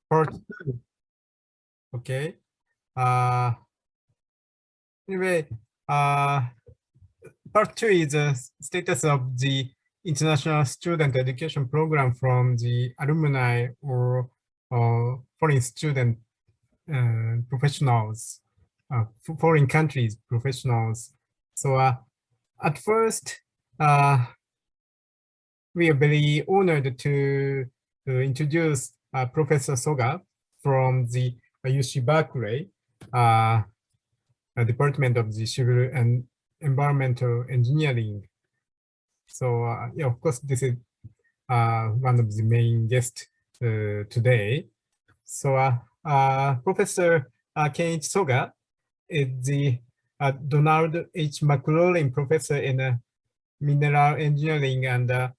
Part two. Okay. Anyway, part two is the status of the international student education program from the alumni or foreign student professionals, foreign countries professionals. So at first, we are very honored to introduce Professor Soga from the UC Berkeley Department of the Civil and Environmental Engineering. So yeah, of course, this is one of the main guests today. So Professor Kenichi Soga is the Donald H. McLaurin Professor in Mineral Engineering and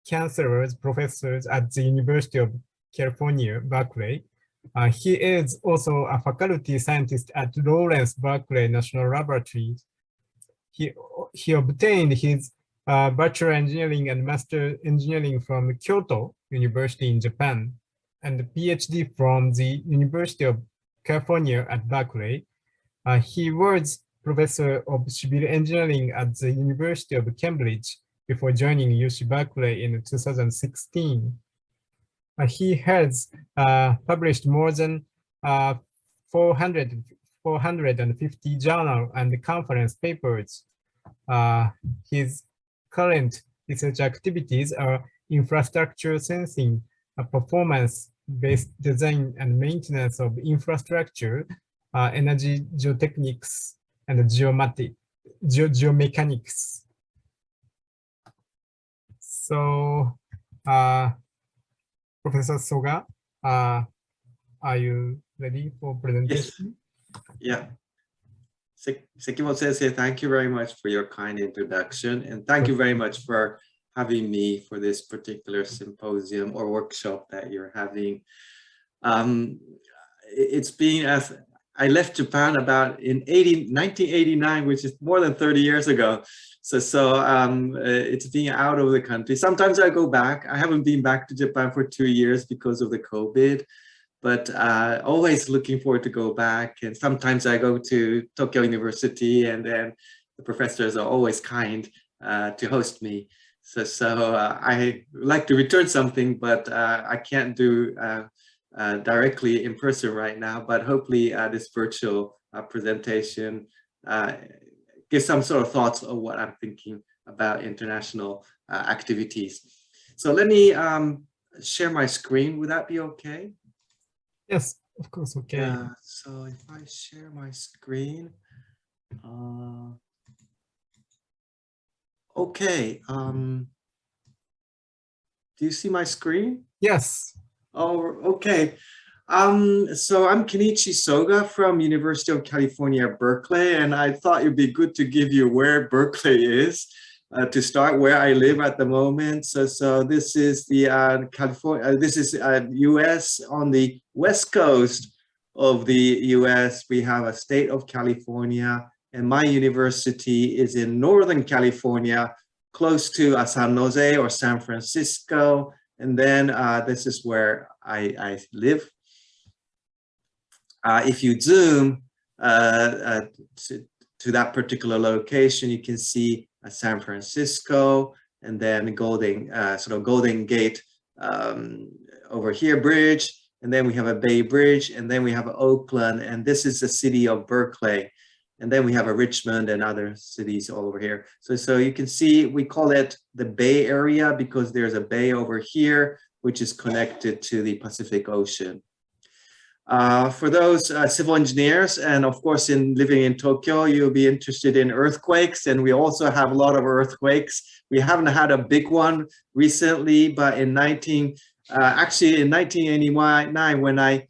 Chancellor's Professors at the University of California, Berkeley. He is also a faculty scientist at Lawrence Berkeley National Laboratory. He obtained his Bachelor Engineering and Master Engineering from Kyoto University in Japan, and a PhD from the University of California at Berkeley. He was Professor of Civil Engineering at the University of Cambridge before joining UC Berkeley in 2016. He has published more than 450 journal and conference papers. His current research activities are infrastructure sensing, performance-based design and maintenance of infrastructure, energy geotechnics, and geomechanics. So, Professor Soga, are you ready for presentation? Yes. Yeah. Sekimoto Sensei, thank you very much for your kind introduction, and thank you very much for having me for this particular symposium or workshop that you're having. It's been, as I left Japan about in 1989, which is more than 30 years ago. So it's being out of the country. Sometimes I go back. I haven't been back to Japan for 2 years because of the COVID, but always looking forward to go back. And sometimes I go to Tokyo University, and then the professors are always kind to host me. So I like to return something, but I can't do directly in person right now, but hopefully this virtual presentation gives some sort of thoughts of what I'm thinking about international activities. So let me share my screen. Would that be okay? Yes, of course, okay. So if I share my screen, okay. Do you see my screen? Yes. Oh, okay. So I'm Kenichi Soga from University of California, Berkeley, and I thought it'd be good to give you where Berkeley is to start, where I live at the moment. So this is the California. This is U.S. on the west coast of the U.S. We have a state of California, and my university is in Northern California, close to San Jose or San Francisco. And then this is where I live. If you zoom to that particular location, you can see San Francisco, and then Golden Gate over here bridge, and then we have a Bay Bridge, and then we have Oakland, and this is the city of Berkeley. And then we have a Richmond and other cities all over here. So you can see, we call it the Bay Area because there's a bay over here, which is connected to the Pacific Ocean. For those civil engineers, and of course in living in Tokyo, you'll be interested in earthquakes, and we also have a lot of earthquakes. We haven't had a big one recently, but in 1989, when I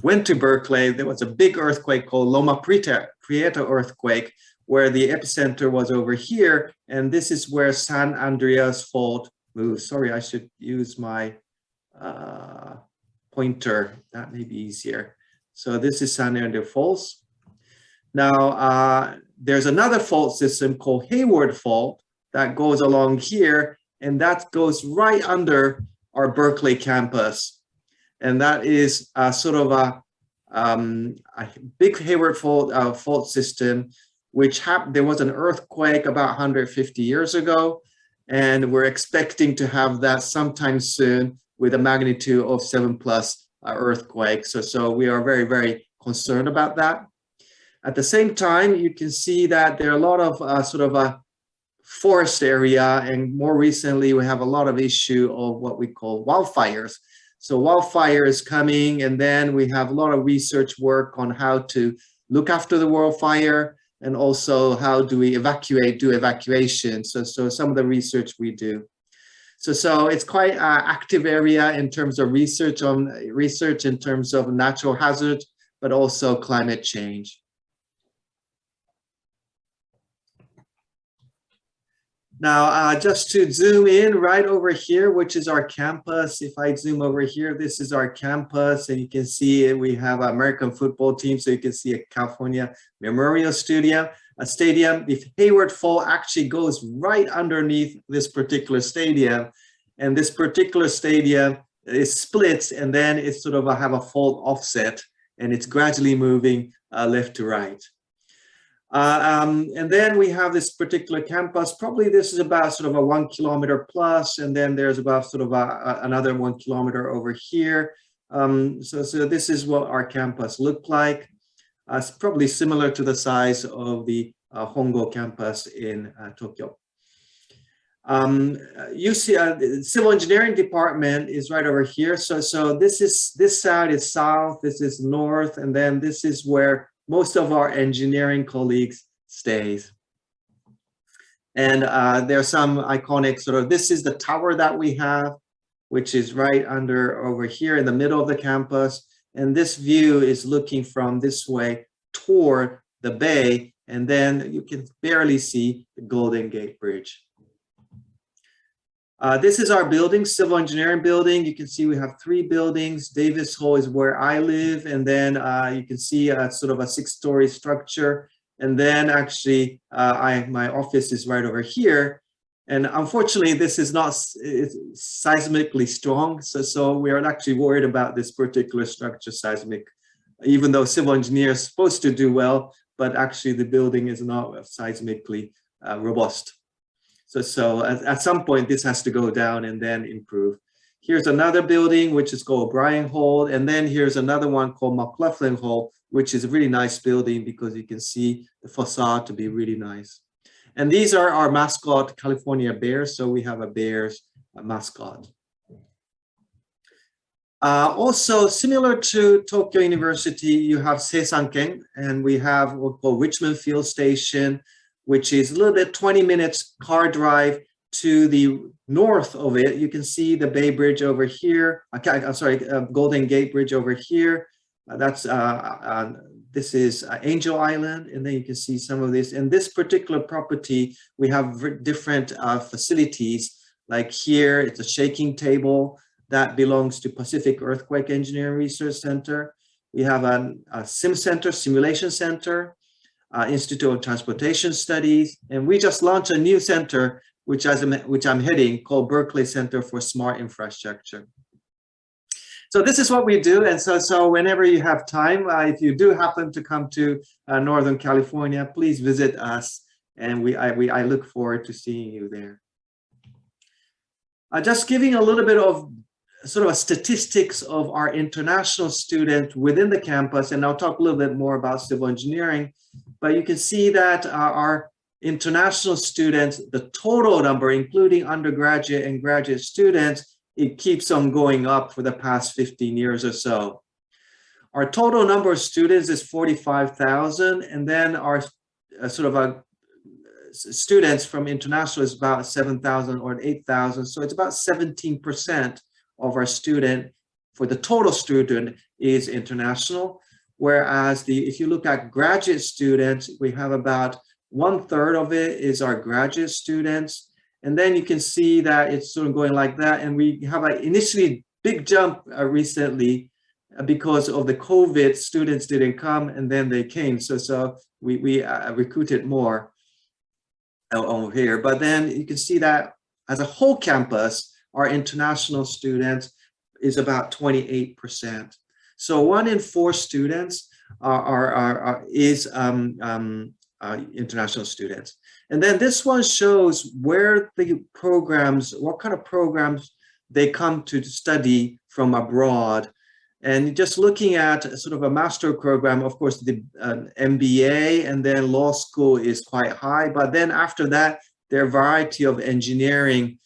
went to Berkeley, there was a big earthquake called Loma Prieta earthquake, where the epicenter was over here, and this is where San Andreas Fault moves. Sorry, I should use my pointer. That may be easier. So this is San Andreas Fault. Now, there's another fault system called Hayward Fault that goes along here, and that goes right under our Berkeley campus. and that is sort of a big Hayward fault system, which there was an earthquake about 150 years ago, and we're expecting to have that sometime soon with a magnitude of 7+ earthquake. So we are very, very concerned about that. At the same time, you can see that there are a lot of sort of a forest area, and more recently we have a lot of issue of what we call wildfires. So wildfires coming, and then we have a lot of research work on how to look after the wildfire, and also how do we do evacuation. So some of the research we do. So it's quite an active area in terms of research in terms of natural hazards, but also climate change. Now, just to zoom in right over here, which is our campus. If I zoom over here, this is our campus, and you can see we have an American football team, so you can see a California Memorial Stadium. The Hayward Fault actually goes right underneath this particular stadium, and this particular stadium is splits, and then it's sort of have a fault offset, and it's gradually moving left to right. And then we have this particular campus. Probably this is about sort of a 1 kilometer plus, and then there's about sort of another 1 kilometer over here. So this is what our campus looked like. It's probably similar to the size of the Hongo campus in Tokyo. You see, the civil engineering department is right over here. So this side is south, this is north, and then this is where most of our engineering colleagues stays. And there's some iconic sort of, this is the tower that we have, which is right over here in the middle of the campus. And this view is looking from this way toward the bay, and then you can barely see the Golden Gate Bridge. This is our building, civil engineering building. You can see we have 3 buildings. Davis Hall is where I live, and then you can see sort of a 6-story structure. And then actually my office is right over here. And unfortunately, this is not seismically strong. So we are actually worried about this particular structure seismic, even though civil engineers are supposed to do well, but actually the building is not seismically robust. So at some point, this has to go down and then improve. Here's another building, which is called Bryan Hall. And then here's another one called McLaughlin Hall, which is a really nice building because you can see the facade to be really nice. And these are our mascot, California Bears. So we have a Bears mascot. Also, similar to Tokyo University, you have Seisanken, and we have what's called Richmond Field Station, which is a little bit 20 minutes car drive to the north of it. You can see the Bay Bridge over here. I'm sorry, Golden Gate Bridge over here. This is Angel Island, and then you can see some of this. In this particular property, we have different facilities. Like here, it's a shaking table that belongs to Pacific Earthquake Engineering Research Center. We have a simulation center. Institute of Transportation Studies, and we just launched a new center, which I'm heading, called Berkeley Center for Smart Infrastructure. So this is what we do, and so whenever you have time, if you do happen to come to Northern California, please visit us, and I look forward to seeing you there. Just giving a little bit of sort of statistics of our international students within the campus, and I'll talk a little bit more about civil engineering. But you can see that our international students, the total number, including undergraduate and graduate students, it keeps on going up for the past 15 years or so. Our total number of students is 45,000, and then our students from international is about 7,000 or 8,000. So it's about 17% of our student, for the total student, is international. Whereas if you look at graduate students, we have about 1/3 of it is our graduate students. And then you can see that it's sort of going like that. And we have an initially big jump recently because of the COVID. Students didn't come, and then they came. So we recruited more over here. But then you can see that as a whole campus, our international students is about 28%. So 1 in 4 students is international students. And then this one shows where the programs, what kind of programs they come to study from abroad. And just looking at sort of a master program, of course, the MBA and then law school is quite high. But then after that, there are a variety of engineering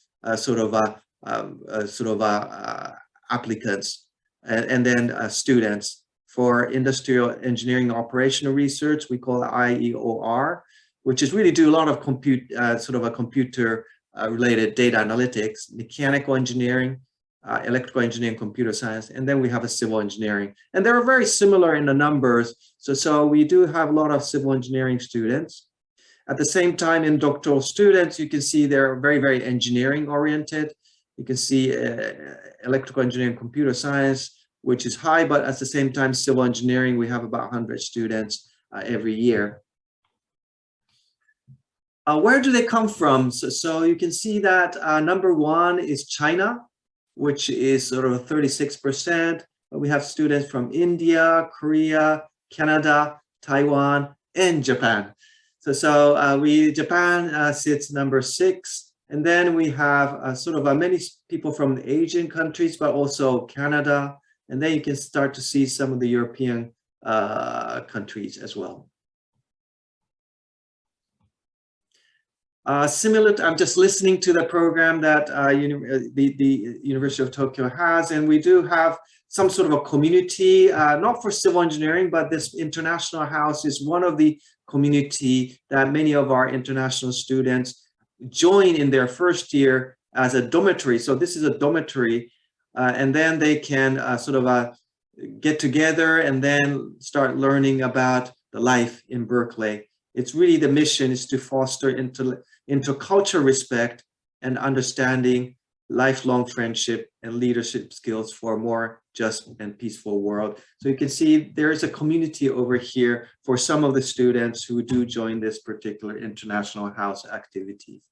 applicants and then students. For industrial engineering operational research, we call it IEOR, which is really do a lot of computer related data analytics, mechanical engineering, electrical engineering, computer science, and then we have a civil engineering. And they're very similar in the numbers. So we do have a lot of civil engineering students. At the same time, in doctoral students, you can see they're very, very engineering oriented. You can see electrical engineering, computer science, which is high, but at the same time, civil engineering, we have about 100 students every year. Where do they come from? So you can see that number 1 is China, which is sort of 36%. But we have students from India, Korea, Canada, Taiwan, and Japan. Japan sits number 6. And then we have many people from the Asian countries, but also Canada. And then you can start to see some of the European countries as well. I'm just listening to the program that the University of Tokyo has, and we do have some sort of a community, not for civil engineering, but this international house is one of the community that many of our international students join in their first year as a dormitory. So this is a dormitory, and then they can get together and then start learning about the life in Berkeley. It's really the mission is to foster intercultural respect and understanding, lifelong friendship and leadership skills for a more just and peaceful world. So you can see there is a community over here for some of the students who do join this particular international house activities.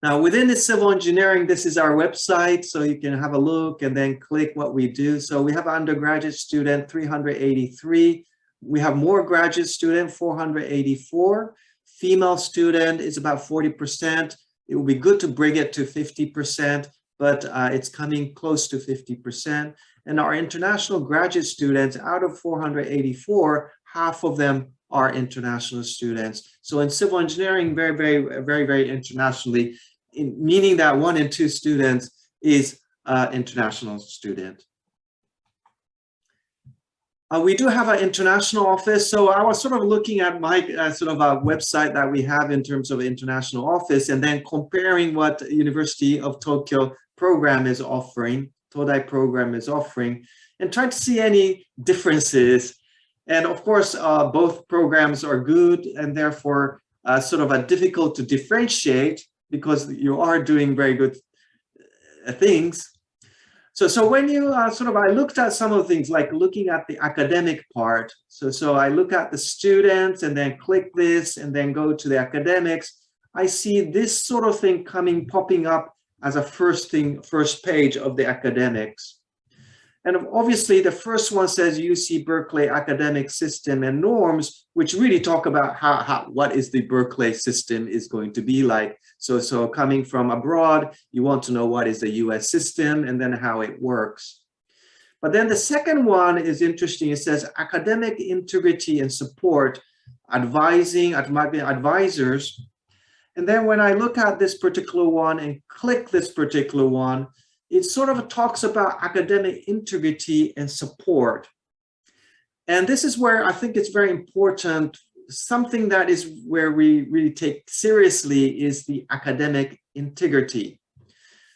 Now within the civil engineering, this is our website, so you can have a look and then click what we do. So we have undergraduate student 383. We have more graduate student 484. Female student is about 40%. It would be good to bring it to 50%, but it's coming close to 50%. And our international graduate students, out of 484, half of them are international students. So in civil engineering, very internationally, meaning that 1 in 2 students is international student. We do have an international office. So I was sort of looking at my website that we have in terms of international office and then comparing what University of Tokyo program is offering, Todai program is offering, and trying to see any differences. And of course, both programs are good and therefore difficult to differentiate because you are doing very good things. So when you I looked at some of the things like looking at the academic part. So I look at the students and then click this and then go to the academics. I see this sort of thing popping up as a first page of the academics. And obviously the first one says UC Berkeley academic system and norms, which really talk about what is the Berkeley system is going to be like. So coming from abroad, you want to know what is the US system and then how it works. But then the second one is interesting. It says academic integrity and support, advising, advisors. And then when I look at this particular one and click this particular one, it sort of talks about academic integrity and support. And this is where I think it's very important. Something that is where we really take seriously is the academic integrity.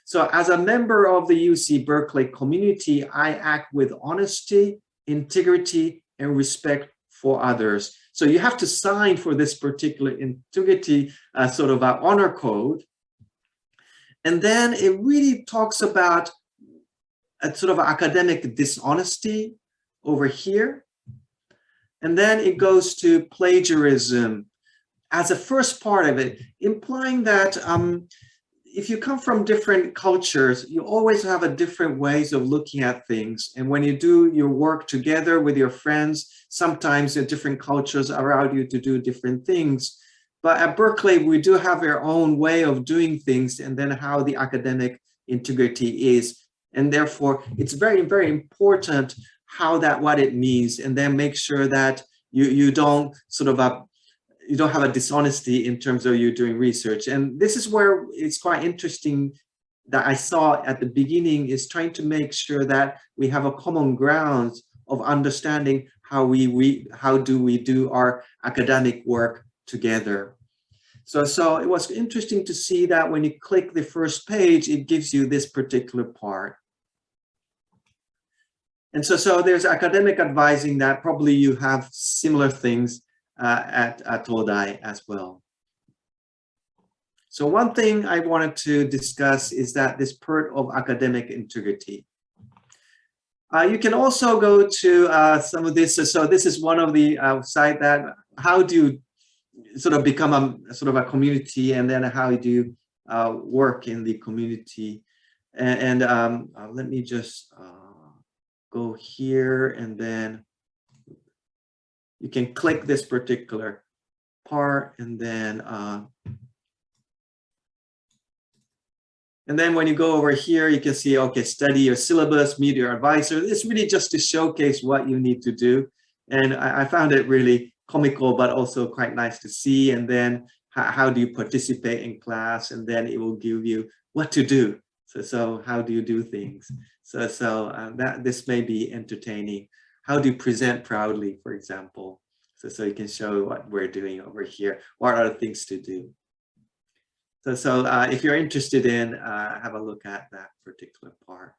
So as a member of the UC Berkeley community, I act with honesty, integrity, and respect for others. So you have to sign for this particular integrity honor code. And then it really talks about a academic dishonesty over here. And then it goes to plagiarism as a first part of it, implying that if you come from different cultures, you always have a different ways of looking at things. And when you do your work together with your friends, sometimes the different cultures allow you to do different things. But at Berkeley, we do have our own way of doing things, and then how the academic integrity is. And therefore, it's very, very important what it means, and then make sure that you don't sort of you don't have a dishonesty in terms of you doing research. And this is where it's quite interesting that I saw at the beginning, is trying to make sure that we have a common ground of understanding how do we do our academic work together. So it was interesting to see that when you click the first page, it gives you this particular part. And so there's academic advising, that probably you have similar things at Todai as well. So one thing I wanted to discuss is that this part of academic integrity. You can also go to some of this. So this is one of the site that how do you sort of become a sort of a community, and then how do you work in the community. And let me just go here, and then you can click this particular part, and then when you go over here, you can see, okay, study your syllabus, meet your advisor. It's really just to showcase what you need to do. And I found it really comical, but also quite nice to see. And then how do you participate in class? And then it will give you what to do. So how do you do things? So that this may be entertaining. How do you present proudly, for example? So you can show what we're doing over here. What are the things to do? So if you're interested in, have a look at that particular part.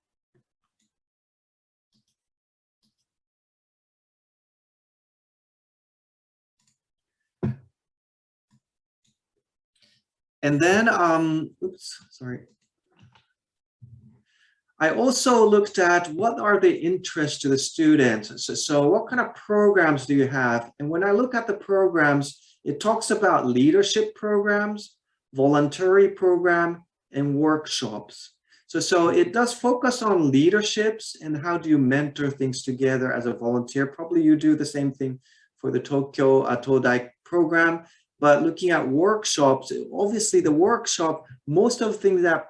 And then, oops, sorry. I also looked at what are the interests to the students. So what kind of programs do you have? And when I look at the programs, it talks about leadership programs, voluntary program, and workshops. So it does focus on leaderships and how do you mentor things together as a volunteer. Probably you do the same thing for the Tokyo Todai program. But looking at workshops, obviously the workshop, most of the things that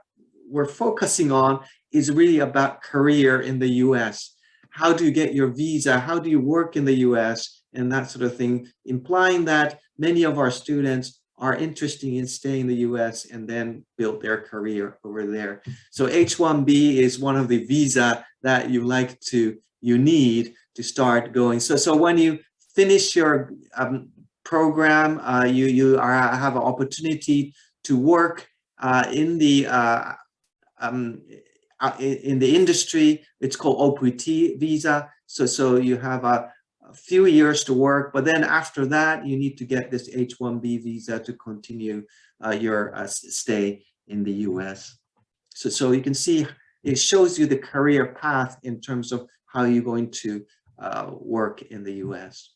we're focusing on is really about career in the US. How do you get your visa? How do you work in the US? And that sort of thing, implying that many of our students are interested in staying in the US and then build their career over there. So H-1B is one of the visa that you need to start going. So when you finish your program, you have an opportunity to work in the industry. It's called OPT visa. So you have a few years to work, but then after that, you need to get this H-1B visa to continue your stay in the US. So you can see it shows you the career path in terms of how you're going to work in the US.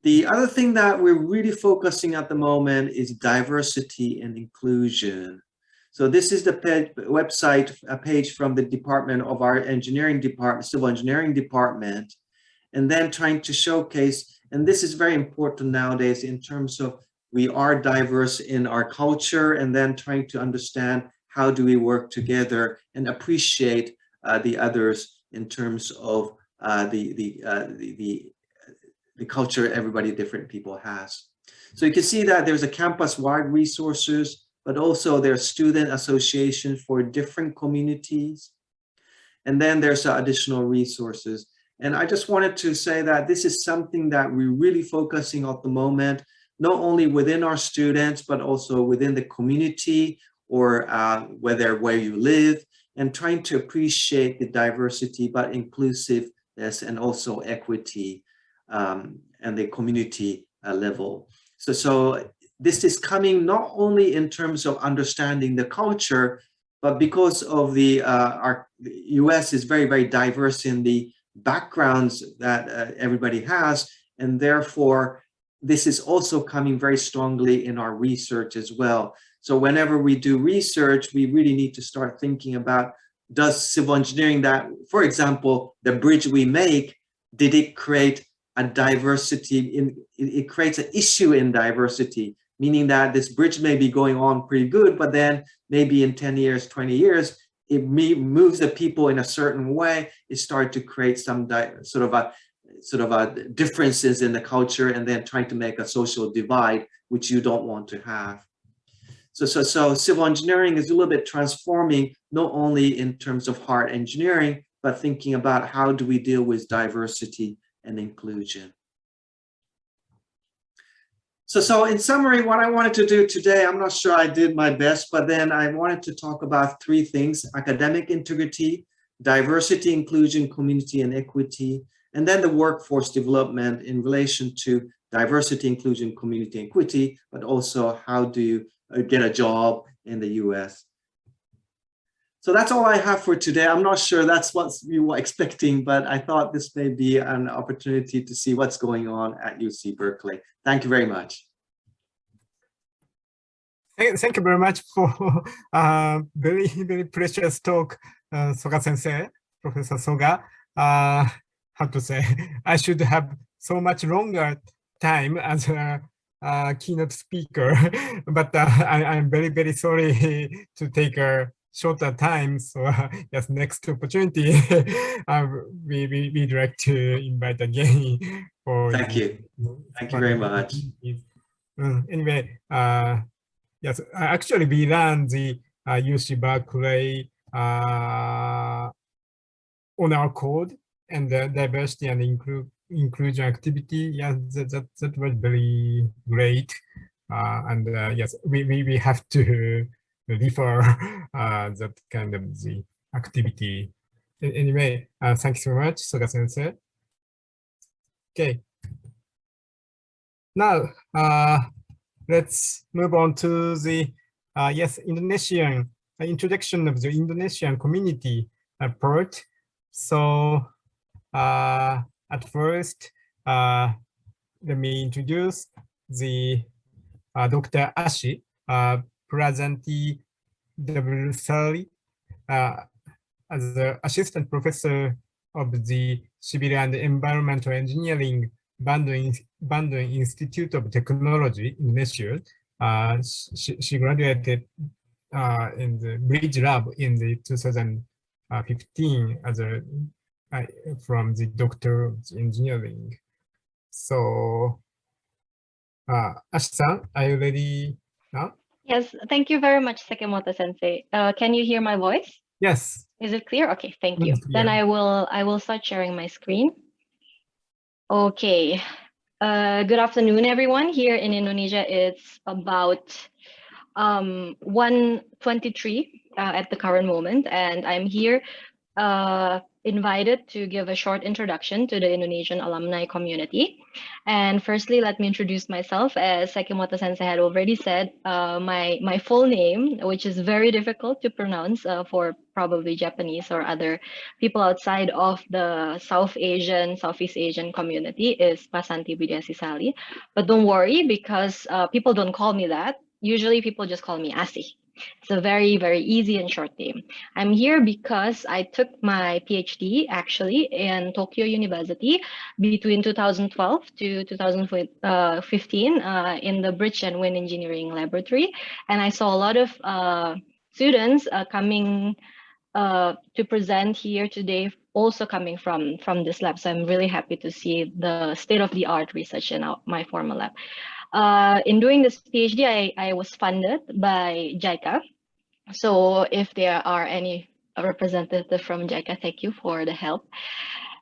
The other thing that we're really focusing at the moment is diversity and inclusion. So this is the website page from the department of our engineering department, civil engineering department, and then trying to showcase, and this is very important nowadays in terms of we are diverse in our culture, and then trying to understand how do we work together and appreciate the others in terms of the culture different people has. So you can see that there's a campus-wide resources, but also there's student associations for different communities. And then there's additional resources. And I just wanted to say that this is something that we're really focusing on at the moment, not only within our students, but also within the community or where you live, and trying to appreciate the diversity, but inclusiveness and also equity and the community level. So this is coming not only in terms of understanding the culture, but because of our US is very, very diverse in the backgrounds that everybody has, and therefore this is also coming very strongly in our research as well. So whenever we do research, we really need to start thinking about, does civil engineering that, for example, the bridge we make, did it create a diversity it creates an issue in diversity, meaning that this bridge may be going on pretty good, but then maybe in 10 years, 20 years, it moves the people in a certain way. It started to create some sort of a differences in the culture, and then trying to make a social divide, which you don't want to have. So civil engineering is a little bit transforming, not only in terms of hard engineering, but thinking about how do we deal with diversity and inclusion. So in summary, what I wanted to do today, I'm not sure I did my best, but then I wanted to talk about three things: academic integrity, diversity, inclusion, community, and equity, and then the workforce development in relation to diversity, inclusion, community, and equity, but also how do you get a job in the US. So that's all I have for today. I'm not sure that's what you were expecting, but I thought this may be an opportunity to see what's going on at UC Berkeley. Thank you very much. Thank you very much for very, very precious talk, Soga Sensei, Professor Soga. How to say, I should have so much longer time as a keynote speaker, but I'm very, very sorry to take a shorter time. So yes, next opportunity, we'd like to invite again. For Thank you. Thank you very much. Anyway, yes, actually we ran the UC Berkeley on our code and the diversity and inclusion activity. Yeah, that was very great. And yes, we have to refer that kind of the activity. Anyway, thank you so much, Soga Sensei. Okay. Now, let's move on to the yes, Indonesian introduction of the Indonesian community part. So at first, let me introduce the Dr. Ashi, presently W3 as the assistant professor of the Civil and Environmental Engineering Bandung Institute of Technology, Indonesia. She graduated in the Bridge Lab in the 2015 as a from the Doctor of Engineering. So, Ashi-san, are you ready now? Yes, thank you very much, Sekimoto Sensei. Can you hear my voice? Yes. Is it clear? Okay, thank you. Then I will start sharing my screen. Okay. Good afternoon, everyone. Here in Indonesia, it's about 1:23 at the current moment, and I'm here invited to give a short introduction to the Indonesian alumni community. And firstly, let me introduce myself. As Sekimoto Sensei had already said, my full name, which is very difficult to pronounce for probably Japanese or other people outside of the Southeast Asian community, is Pasanti Widyasisali. But don't worry, because people don't call me that. Usually people just call me Asi. It's a very, very easy and short name. I'm here because I took my PhD actually in Tokyo University between 2012 to 2015 in the Bridge and Wind Engineering Laboratory. And I saw a lot of students coming to present here today, also coming from this lab. So I'm really happy to see the state-of-the-art research in my former lab. In doing this PhD, I was funded by JICA. So if there are any representatives from JICA, thank you for the help.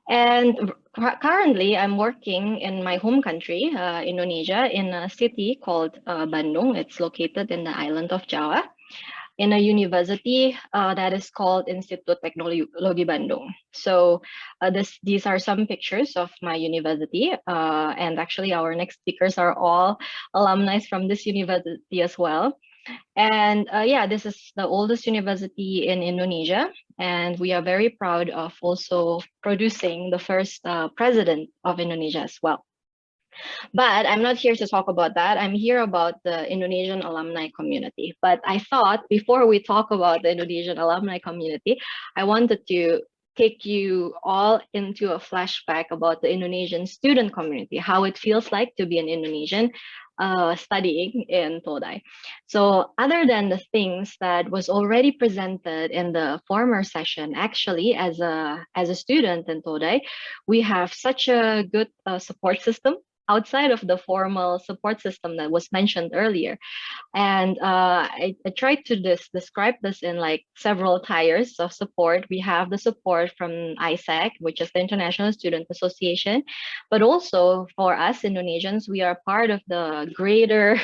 And currently, I'm working in my home country, Indonesia, in a city called Bandung. It's located in the island of Java, in a university that is called Institut Teknologi Bandung. So these are some pictures of my university. And actually our next speakers are all alumni from this university as well. And yeah, this is the oldest university in Indonesia. And we are very proud of also producing the first president of Indonesia as well. But I'm not here to talk about that. I'm here about the Indonesian alumni community. But I thought before we talk about the Indonesian alumni community, I wanted to take you all into a flashback about the Indonesian student community, how it feels like to be an Indonesian studying in Todai. So other than the things that was already presented in the former session, actually as a student in Todai, we have such a good support system outside of the formal support system that was mentioned earlier. And I tried to describe this in like several tiers of support. We have the support from ISACE, which is the International Student Association, but also for us Indonesians, we are part of the greater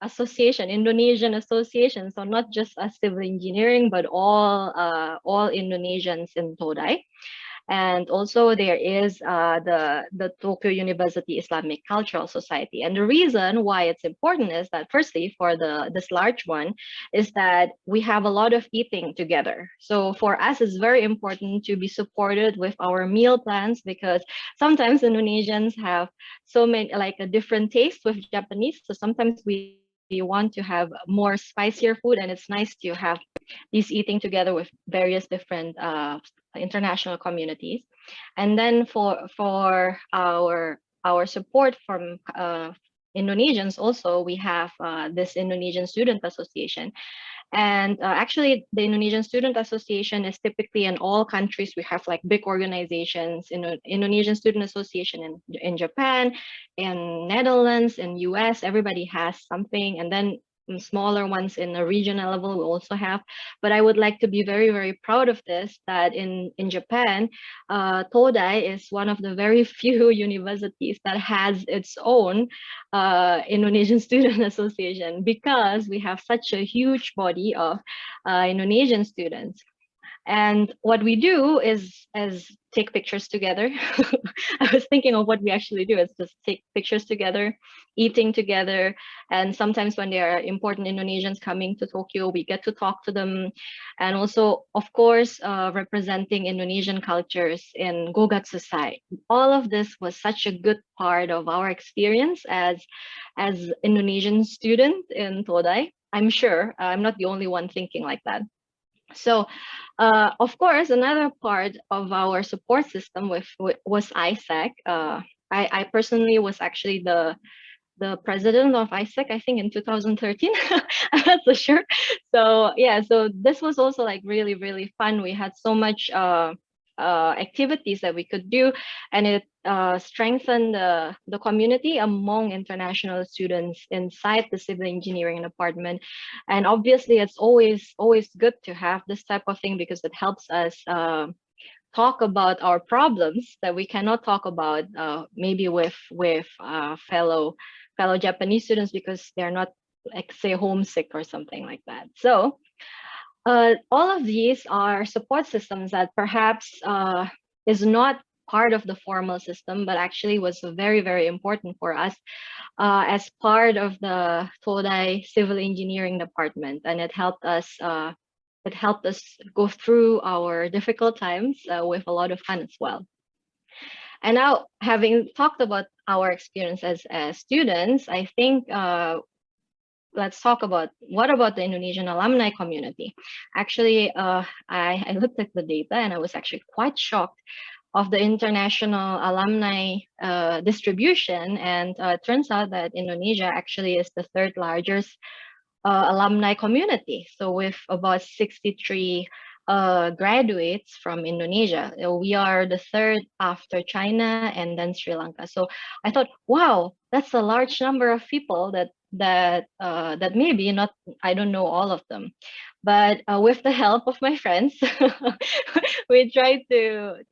association, Indonesian association. So not just us civil engineering, but all Indonesians in Todai. And also there is the Tokyo University Islamic Cultural Society. And the reason why it's important is that firstly, for this large one, is that we have a lot of eating together. So for us, it's very important to be supported with our meal plans, because sometimes Indonesians have so many, like a different taste with Japanese. So sometimes we want to have more spicier food, and it's nice to have these eating together with various different international communities. And then for our support from Indonesians also, we have this Indonesian Student Association. And actually, the Indonesian Student Association is typically in all countries. We have like big organizations, Indonesian Student Association in Japan, in Netherlands, in US, everybody has something. And then smaller ones in a regional level we also have. But I would like to be very, very proud of this, that in Japan, Todai is one of the very few universities that has its own Indonesian Student Association, because we have such a huge body of Indonesian students. And what we do is take pictures together. I was thinking of what we actually do is just take pictures together, eating together. And sometimes when there are important Indonesians coming to Tokyo, we get to talk to them. And also, of course, representing Indonesian cultures in Gogatsu side. All of this was such a good part of our experience as Indonesian student in Todai. I'm sure I'm not the only one thinking like that. So, of course, another part of our support system was ISAC. I personally was actually the president of ISAC, I think in 2013. I'm not so sure. So yeah, so this was also like really, really fun. We had so much activities that we could do, and it strengthened the community among international students inside the civil engineering department. And obviously, it's always good to have this type of thing, because it helps us talk about our problems that we cannot talk about maybe with fellow Japanese students, because they're not, like, say, homesick or something like that. So all of these are support systems that perhaps is not part of the formal system, but actually was very, very important for us as part of the Todai Civil Engineering Department. And it helped us go through our difficult times with a lot of fun as well. And now, having talked about our experiences as students, I think let's talk about what about the Indonesian alumni community. Actually, I looked at the data and I was actually quite shocked of the international alumni distribution. And it turns out that Indonesia actually is the third largest alumni community. So with about 63 graduates from Indonesia, we are the third after China and then Sri Lanka. So I thought, wow, that's a large number of people that maybe not, I don't know all of them, but with the help of my friends, we tried to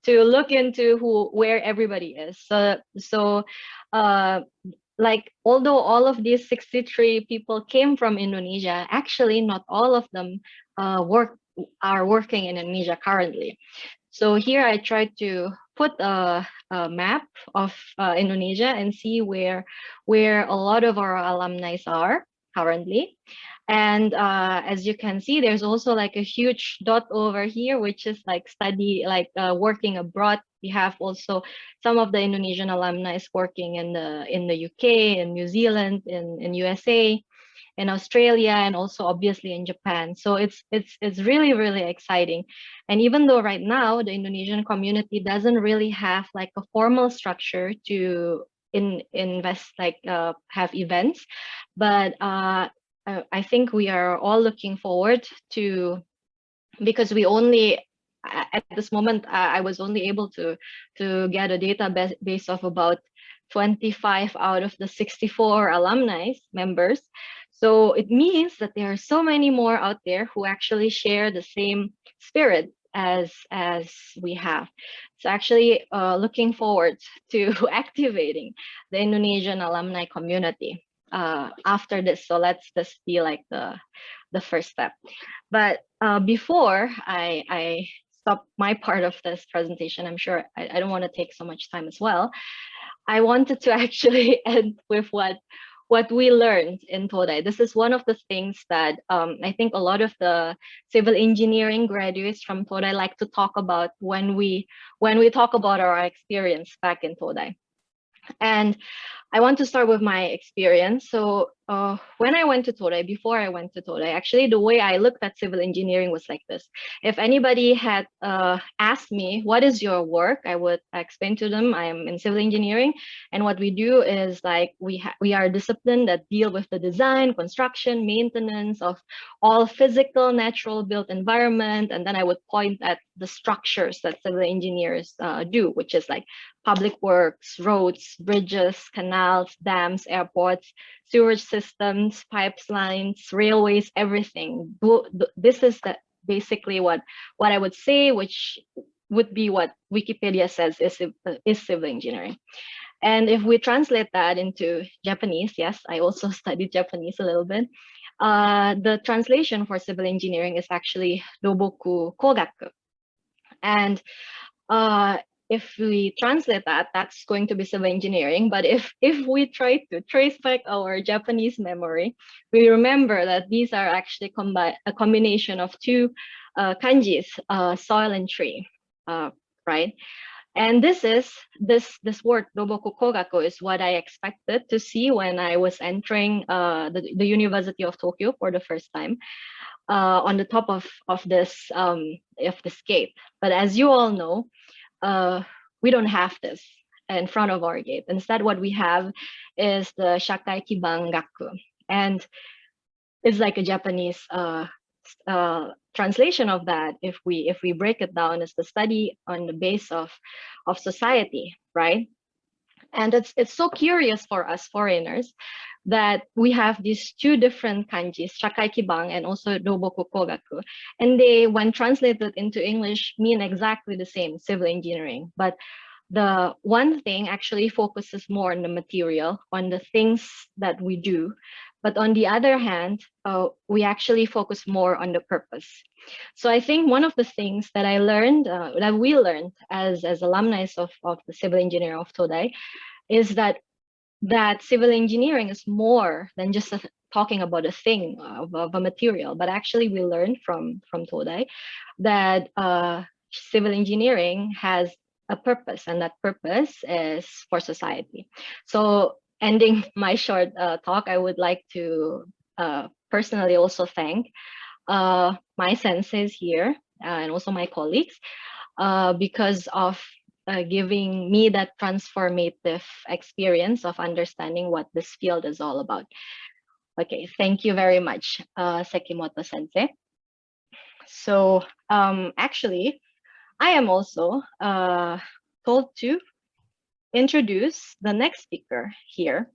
look into where everybody is. So like, although all of these 63 people came from Indonesia, actually not all of them are working in Indonesia currently. So here I tried to put a map of Indonesia and see where a lot of our alumni are, currently. And as you can see, there's also like a huge dot over here, which is like working abroad. We have also some of the Indonesian alumni working in the UK, in New Zealand, in USA, in Australia, and also obviously in Japan. So it's really, really exciting. And even though right now the Indonesian community doesn't really have like a formal structure to invest, like have events, but I think we are all looking forward to, because we only at this moment I was only able to get a database of about 25 out of the 64 alumni members. So it means that there are so many more out there who actually share the same spirit as we have. So actually looking forward to activating the Indonesian alumni community after this. So let's just be like the first step. But before I stop my part of this presentation, I'm sure I don't want to take so much time as well. I wanted to actually end with what we learned in Todai. This is one of the things that I think a lot of the civil engineering graduates from Todai like to talk about when we talk about our experience back in Todai. And I want to start with my experience. So when I went to Todai, before I went to Todai, actually the way I looked at civil engineering was like this. If anybody had asked me, what is your work? I would explain to them, I am in civil engineering. And what we do is like, we are a discipline that deal with the design, construction, maintenance of all physical, natural built environment. And then I would point at the structures that civil engineers do, which is like public works, roads, bridges, canals, dams, airports, sewage systems, pipelines, railways, everything. This is basically what I would say, which would be what Wikipedia says is civil engineering. And if we translate that into Japanese, yes, I also studied Japanese a little bit. The translation for civil engineering is actually Doboku Kogaku. And if we translate that, that's going to be civil engineering. But if we try to trace back our Japanese memory, we remember that these are actually a combination of two kanjis, soil and tree, right? And this word Doboku Kogaku is what I expected to see when I was entering the University of Tokyo for the first time. On the top of this gate. But as you all know, we don't have this in front of our gate. Instead, what we have is the Shakai Kiban Gaku, and it's like a Japanese translation of that. If we break it down, it's the study on the base of society, right? And it's so curious for us foreigners that we have these two different kanjis, Shakai Kibang and also Doboku Kogaku. And they, when translated into English, mean exactly the same, civil engineering. But the one thing actually focuses more on the material, on the things that we do. But on the other hand, we actually focus more on the purpose. So I think one of the things that I learned, that we learned as alumni of the civil engineering of Todai, is that civil engineering is more than just talking about a thing of a material, but actually we learned from Todai that civil engineering has a purpose, and that purpose is for society. So ending my short talk, I would like to personally also thank my senseis here and also my colleagues because of giving me that transformative experience of understanding what this field is all about. Okay, thank you very much, Sekimoto Sensei. So actually, I am also told to introduce the next speaker here.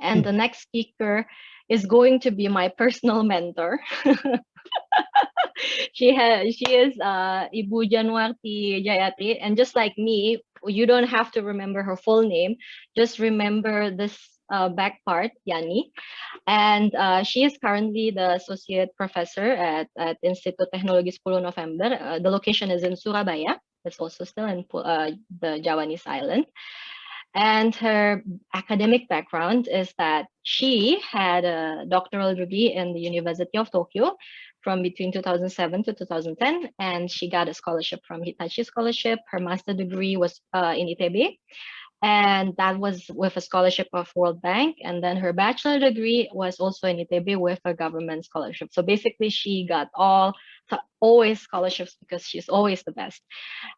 And the next speaker is going to be my personal mentor. She is Ibu Januarti Jayati, and just like me, you don't have to remember her full name. Just remember this back part, Yani. And she is currently the associate professor at Institut Teknologi 10 November. The location is in Surabaya. It's also still in the Javanese island. And her academic background is that she had a doctoral degree in the University of Tokyo from between 2007 to 2010, and she got a scholarship from Hitachi Scholarship. Her master degree was in Itebe, and that was with a scholarship of World Bank. And then her bachelor degree was also in Itebe with a government scholarship. So basically, she got always scholarships because she's always the best.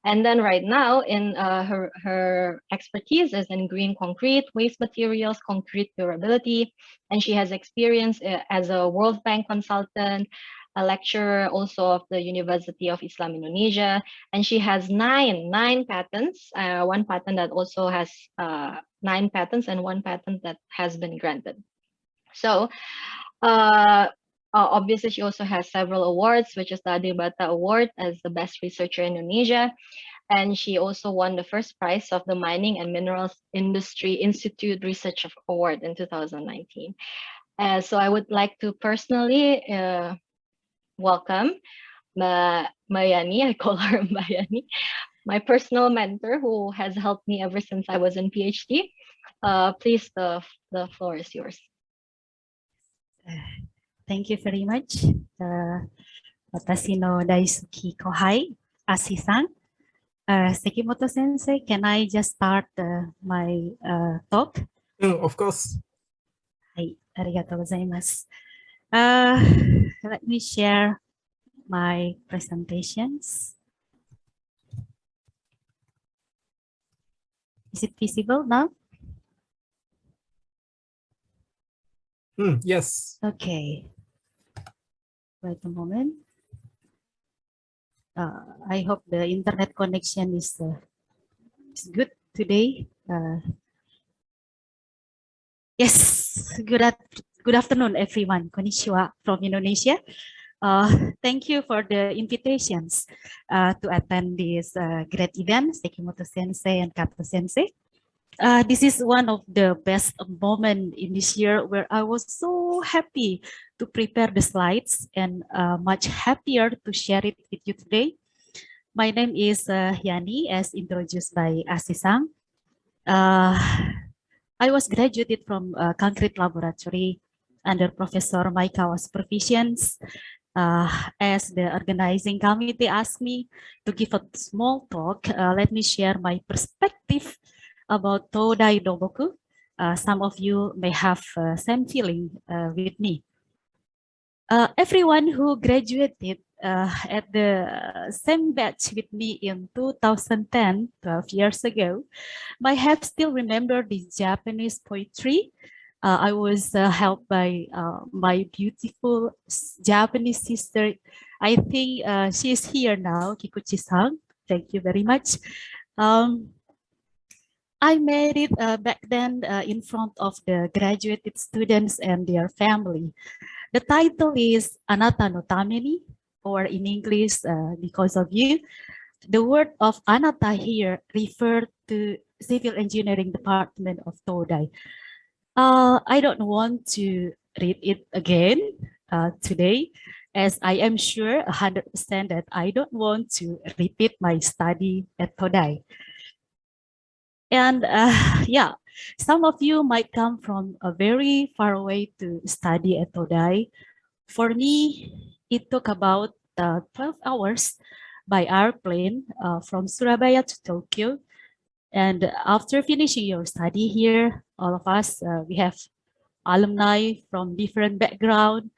And then right now, in her expertise is in green concrete, waste materials, concrete durability, and she has experience as a World Bank consultant, a lecturer also of the University of Islam Indonesia, and she has nine patents. One patent that also has 9 patents, and one patent that has been granted. So obviously, she also has several awards, which is the Adibata Award as the best researcher in Indonesia. And she also won the first prize of the Mining and Minerals Industry Institute Research Award in 2019. So I would like to personally welcome Mayani, I call her Mayani, my personal mentor who has helped me ever since I was in PhD. Please, the floor is yours. Thank you very much. Watashi no daisuki kohai, Asi-san. Sekimoto Sensei, can I just start my talk? Of course. はい、ありがとうございます。Let me share my presentations. Is it visible now? Yes. Okay. Wait a moment. I hope the internet connection is good today. Yes, good afternoon, everyone. Konnichiwa from Indonesia. Thank you for the invitations to attend this great event, Sekimoto Sensei and Kato Sensei. This is one of the best moments in this year where I was so happy to prepare the slides and much happier to share it with you today. My name is Yani, as introduced by Asi-san. I was graduated from Concrete Laboratory under Professor Maikawa's supervisions. As the organizing committee asked me to give a small talk, let me share my perspective about Todai Doboku. Some of you may have same feeling with me. Everyone who graduated at the same batch with me in 2010, 12 years ago, might have still remembered the Japanese poetry. I was helped by my beautiful Japanese sister. I think she is here now, Kikuchi-san. Thank you very much. I made it back then in front of the graduated students and their family. The title is Anata no Tameni, or in English, because of you. The word of Anata here referred to Civil Engineering Department of Todai. I don't want to read it again today, as I am sure 100% that I don't want to repeat my study at Todai. And yeah, some of you might come from a very far away to study at Todai. For me, it took about 12 hours by airplane from Surabaya to Tokyo. And after finishing your study here, all of us, we have alumni from different background,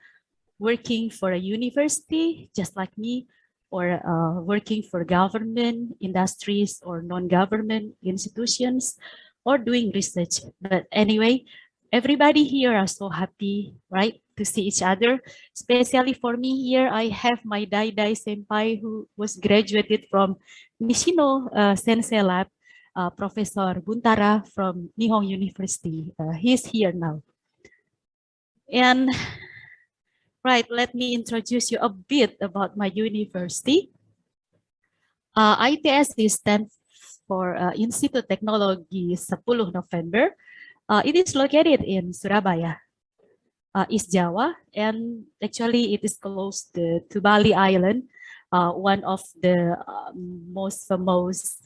working for a university, just like me, or working for government, industries, or non-government institutions, or doing research. But anyway, everybody here are so happy, right, to see each other. Especially for me here, I have my Dai senpai who was graduated from Nishino Sensei Lab, Professor Buntara from Nihon University. He's here now. And right, let me introduce you a bit about my university. ITS stands for Institut Teknologi 10 November. It is located in Surabaya, East Java, and actually it is close to Bali Island, one of the most famous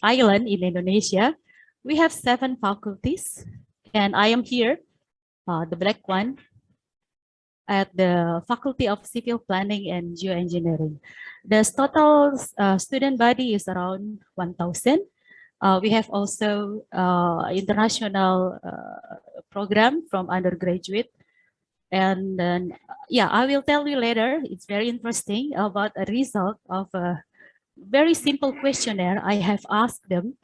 island in Indonesia, We have 7 faculties, and I am here, the black one, at the Faculty of Civil Planning and Geoengineering. The total student body is around 1,000. We have also international program from undergraduate. And then, yeah, I will tell you later. It's very interesting about a result of a very simple questionnaire I have asked them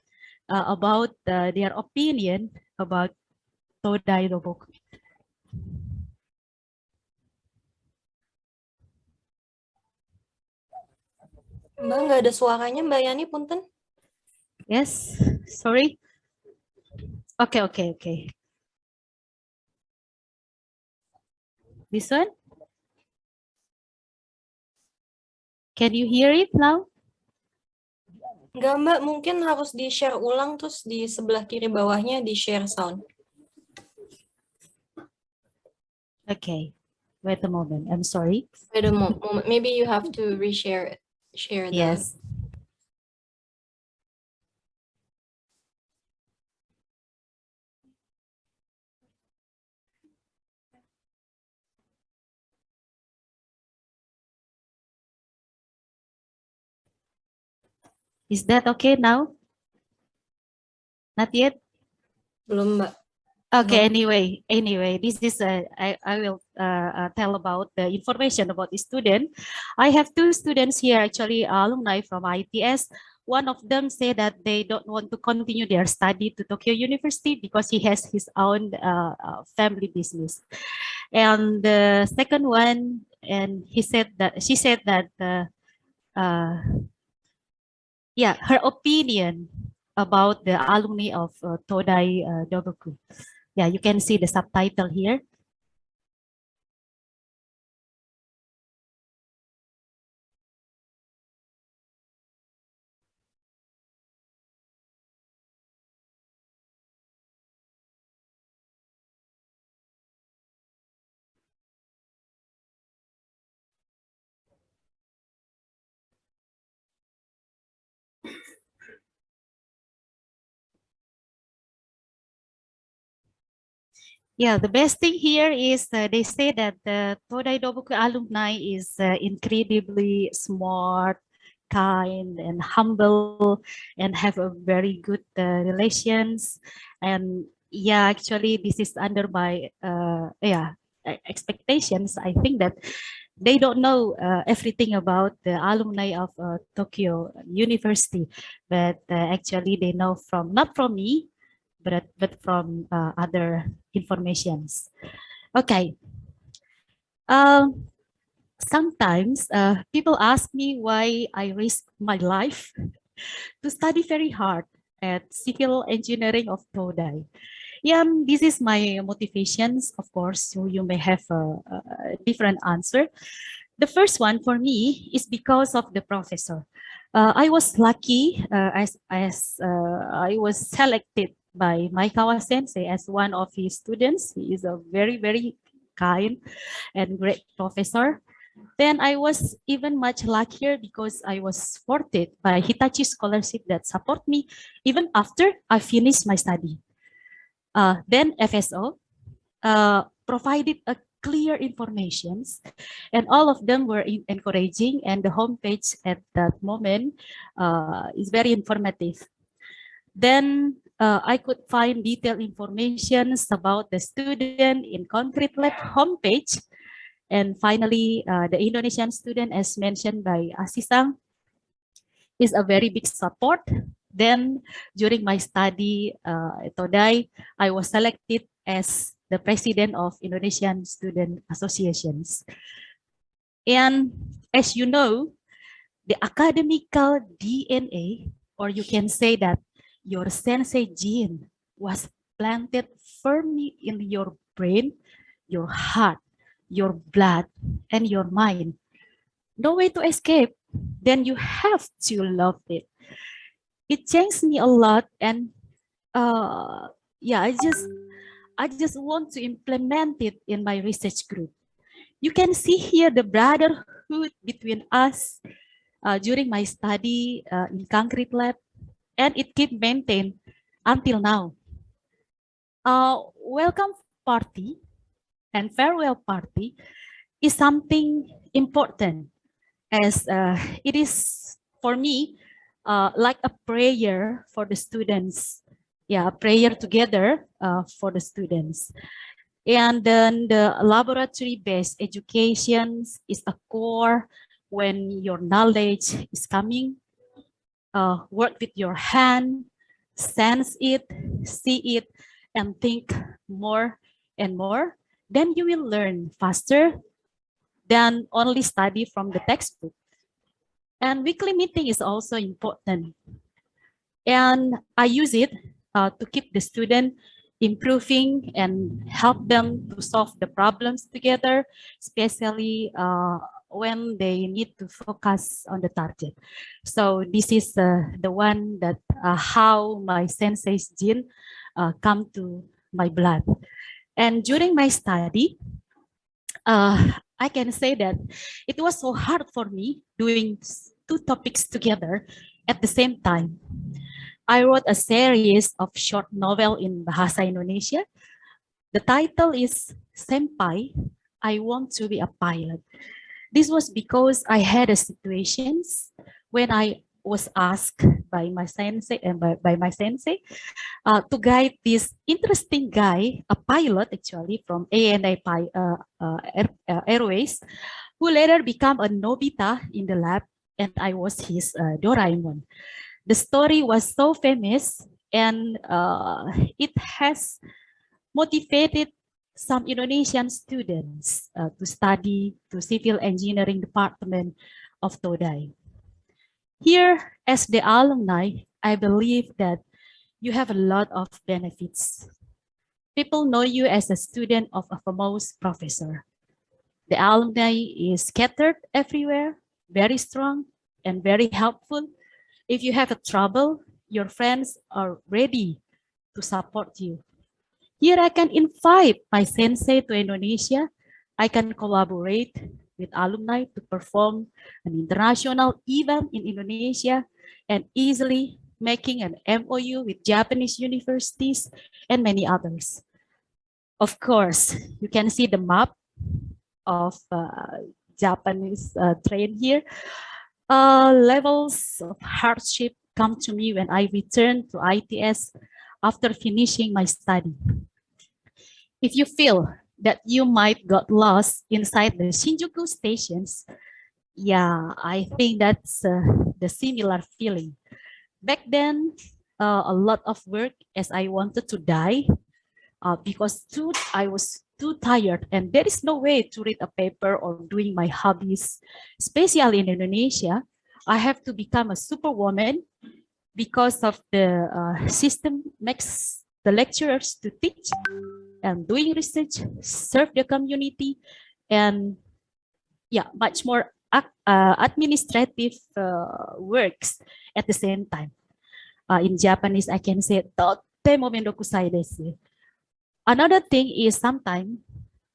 about their opinion about Todai Roboku. Mbak, nggak ada suaranya, Mbak Yani, punten. Yes, sorry. Okay. This one? Can you hear it now? Nggak, Mbak, mungkin harus di-share ulang, terus di sebelah kiri bawahnya di-share sound. Okay, wait a moment. I'm sorry. Wait a moment. Maybe you have to reshare it. Share the... Yes. Is that okay now? Not yet? Belum, Mbak. Okay, No. anyway, this is I will tell about the information about the student. I have 2 students here, actually alumni from ITS. One of them said that they don't want to continue their study to Tokyo University because he has his own family business. And the second one, and she said that yeah, her opinion about the alumni of Todai Dogoku. Yeah, you can see the subtitle here. Yeah, the best thing here is they say that the Todai Doboku alumni is incredibly smart, kind, and humble, and have a very good relations. And yeah, actually, this is under my expectations. I think that they don't know everything about the alumni of Tokyo University, but actually they know from not from me, but from other informations. Okay. Sometimes people ask me why I risk my life to study very hard at civil engineering of Todai. Yeah, this is my motivations. Of course, so you may have a different answer. The first one for me is because of the professor. I was lucky as I was selected by Maikawa Sensei as one of his students. He is a very, very kind and great professor. Then I was even much luckier because I was supported by Hitachi Scholarship that support me even after I finished my study. Then FSO provided a clear informations, and all of them were encouraging, and the homepage at that moment is very informative. Then I could find detailed information about the student in Concrete Lab homepage. And finally, the Indonesian student, as mentioned by Asisang, is a very big support. Then during my study at Todai, I was selected as the president of Indonesian Student Associations. And as you know, the academical DNA, or you can say that your sensei gene was planted firmly in your brain, your heart, your blood, and your mind. No way to escape. Then you have to love it. It changed me a lot, and yeah, I just want to implement it in my research group. You can see here the brotherhood between us during my study in Concrete Lab, and it keep maintained until now. Welcome party and farewell party is something important, as it is for me like a prayer for the students. Yeah, a prayer together for the students. And then the laboratory-based education is a core when your knowledge is coming. Work with your hand, sense it, see it, and think more and more. Then you will learn faster than only study from the textbook. And weekly meeting is also important. And I use it to keep the student improving and help them to solve the problems together, especially when they need to focus on the target. So this is the one that how my sensei's gene come to my blood. And during my study, I can say that it was so hard for me doing two topics together at the same time. I wrote a series of short novel in Bahasa Indonesia. The title is Senpai, I Want to Be a Pilot. This was because I had a situations when I was asked by my sensei and by my sensei to guide this interesting guy, a pilot actually from ANA Airways, who later became a Nobita in the lab, and I was his Doraemon. The story was so famous, and it has motivated some Indonesian students to study to civil engineering department of Todai. Here, as the alumni, I believe that you have a lot of benefits. People know you as a student of a famous professor. The alumni is scattered everywhere, very strong and very helpful. If you have a trouble, your friends are ready to support you. Here I can invite my sensei to Indonesia. I can collaborate with alumni to perform an international event in Indonesia and easily making an MOU with Japanese universities and many others. Of course, you can see the map of Japanese train here. Levels of hardship come to me when I return to ITS after finishing my study. If you feel that you might got lost inside the Shinjuku stations, yeah, I think that's the similar feeling. Back then, a lot of work as I wanted to die because I was too tired and there is no way to read a paper or doing my hobbies, especially in Indonesia. I have to become a superwoman because of the system makes the lecturers to teach and doing research, serve the community, and yeah, much more administrative works at the same time. In Japanese, I can say "totemo mendokusai desu." Another thing is sometimes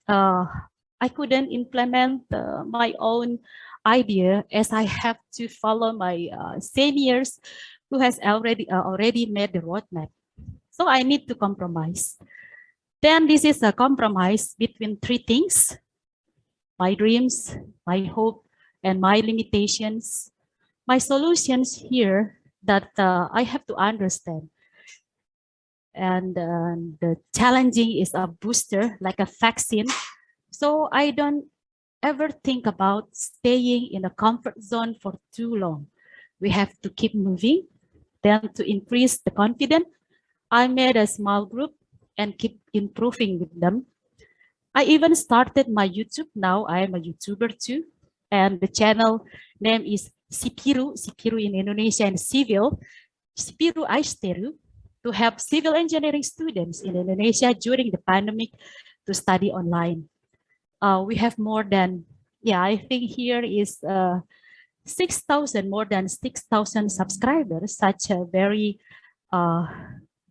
I couldn't implement my own idea as I have to follow my seniors who has already made the roadmap. So I need to compromise. Then this is a compromise between three things: my dreams, my hope, and my limitations. My solutions here that I have to understand. And the challenging is a booster, like a vaccine. So I don't ever think about staying in a comfort zone for too long. We have to keep moving. Then to increase the confidence, I made a small group and keep improving with them. I even started my YouTube. Now I am a YouTuber too. And the channel name is Sipiru in Indonesia, and Civil, Sipiru Aisteru, to help civil engineering students in Indonesia during the pandemic to study online. We have more than, I think here is 6,000, more than 6,000 subscribers, such a very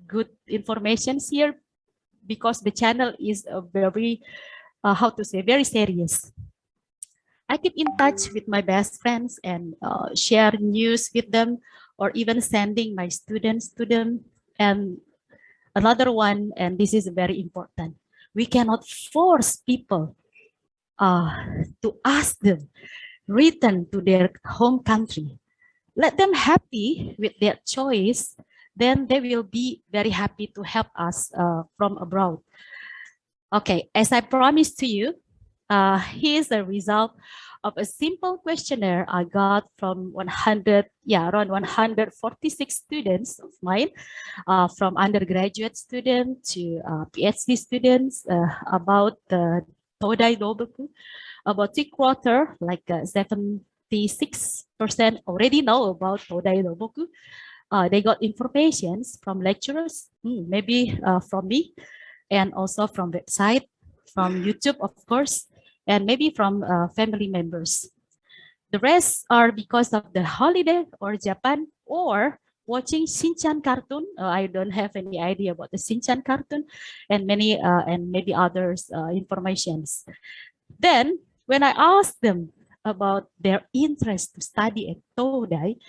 good information here, because the channel is a very, very serious. I keep in touch with my best friends and share news with them, or even sending my students to them. And another one, and this is very important, we cannot force people to ask them return to their home country. Let them happy with their choice, then they will be very happy to help us from abroad. Okay, as I promised to you, here's the result of a simple questionnaire I got from 146 students of mine, from undergraduate students to PhD students, about the Todai Doboku. About 3/4, like 76% already know about Todai Doboku. They got informations from lecturers, maybe from me, and also from website, from YouTube, of course, and maybe from family members. The rest are because of the holiday or Japan or watching Shinchan cartoon. I don't have any idea about the Shinchan cartoon, and maybe others informations. Then when I asked them about their interest to study at Todai,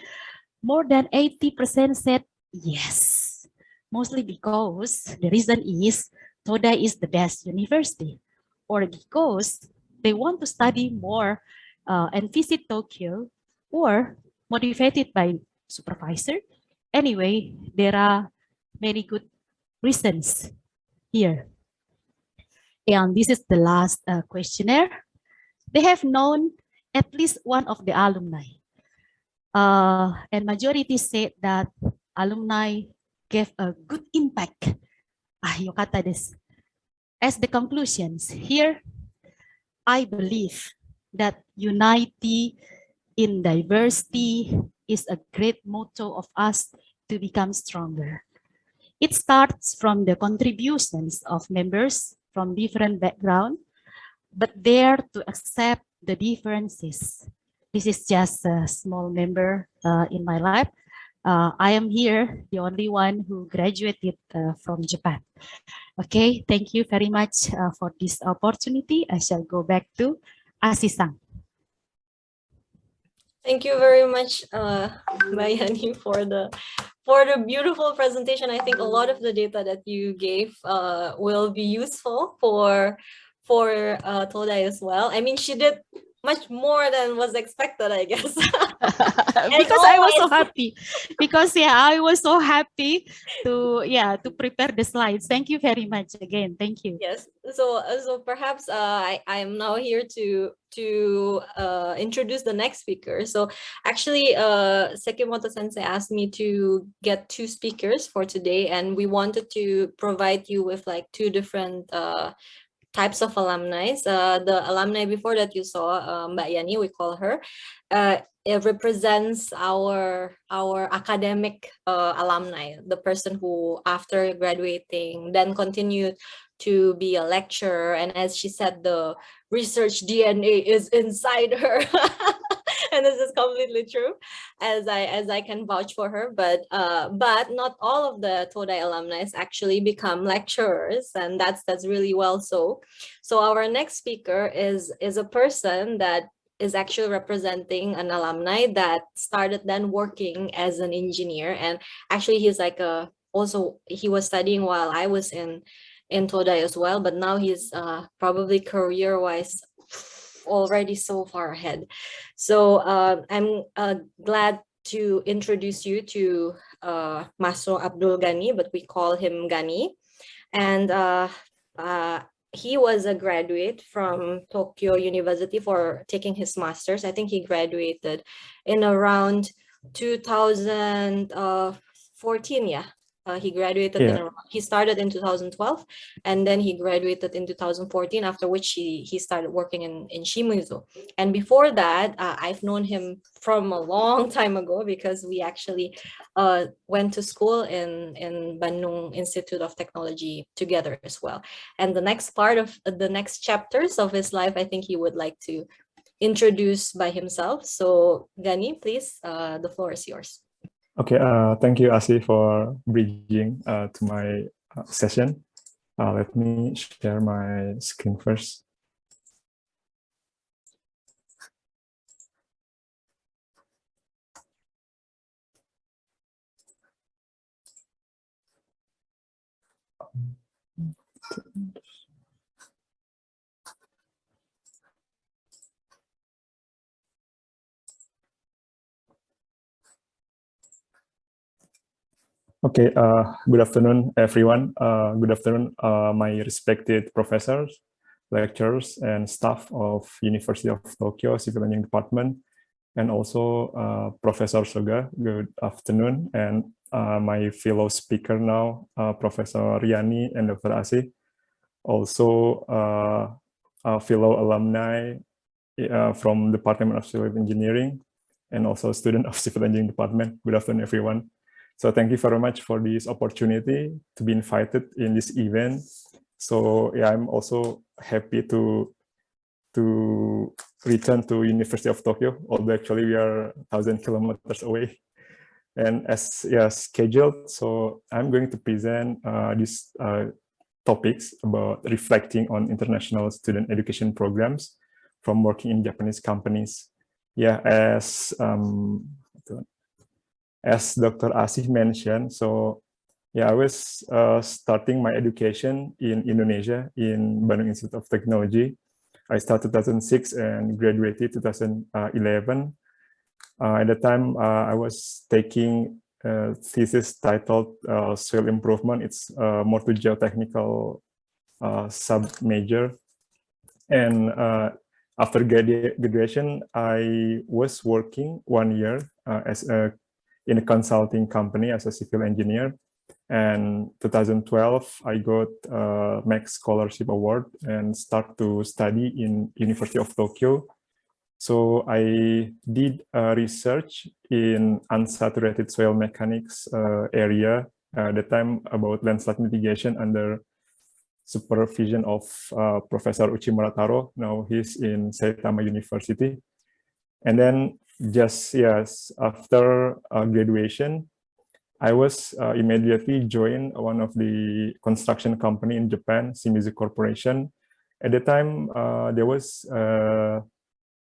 more than 80% said yes. Mostly because the reason is Todai is the best university, or because they want to study more and visit Tokyo, or motivated by supervisor. Anyway, there are many good reasons here. And this is the last questionnaire. They have known at least one of the alumni. And majority said that alumni gave a good impact. Yokata desu. As the conclusions here, I believe that unity in diversity is a great motto of us to become stronger. It starts from the contributions of members from different backgrounds, but dare to accept the differences. This is just a small member in my life. I am here, the only one who graduated from Japan. Okay, thank you very much for this opportunity. I shall go back to Asisang. Thank you very much, Mayani, for the beautiful presentation. I think a lot of the data that you gave will be useful for Todai as well. I mean, she did much more than was expected, I guess. Because I was so happy. Because I was so happy to prepare the slides. Thank you very much again. Thank you. Yes. So perhaps I am now here to introduce the next speaker. So actually, Sekimoto Sensei asked me to get 2 speakers for today, and we wanted to provide you with like 2 different types of alumni. The alumni before that you saw, Mbak Yani, we call her. It represents our academic alumni, the person who after graduating then continued to be a lecturer, and as she said, the research DNA is inside her. And this is completely true, as I can vouch for her. But not all of the Todai alumni actually become lecturers, and that's really well so. So our next speaker is a person that is actually representing an alumni that started then working as an engineer, and actually he's like he was studying while I was in Todai as well, but now he's probably career-wise already so far ahead. So I'm glad to introduce you to Masro Abdul Ghani, but we call him Ghani. And he was a graduate from Tokyo University for taking his master's. I think he graduated in around 2014, he graduated he started in 2012, and then he graduated in 2014, after which he started working in Shimizu. And before that, I've known him from a long time ago, because we actually went to school in Bandung Institute of Technology together as well. And the next part of the next chapters of his life, I think he would like to introduce by himself. So Ghani, please, the floor is yours. Okay, thank you, Asi, for bridging to my session. Let me share my screen first. Okay, good afternoon, everyone. Good afternoon, my respected professors, lecturers, and staff of University of Tokyo Civil Engineering Department, and also Professor Soga. Good afternoon, and my fellow speaker now, Professor Riani and Dr. Asih. Also, fellow alumni from Department of Civil Engineering, and also student of Civil Engineering Department. Good afternoon, everyone. So thank you very much for this opportunity to be invited in this event. So yeah, I'm also happy to return to University of Tokyo, although actually we are 1,000 kilometers away. And as scheduled, so I'm going to present these topics about reflecting on international student education programs from working in Japanese companies. Yeah, as Dr. Asih mentioned, so yeah, I was starting my education in Indonesia in Bandung Institute of Technology. I started 2006 and graduated 2011. At the time, I was taking a thesis titled Soil Improvement. It's more to geotechnical sub-major. And after graduation, I was working 1 year in a consulting company as a civil engineer. And 2012, I got a Max Scholarship Award and start to study in University of Tokyo. So I did research in unsaturated soil mechanics area at the time about landslide mitigation under supervision of Professor Uchi Murataro. Now he's in Saitama University. And then just after graduation, I was immediately joined one of the construction company in Japan, Shimizu Corporation. At the time, there was,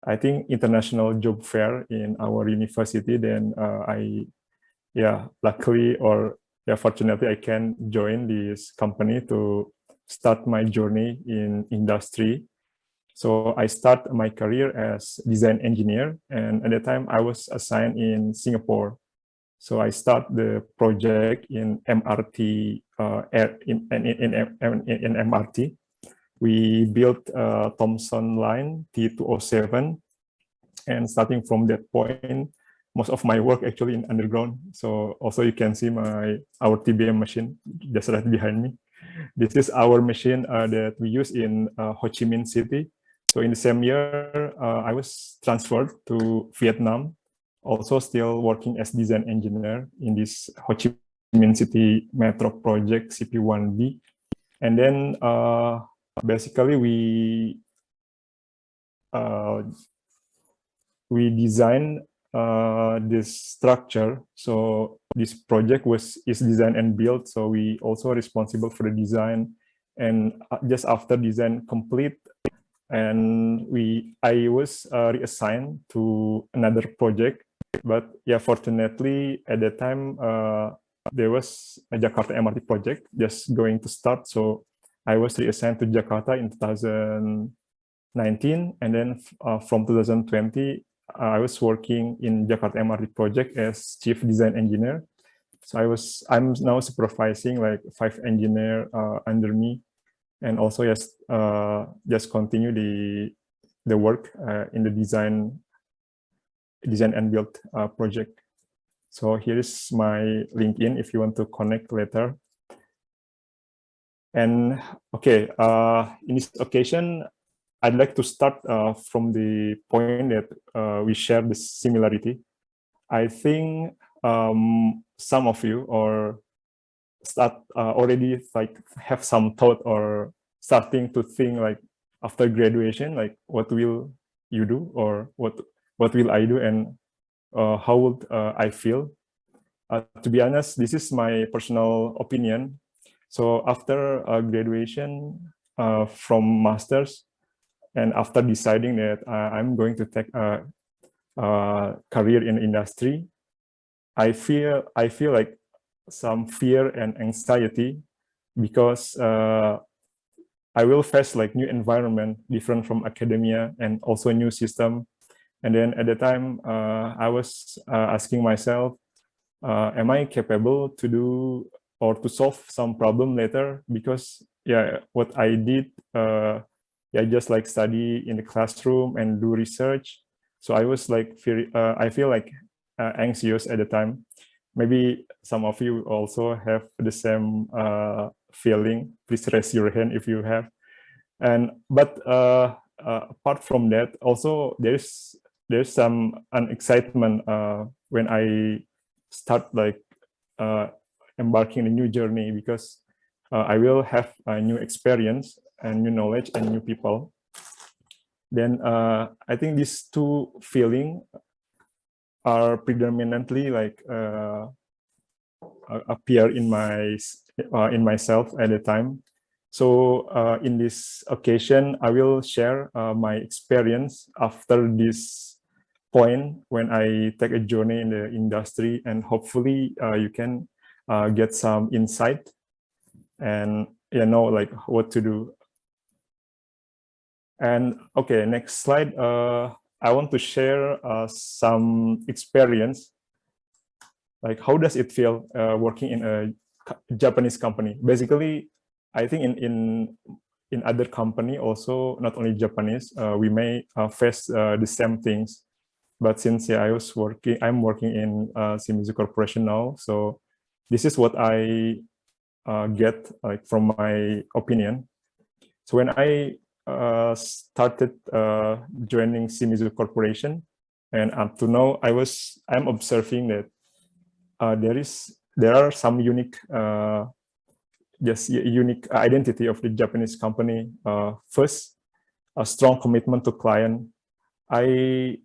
I think, international job fair in our university. Then luckily or fortunately, I can join this company to start my journey in industry. So I start my career as design engineer, and at the time I was assigned in Singapore. So I start the project in MRT. In MRT, we built Thomson Line T207, and starting from that point, most of my work actually in underground. So also you can see our TBM machine just right behind me. This is our machine that we use in Ho Chi Minh City. So in the same year, I was transferred to Vietnam, also still working as design engineer in this Ho Chi Minh City Metro project CP1B. And then basically we design this structure. So this project is designed and built. So we also responsible for the design. And just after design complete, and I was reassigned to another project. But yeah, fortunately at that time there was a Jakarta MRT project just going to start. So I was reassigned to Jakarta in 2019, and then from 2020 I was working in Jakarta MRT project as chief design engineer. So I'm now supervising like 5 engineers under me, and also just continue the work in the design and build project. So here is my LinkedIn if you want to connect later. And okay, in this occasion, I'd like to start from the point that we share the similarity. I think some of you already like have some thought or starting to think like after graduation, like what will you do, or what will I do, and how would I feel? To be honest, this is my personal opinion. So after graduation from master's, and after deciding that I'm going to take a career in industry, I feel like some fear and anxiety because I will face like new environment, different from academia, and also new system. And then at the time, I was asking myself, am I capable to do or to solve some problem later? Because yeah, what I did, yeah, just like study in the classroom and do research. So I was like, I feel like anxious at the time. Maybe some of you also have the same feeling. Please raise your hand if you have. But apart from that, also there's some excitement when I start like embarking a new journey, because I will have a new experience and new knowledge and new people. Then I think these two feelings are predominantly like appear in myself at the time. So in this occasion, I will share my experience after this point when I take a journey in the industry, and hopefully you can get some insight and know like what to do. And okay, next slide. I want to share some experience. Like, how does it feel working in a Japanese company? Basically, I think in other company also, not only Japanese, we may face the same things. But since I'm working in Symposium Corporation now, so this is what I get like from my opinion. So when I started joining Symposium Corporation, and up to now, I'm observing that there are some unique unique identity of the Japanese company. First, a strong commitment to client. I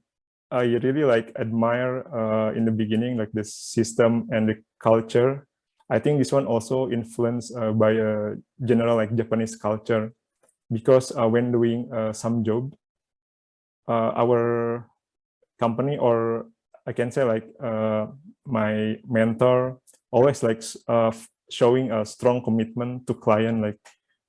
really like admire in the beginning like the system and the culture. I think this one also influenced by a general like Japanese culture, because when doing some job, our company, or I can say like my mentor, always like showing a strong commitment to client. Like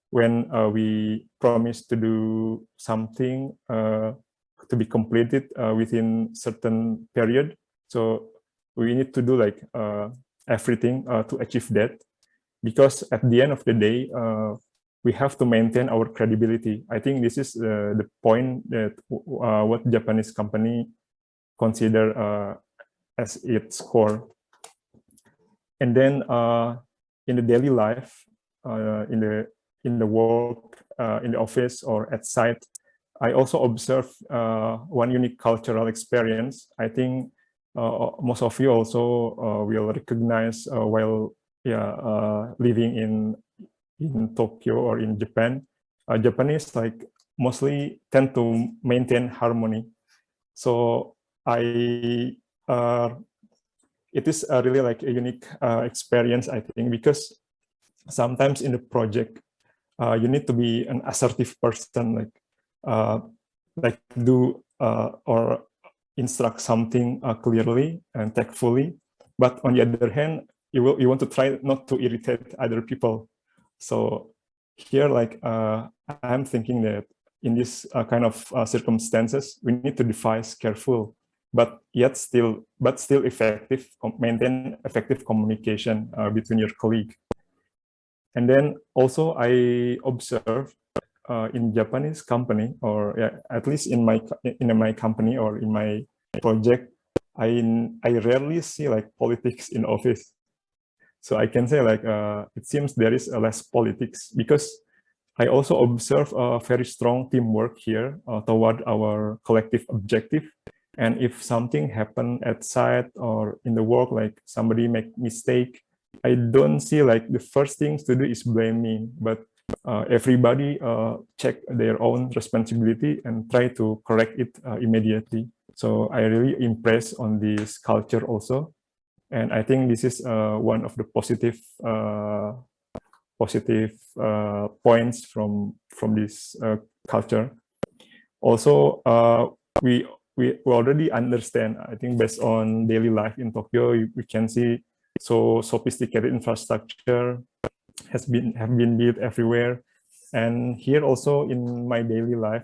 when we promise to do something to be completed within certain period, so we need to do like everything to achieve that, because at the end of the day we have to maintain our credibility. I think this is the point that what Japanese company consider as its core. And then in the daily life, in the work, in the office or at site, I also observe one unique cultural experience. I think most of you also will recognize while living in Tokyo or in Japan. Japanese like mostly tend to maintain harmony. So it is really like a unique experience, I think, because sometimes in the project you need to be an assertive person, like do or instruct something clearly and tactfully, but on the other hand, you want to try not to irritate other people. So here, like I'm thinking that in this kind of circumstances, we need to devise careful, but still effective, maintain effective communication between your colleague. And then also I observe in Japanese company, or at least in my company or in my project, I rarely see like politics in office. So I can say like it seems there is less politics, because I also observe a very strong teamwork here toward our collective objective. And if something happen at site or in the work, like somebody make mistake, I don't see like the first things to do is blame me, but everybody check their own responsibility and try to correct it immediately. So I really impressed on this culture also. And I think this is one of the positive points from this culture. Also, we already understand, I think, based on daily life in Tokyo, we can see so sophisticated infrastructure, have been built everywhere, and here also in my daily life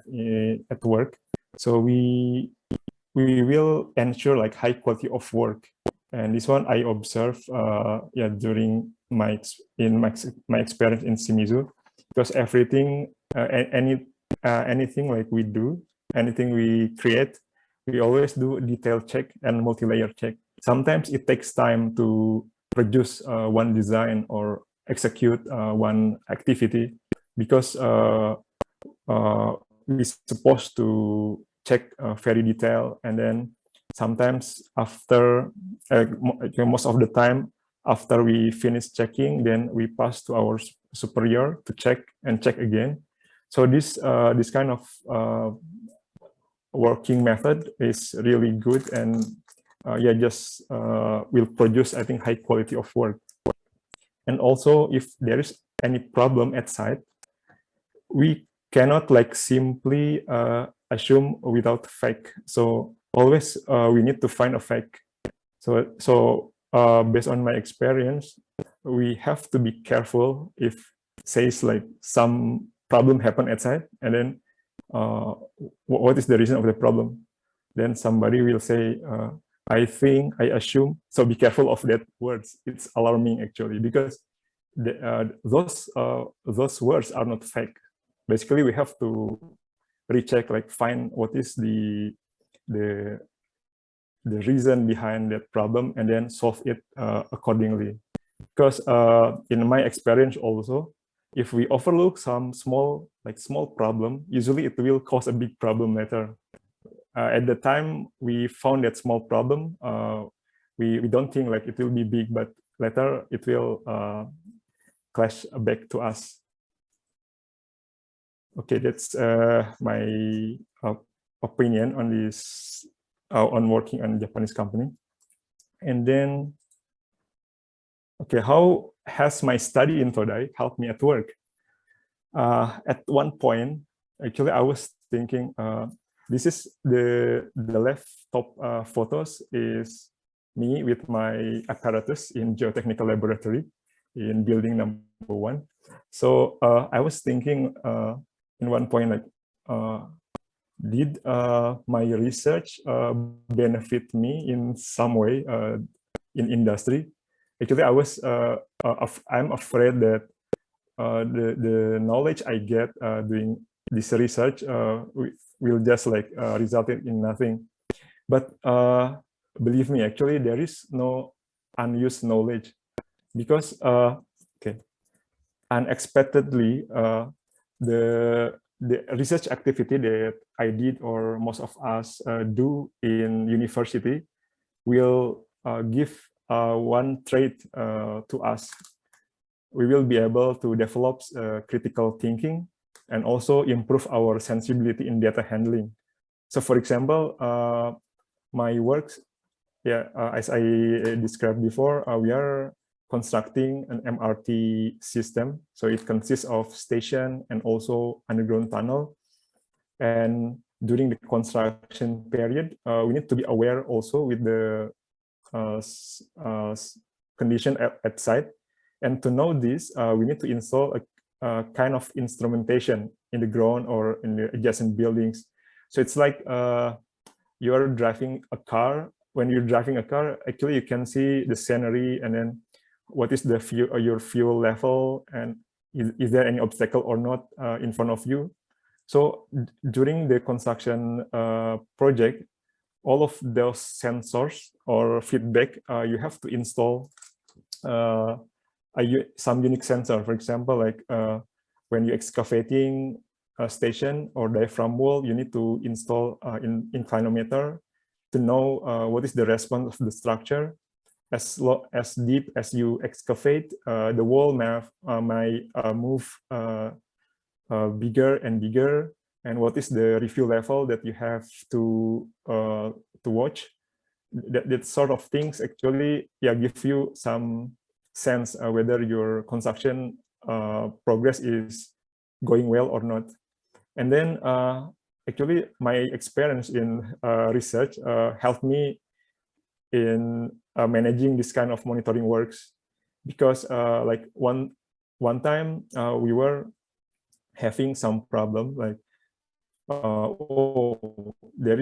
at work. So we will ensure like high quality of work, and this one I observe yeah, during my experience in Shimizu, because everything anything like we do, anything we create, we always do detailed check and multi-layer check. Sometimes it takes time to produce one design or execute one activity, because we're supposed to check very detailed, and then sometimes after most of the time after we finish checking, then we pass to our superior to check and check again. So this kind of working method is really good, and yeah, just will produce, I think, high quality of work. And also, if there is any problem at site, we cannot like simply assume without fact. So always we need to find a fact. So based on my experience, we have to be careful if says like some problem happen at site, and then what is the reason of the problem? Then somebody will say, I think, I assume. So be careful of that words. It's alarming actually, because those words are not fake. Basically, we have to recheck, like find what is the reason behind that problem, and then solve it accordingly. Because in my experience also, if we overlook some small problem, usually it will cause a big problem later. At the time we found that small problem, we don't think like it will be big, but later it will clash back to us. Okay, that's my opinion on this, on working on Japanese company. And then, okay, how has my study in Todai helped me at work? At one point, actually, I was thinking, this is the left top photos is me with my apparatus in geotechnical laboratory in building #1. So I was thinking in one point, like, did my research benefit me in some way in industry? Actually, I'm afraid that the knowledge I get doing this research will just like result in nothing. But believe me, actually, there is no unused knowledge, because okay, unexpectedly the research activity that I did, or most of us do in university, will give one trait to us. We will be able to develop critical thinking and also improve our sensibility in data handling. So for example, my works, yeah, as I described before, we are constructing an MRT system. So it consists of station and also underground tunnel. And during the construction period, we need to be aware also with the condition at site. And to know this, we need to install a kind of instrumentation in the ground or in the adjacent buildings. So it's like you are driving a car. When you're driving a car, actually you can see the scenery, and then what is the your fuel level, and is there any obstacle or not in front of you. So during the construction project, all of those sensors or feedback, you have to install some unique sensor. For example, like when you're excavating a station or diaphragm wall, you need to install inclinometer to know what is the response of the structure. As deep as you excavate, the wall might move bigger and bigger, and what is the refuel level that you have to watch. That sort of things actually, yeah, give you some sense whether your construction progress is going well or not. And then actually my experience in research helped me in managing this kind of monitoring works, because like one one time we were having some problem, like there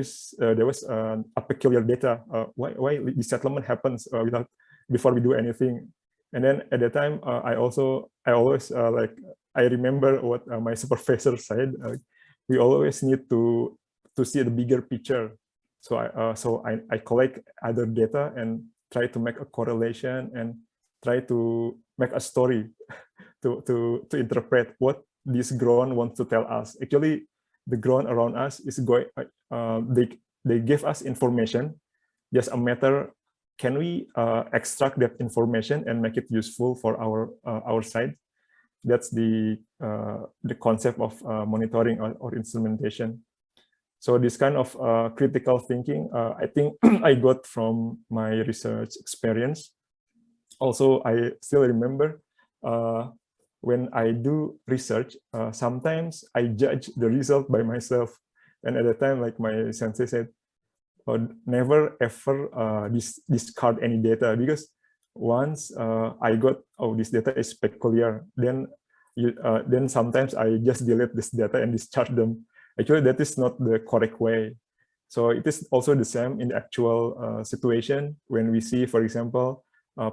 was a peculiar data. Why the settlement happens without before we do anything? And then at the time, I always I remember what my supervisor said. We always need to see the bigger picture. So I collect other data and try to make a correlation and try to make a story to interpret what this ground wants to tell us. Actually, the ground around us is going. They give us information. Just a matter, can we extract that information and make it useful for our side? That's the concept of monitoring or instrumentation. So this kind of critical thinking, I think I got from my research experience. Also, I still remember when I do research, sometimes I judge the result by myself. And at the time, like my sensei said, never ever discard any data, because once I got, oh, this data is peculiar, then sometimes I just delete this data and discharge them. Actually, that is not the correct way. So it is also the same in the actual situation when we see, for example,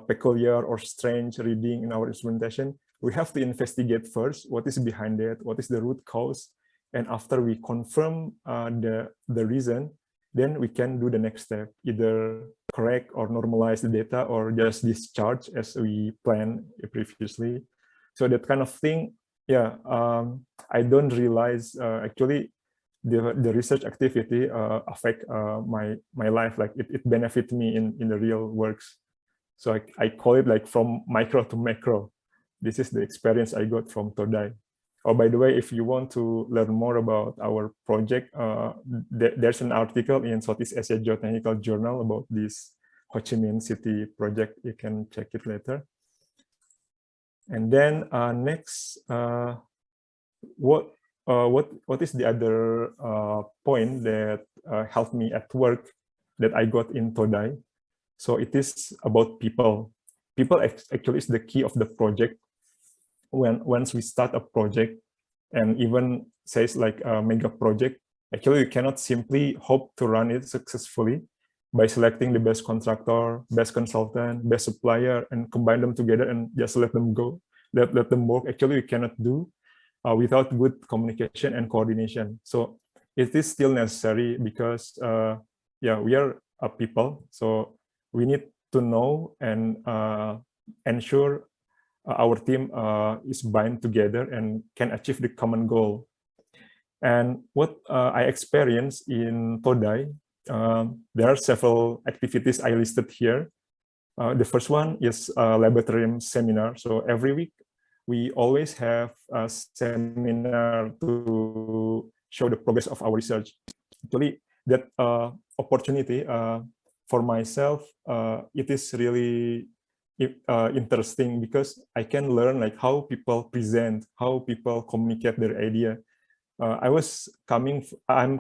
peculiar or strange reading in our instrumentation. We have to investigate first what is behind it, what is the root cause, and after we confirm the reason, then we can do the next step, either correct or normalize the data or just discharge as we planned previously. So that kind of thing, yeah, I don't realize actually the research activity affect my life, like it benefit me in the real works. So I call it like from micro to macro. This is the experience I got from Todai. Oh, by the way, if you want to learn more about our project, there's an article in Southeast Asia Geotechnical Journal about this Ho Chi Minh City project. You can check it later. And then next, what is the other point that helped me at work that I got in Todai? So it is about people. People actually is the key of the project. Once we start a project, and even says like a mega project, actually you cannot simply hope to run it successfully by selecting the best contractor, best consultant, best supplier, and combine them together and just let them go, let them work. Actually, you cannot do without good communication and coordination. So it is still necessary because yeah, we are a people, so we need to know and ensure our team is bind together and can achieve the common goal. And what I experienced in Todai, there are several activities I listed here. The first one is a laboratorium seminar. So every week, we always have a seminar to show the progress of our research. Actually, that opportunity for myself, it is really interesting because I can learn like how people present, how people communicate their idea. I'm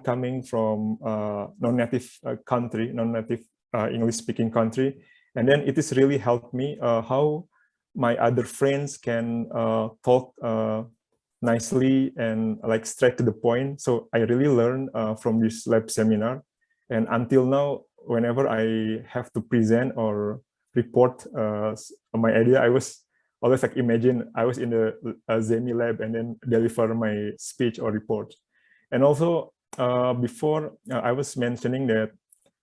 coming from non-native country, non-native English-speaking country, and then it has really helped me how my other friends can talk nicely and like straight to the point. So I really learned from this lab seminar, and until now, whenever I have to present or report my idea, I was always like imagine I was in the Zemi lab and then deliver my speech or report. And also before I was mentioning that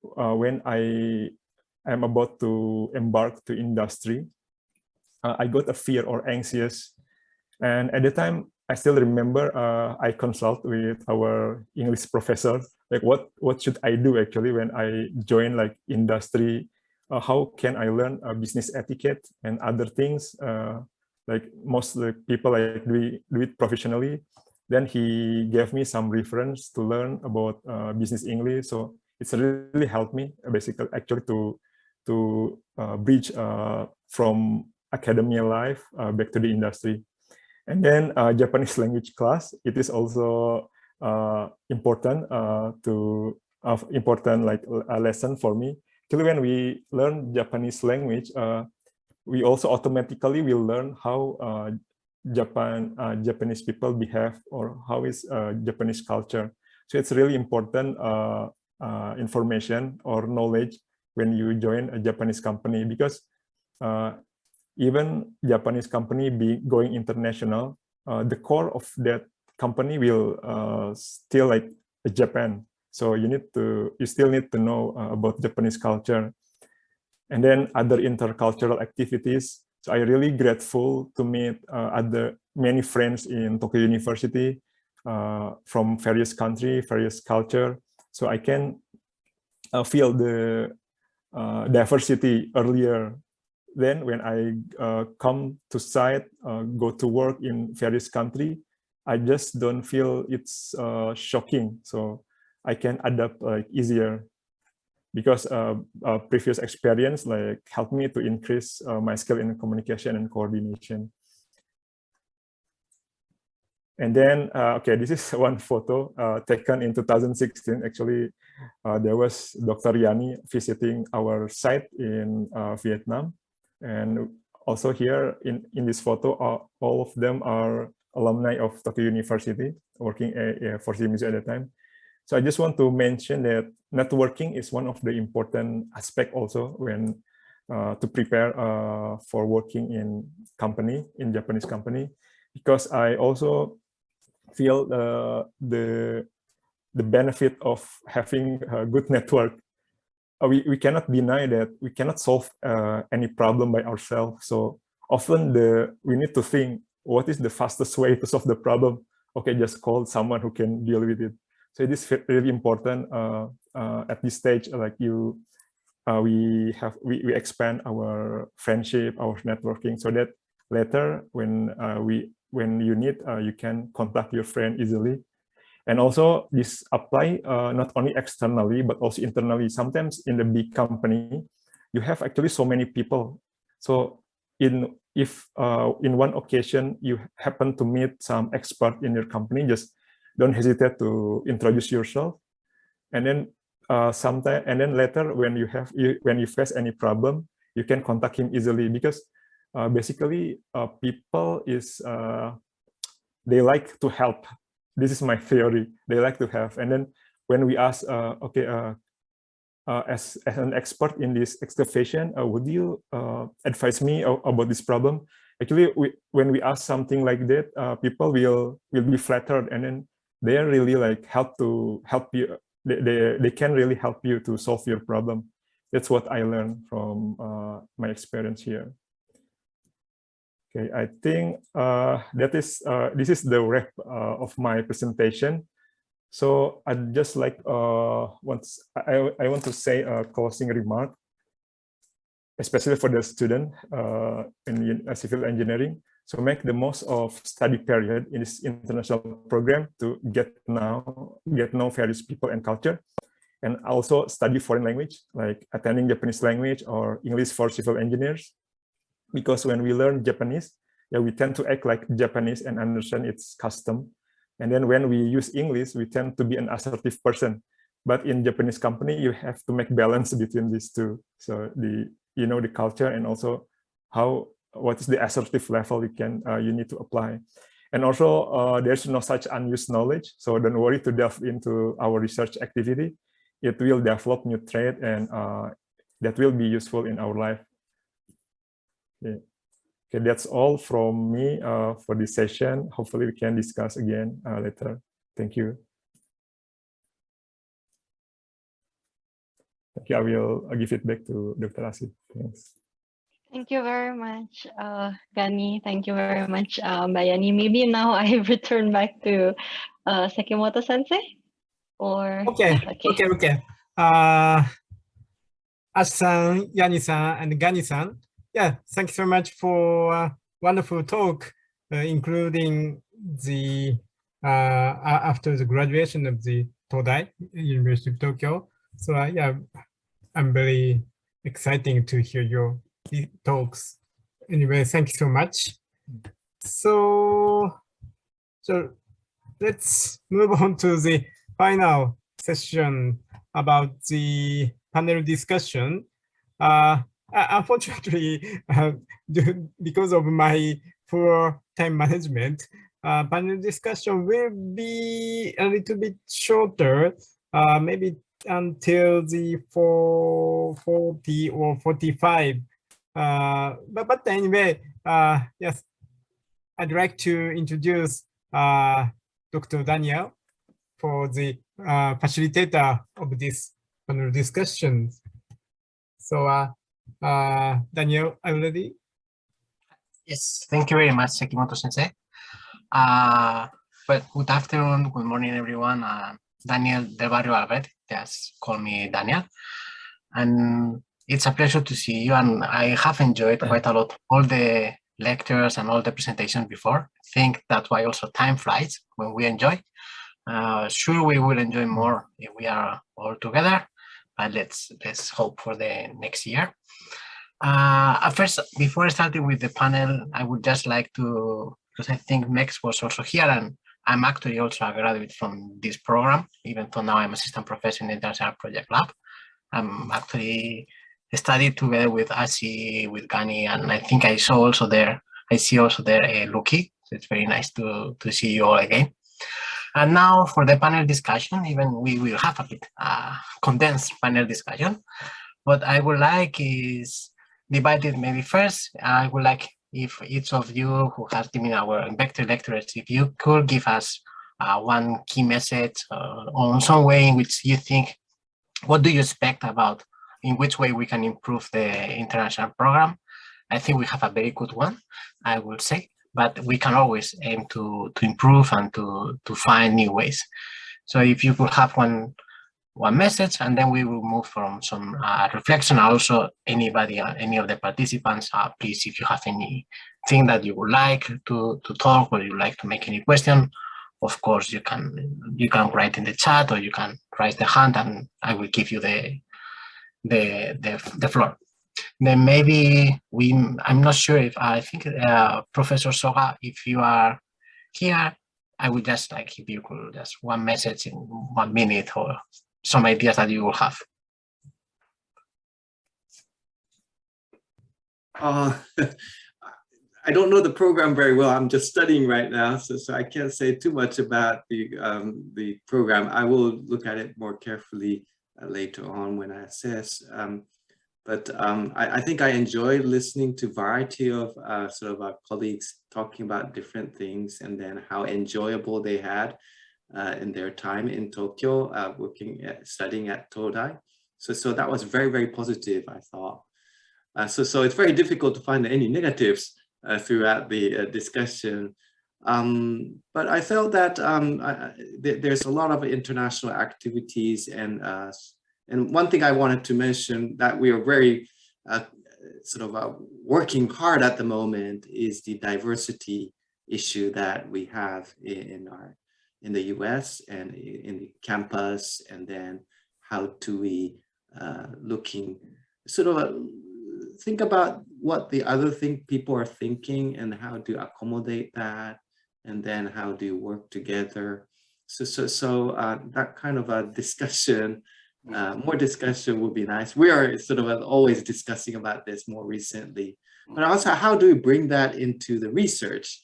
when I am about to embark to industry, I got a fear or anxious. And at the time, I still remember I consult with our English professor, like what should I do actually when I join like industry? How can I learn business etiquette and other things? Like most of the people like do it professionally. Then he gave me some reference to learn about business English. So it's really helped me basically actually to bridge from academia life back to the industry. And then Japanese language class, it is also important important like a lesson for me. Actually, when we learn Japanese language, we also automatically will learn how Japanese people behave, or how is Japanese culture. So it's really important information or knowledge when you join a Japanese company, because even Japanese company going international, the core of that company will still like Japan. So you still need to know about Japanese culture. And then other intercultural activities. So I'm really grateful to meet many friends in Tokyo University from various countries, various culture. So I can feel the diversity earlier. Then when I come to site, go to work in various countries, I just don't feel it's shocking. So I can adapt like easier, because previous experience like helped me to increase my skill in communication and coordination. And then, okay, this is one photo taken in 2016. Actually, there was Dr. Yani visiting our site in Vietnam. And also here in this photo, all of them are alumni of Tokyo University, working for Symposium at the time. So I just want to mention that networking is one of the important aspects also when to prepare for working in Japanese company, because I also feel the benefit of having a good network. We cannot deny that we cannot solve any problem by ourselves. So often we need to think, what is the fastest way to solve the problem? Okay, just call someone who can deal with it. So it is really important at this stage, like we expand our friendship, our networking, so that later when you need, you can contact your friend easily. And also this apply not only externally, but also internally. Sometimes in the big company, you have actually so many people. So if in one occasion you happen to meet some expert in your company, just don't hesitate to introduce yourself. And then later when you face any problem, you can contact him easily, because basically people they like to help. This is my theory. They like to help. And then when we ask, as an expert in this excavation, would you advise me about this problem? Actually, when we ask something like that, people will be flattered, and then they are really like help you. They can really help you to solve your problem. That's what I learned from my experience here. Okay, I think this is the wrap of my presentation. So I'd just like I want to say a closing remark, especially for the student in civil engineering. So make the most of study period in this international program to get know various people and culture, and also study foreign language, like attending Japanese language or English for civil engineers. Because when we learn Japanese, yeah, we tend to act like Japanese and understand its custom. And then when we use English, we tend to be an assertive person. But in Japanese company, you have to make balance between these two. So the culture, and also what is the assertive level you need to apply. And also there's no such unused knowledge. So don't worry to delve into our research activity. It will develop new trade, and that will be useful in our life. Okay. Okay, that's all from me for this session. Hopefully we can discuss again later. Thank you. Thank you. I'll give it back to Dr. Asif. Thanks. Thank you very much, Gani. Thank you very much, Bayani. Maybe now I return back to Sekimoto Sensei, or Okay. Ash-san, Yani-san, and Gani-san. Yeah, thank you so much for wonderful talk, including the after the graduation of the Todai, University of Tokyo. So yeah, I'm very exciting to hear your talks. Anyway, thank you so much. So let's move on to the final session about the panel discussion. Unfortunately, because of my poor time management, panel discussion will be a little bit shorter, maybe until the 4:40 or 45. But anyway, yes, I'd like to introduce Dr. Daniel for the facilitator of this panel discussion. So, Daniel, are you ready? Yes, thank you very much, Sekimoto Sensei. Well, good afternoon, good morning, everyone. Daniel Del Barrio Albert, just call me Daniel. And it's a pleasure to see you, and I have enjoyed quite a lot all the lectures and all the presentations before. I think that's why also time flies when we enjoy. Sure, we will enjoy more if we are all together, but let's hope for the next year. First, before starting with the panel, I would just like to, because I think Mex was also here, and I'm actually also a graduate from this program, even though now I'm assistant professor in the International Project Lab. I'm actually studied together with Asi, with Gani, and I think I see also there Luki. So it's very nice to see you all again. And now for the panel discussion, even we will have a bit condensed panel discussion. What I would like is divided maybe first. I would like if each of you who has given our vector lecturers, if you could give us one key message on some way in which you think, what do you expect about in which way we can improve the international program? I think we have a very good one, I would say, but we can always aim to improve and to find new ways. So if you could have one message, and then we will move from some reflection. Also, anybody, any of the participants, please, if you have anything that you would like to talk, or you like to make any question, of course you can write in the chat, or you can raise the hand, and I will give you the floor. Then maybe I'm not sure if I think Professor Soga, if you are here, I would just like if you could just one message in 1 minute, or some ideas that you will have. I don't know the program very well. I'm just studying right now, so I can't say too much about the program. I will look at it more carefully later on when I assess. But I think I enjoyed listening to a variety of sort of our colleagues talking about different things, and then how enjoyable they had in their time in Tokyo, studying at Todai. So that was very, very positive, I thought. So it's very difficult to find any negatives throughout the discussion. But I felt that there's a lot of international activities, and one thing I wanted to mention that we are very working hard at the moment is the diversity issue that we have in the US and in the campus, and then how do we think about what the other people are thinking, and how to accommodate that, and then how do you work together. So that kind of a discussion, more discussion would be nice. We are always discussing about this more recently, but also how do we bring that into the research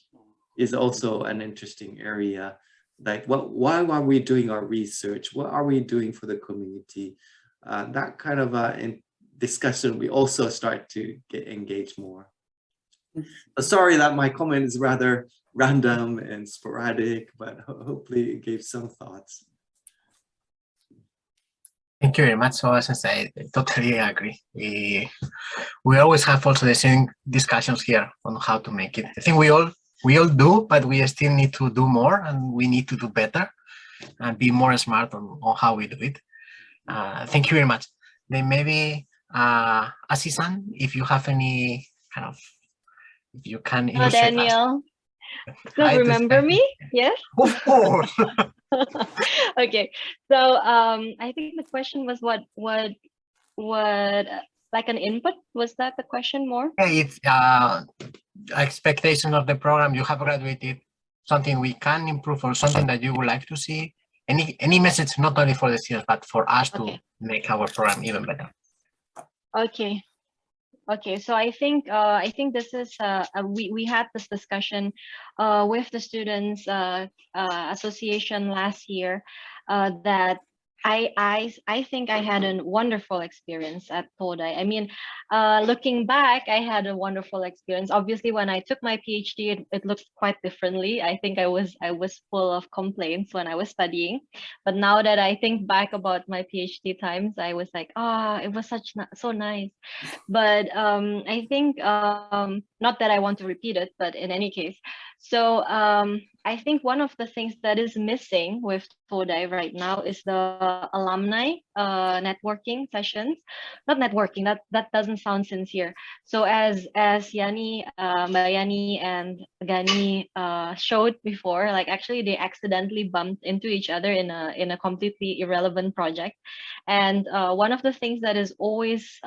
is also an interesting area. Like why are we doing our research? What are we doing for the community? That kind of discussion we also start to get engaged more. Sorry that my comment is rather random and sporadic, but hopefully it gave some thoughts. Thank you very much. So as I say, I totally agree. We always have also the same discussions here on how to make it. I think we all do, but we still need to do more, and we need to do better and be more smart on how we do it. Thank you very much. Then maybe Asi-san, if you have any kind of, if you can illustrate Daniel, still remember me? Yes? Of course. Okay, so I think the question was what like an input, was that the question more? It's expectation of the program. You have graduated, something we can improve, or something that you would like to see. Any message, not only for the students, but for us to make our program even better. Okay. Okay, so I think this is we had this discussion with the students association last year that I think I had a wonderful experience at Todai. I mean, looking back, I had a wonderful experience. Obviously, when I took my PhD, it looked quite differently. I think I was full of complaints when I was studying, but now that I think back about my PhD times, I was like, it was so nice. But I think not that I want to repeat it, but in any case, so I think one of the things that is missing with Todai right now is the alumni networking sessions. Not networking, that doesn't sound sincere. So as Yani, Bayani and Gani showed before, like actually they accidentally bumped into each other in a completely irrelevant project. And one of the things that is always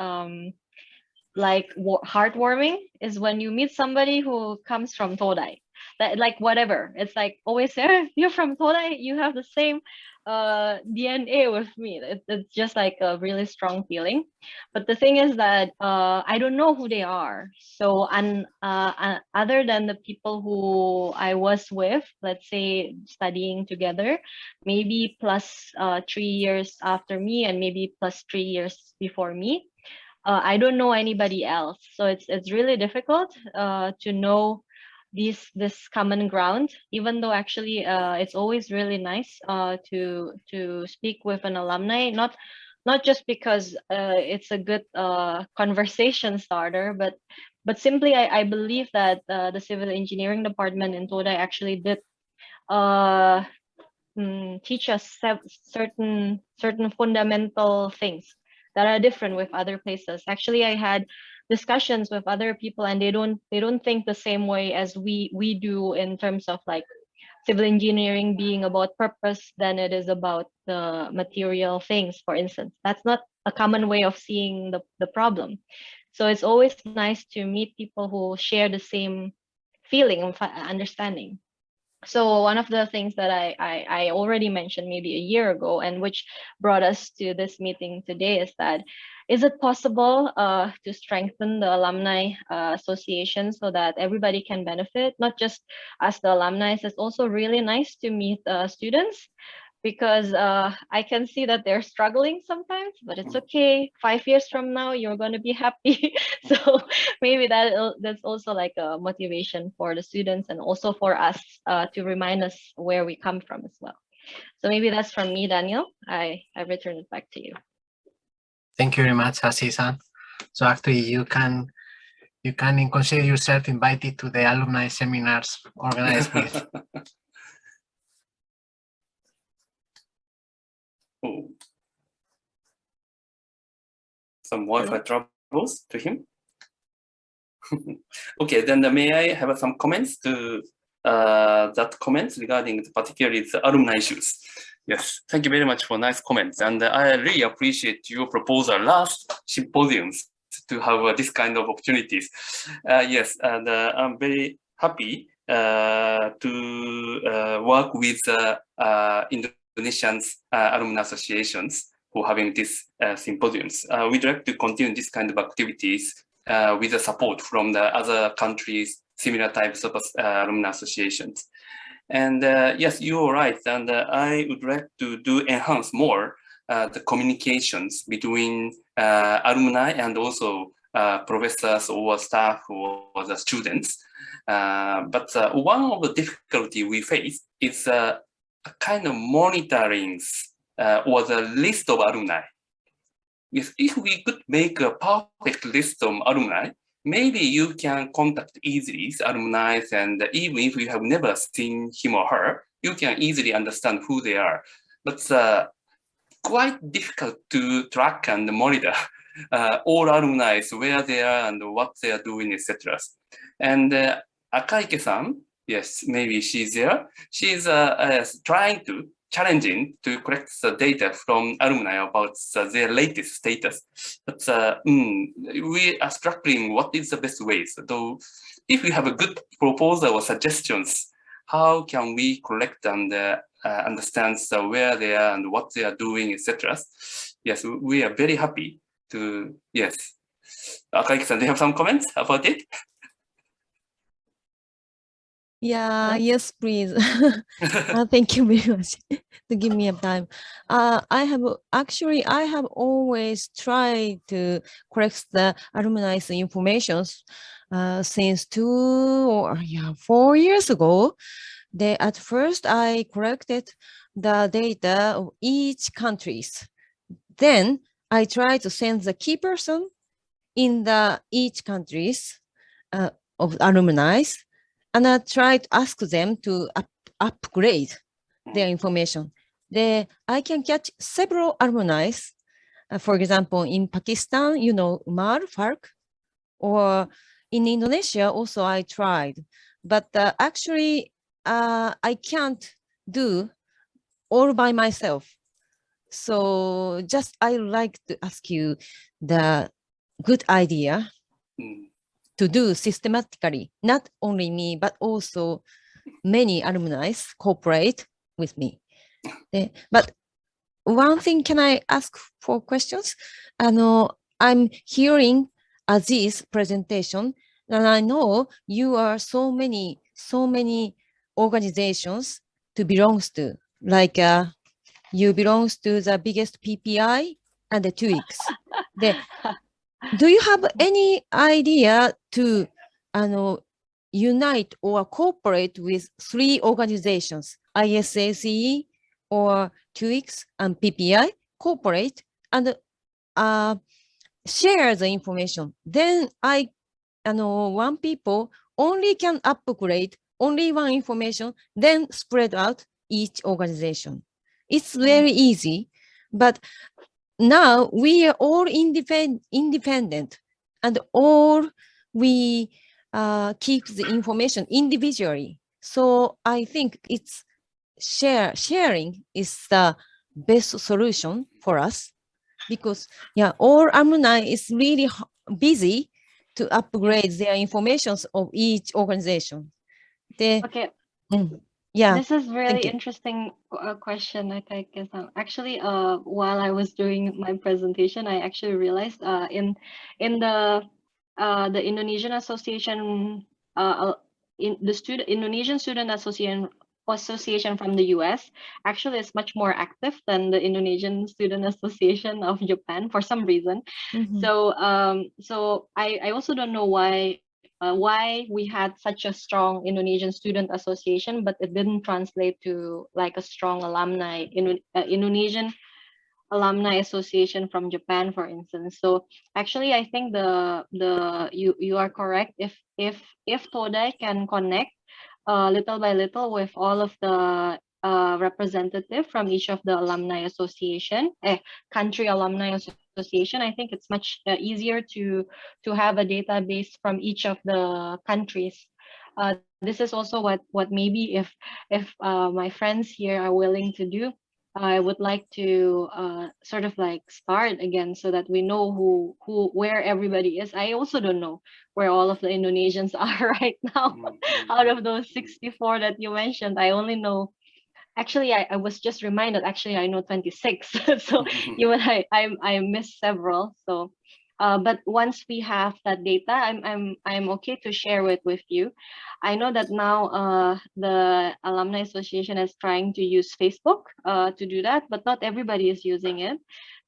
like heartwarming is when you meet somebody who comes from Todai. That like whatever, it's like always say, you're from Todai, you have the same DNA with me. It's just like a really strong feeling. But the thing is that I don't know who they are. So other than the people who I was with, let's say studying together, maybe plus 3 years after me and maybe plus 3 years before me, I don't know anybody else, so it's really difficult to know this common ground. Even though actually it's always really nice to speak with an alumni, not just because it's a good conversation starter, but simply I believe that the civil engineering department in Todai actually did teach us certain fundamental things that are different with other places. Actually, I had discussions with other people, and they don't think the same way as we do in terms of like civil engineering being about purpose than it is about the material things. For instance, that's not a common way of seeing the problem. So it's always nice to meet people who share the same feeling of understanding. So one of the things that I already mentioned maybe a year ago, and which brought us to this meeting today, is that is it possible to strengthen the alumni association so that everybody can benefit, not just us the alumni. It's also really nice to meet students, because I can see that they're struggling sometimes, but it's okay. 5 years from now, you're going to be happy. So maybe that's also like a motivation for the students and also for us to remind us where we come from as well. So maybe that's from me, Daniel. I return it back to you. Thank you very much, Asi-san. So actually, you can consider yourself invited to the alumni seminars organized with. Some Wi-Fi troubles to him. Okay, then may I have some comments to that comments regarding particularly the alumni issues. Yes, thank you very much for nice comments, and I really appreciate your proposal last symposiums to have this kind of opportunities. Yes, and I'm very happy to work with Indonesian alumni associations for having these symposiums. We'd like to continue this kind of activities with the support from the other countries, similar types of alumni associations. And yes, you're right. And I would like to enhance more the communications between alumni and also professors or staff or the students. But one of the difficulty we face is a kind of monitoring or the list of alumni. If we could make a perfect list of alumni, maybe you can contact easily alumni, and even if you have never seen him or her, you can easily understand who they are. But quite difficult to track and monitor all alumni, where they are and what they are doing, etc. And Akaike-san, yes, maybe she's there. She's challenging to collect the data from alumni about their latest status. But we are struggling what is the best way. So if you have a good proposal or suggestions, how can we collect and understand where they are and what they are doing, etc. Yes, we are very happy to, yes, Akaiki-san, do you have some comments about it? Yeah, yes, please. Thank you very much to give me a time. I have always tried to collect the alumni information since 4 years ago. At first, I collected the data of each countries. Then I tried to send the key person in the each countries of alumni. And I try to ask them to upgrade their information. I can catch several alumni. For example, in Pakistan, Umar, Fark, or in Indonesia also I tried. But actually, I can't do all by myself. So just I like to ask you the good idea to do systematically, not only me, but also many alumni cooperate with me. But one thing, can I ask for questions? I'm hearing Aziz's presentation, and I know you are so many organizations to belongs to, like you belongs to the biggest PPI and the TUIX. Do you have any idea to unite or cooperate with 3 organizations, ISACE or TUIX and PPI, cooperate and share the information? Then one people only can upgrade only one information, then spread out each organization. It's very easy, but now we are all independent and all we keep the information individually. So I think it's sharing is the best solution for us, because all alumni is really busy to upgrade their informations of each organization. Okay. Yeah. This is really interesting question, Akaiki-san. Actually, while I was doing my presentation, I actually realized in the Indonesian Association, in the Indonesian Student Association from the US actually is much more active than the Indonesian Student Association of Japan for some reason. So I also don't know why we had such a strong Indonesian Student Association, but it didn't translate to like a strong Indonesian Alumni Association from Japan, for instance. So actually, I think you are correct. If Todai can connect little by little with all of the representative from each of the alumni association, country alumni association, I think it's much easier to have a database from each of the countries. This is also what maybe if my friends here are willing to do, I would like to sort of like start again so that we know where everybody is. I also don't know where all of the Indonesians are right now. Out of those 64 that you mentioned, I only know, actually I was just reminded, actually I know 26. So even I missed several. So but once we have that data, I'm okay to share it with you. I know that now the Alumni Association is trying to use Facebook to do that, but not everybody is using it.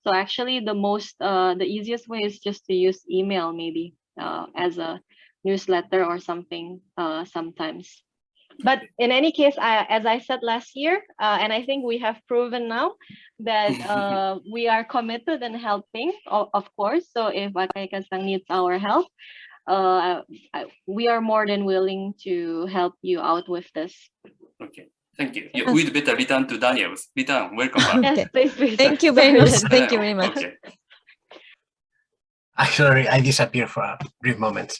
So actually the easiest way is just to use email, maybe as a newsletter or something sometimes. But in any case, as I said last year, and I think we have proven now that we are committed and helping, of course. So if Akaiki-san needs our help, we are more than willing to help you out with this. Okay, thank you. We'd better return to Daniel's. Return, welcome back. Yes, please. Thank you very much. Thank you very much. Okay. Actually, I disappeared for a brief moment.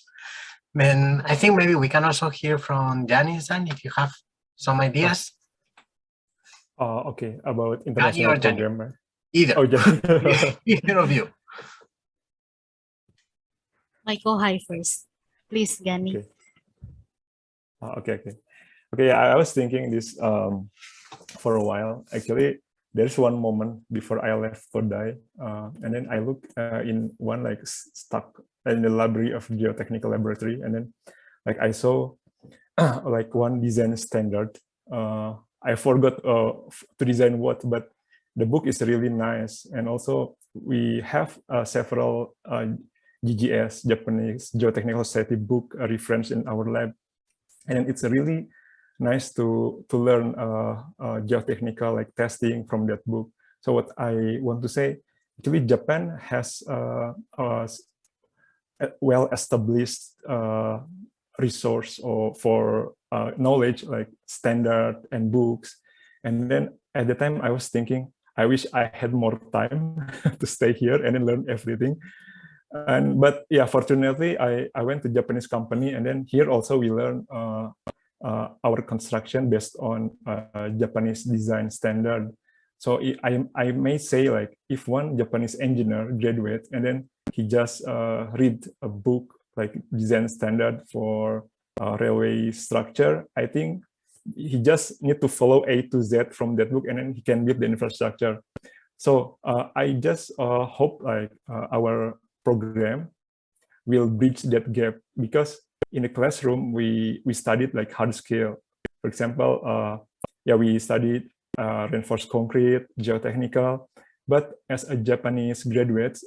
And I think maybe we can also hear from Janice-san if you have some ideas. Okay, about international program. Either. Oh, either of you. Michael, hi first. Please, Gani. Okay. Okay, I was thinking this for a while. Actually, there's one moment before I left Kodai, and then I look in one like stuck in the library of geotechnical laboratory, and then like I saw like one design standard. I forgot to design what, but the book is really nice, and also we have several GGS, Japanese Geotechnical Society book reference in our lab, and it's really nice to learn geotechnical like testing from that book. So what I want to say, actually Japan has a well-established resource or for knowledge like standard and books. And then at the time I was thinking, I wish I had more time to stay here and then learn everything. But yeah, fortunately I went to Japanese company, and then here also we learn our construction based on Japanese design standard. So I may say like if one Japanese engineer graduates and then he just read a book like design standard for railway structure, I think he just need to follow A to Z from that book, and then he can build the infrastructure. So I just hope like our program will bridge that gap, because in the classroom we studied like hard skill. For example, we studied reinforced concrete, geotechnical. But as a Japanese graduates,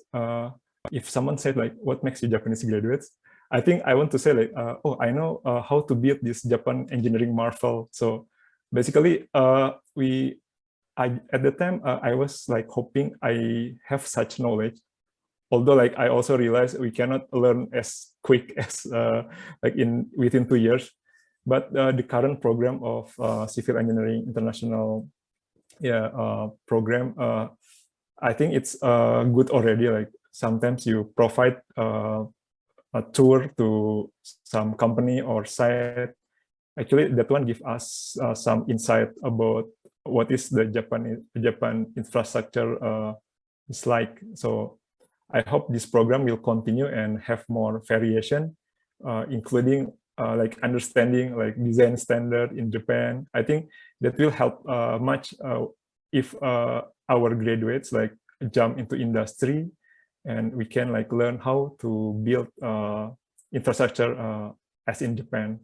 if someone said like, what makes you Japanese graduates? I think I want to say like, oh, I know how to build this Japan engineering marvel. So basically, at the time I was like hoping I have such knowledge. Although like I also realized we cannot learn as quick as like within 2 years. But the current program of Civil Engineering International program, I think it's good already. Like sometimes you provide a tour to some company or site. Actually, that one gives us some insight about what is the Japan infrastructure is like. So I hope this program will continue and have more variation, including like understanding like design standard in Japan. I think that will help much if our graduates like jump into industry, and we can like learn how to build infrastructure as in Japan.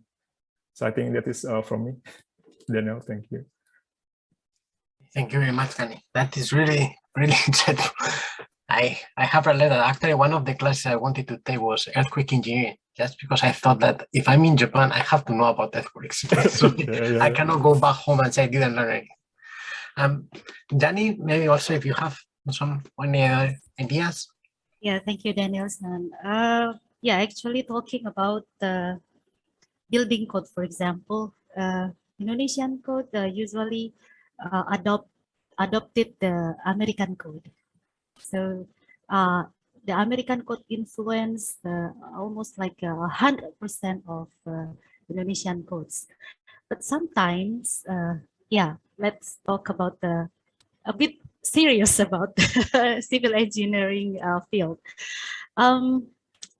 So I think that is from me. Daniel, thank you. Thank you very much, Danny. That is really, really insightful. I have read that actually one of the classes I wanted to take was earthquake engineering, just because I thought that if I'm in Japan, I have to know about earthquakes. So I cannot go back home and say I didn't learn anything. Danny, maybe also if you have any other ideas. Yeah, thank you, Danielson. Actually talking about the building code, for example, Indonesian code usually adopted the American code. So the American code influenced almost like 100% of Indonesian codes. But sometimes, let's talk about a bit serious about the civil engineering field.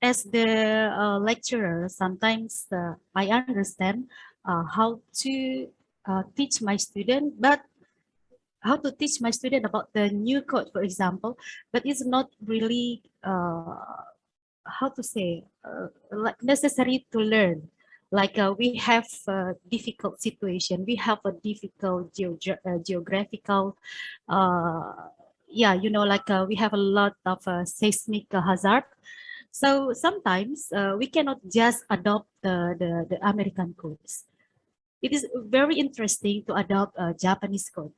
As the lecturer, sometimes I understand how to teach my student, but how to teach my student about the new code, for example, but it's not really, how to say, like necessary to learn. Like we have a difficult situation, we have a difficult geographical, like we have a lot of seismic hazard. So sometimes we cannot just adopt the American codes. It is very interesting to adopt a Japanese code.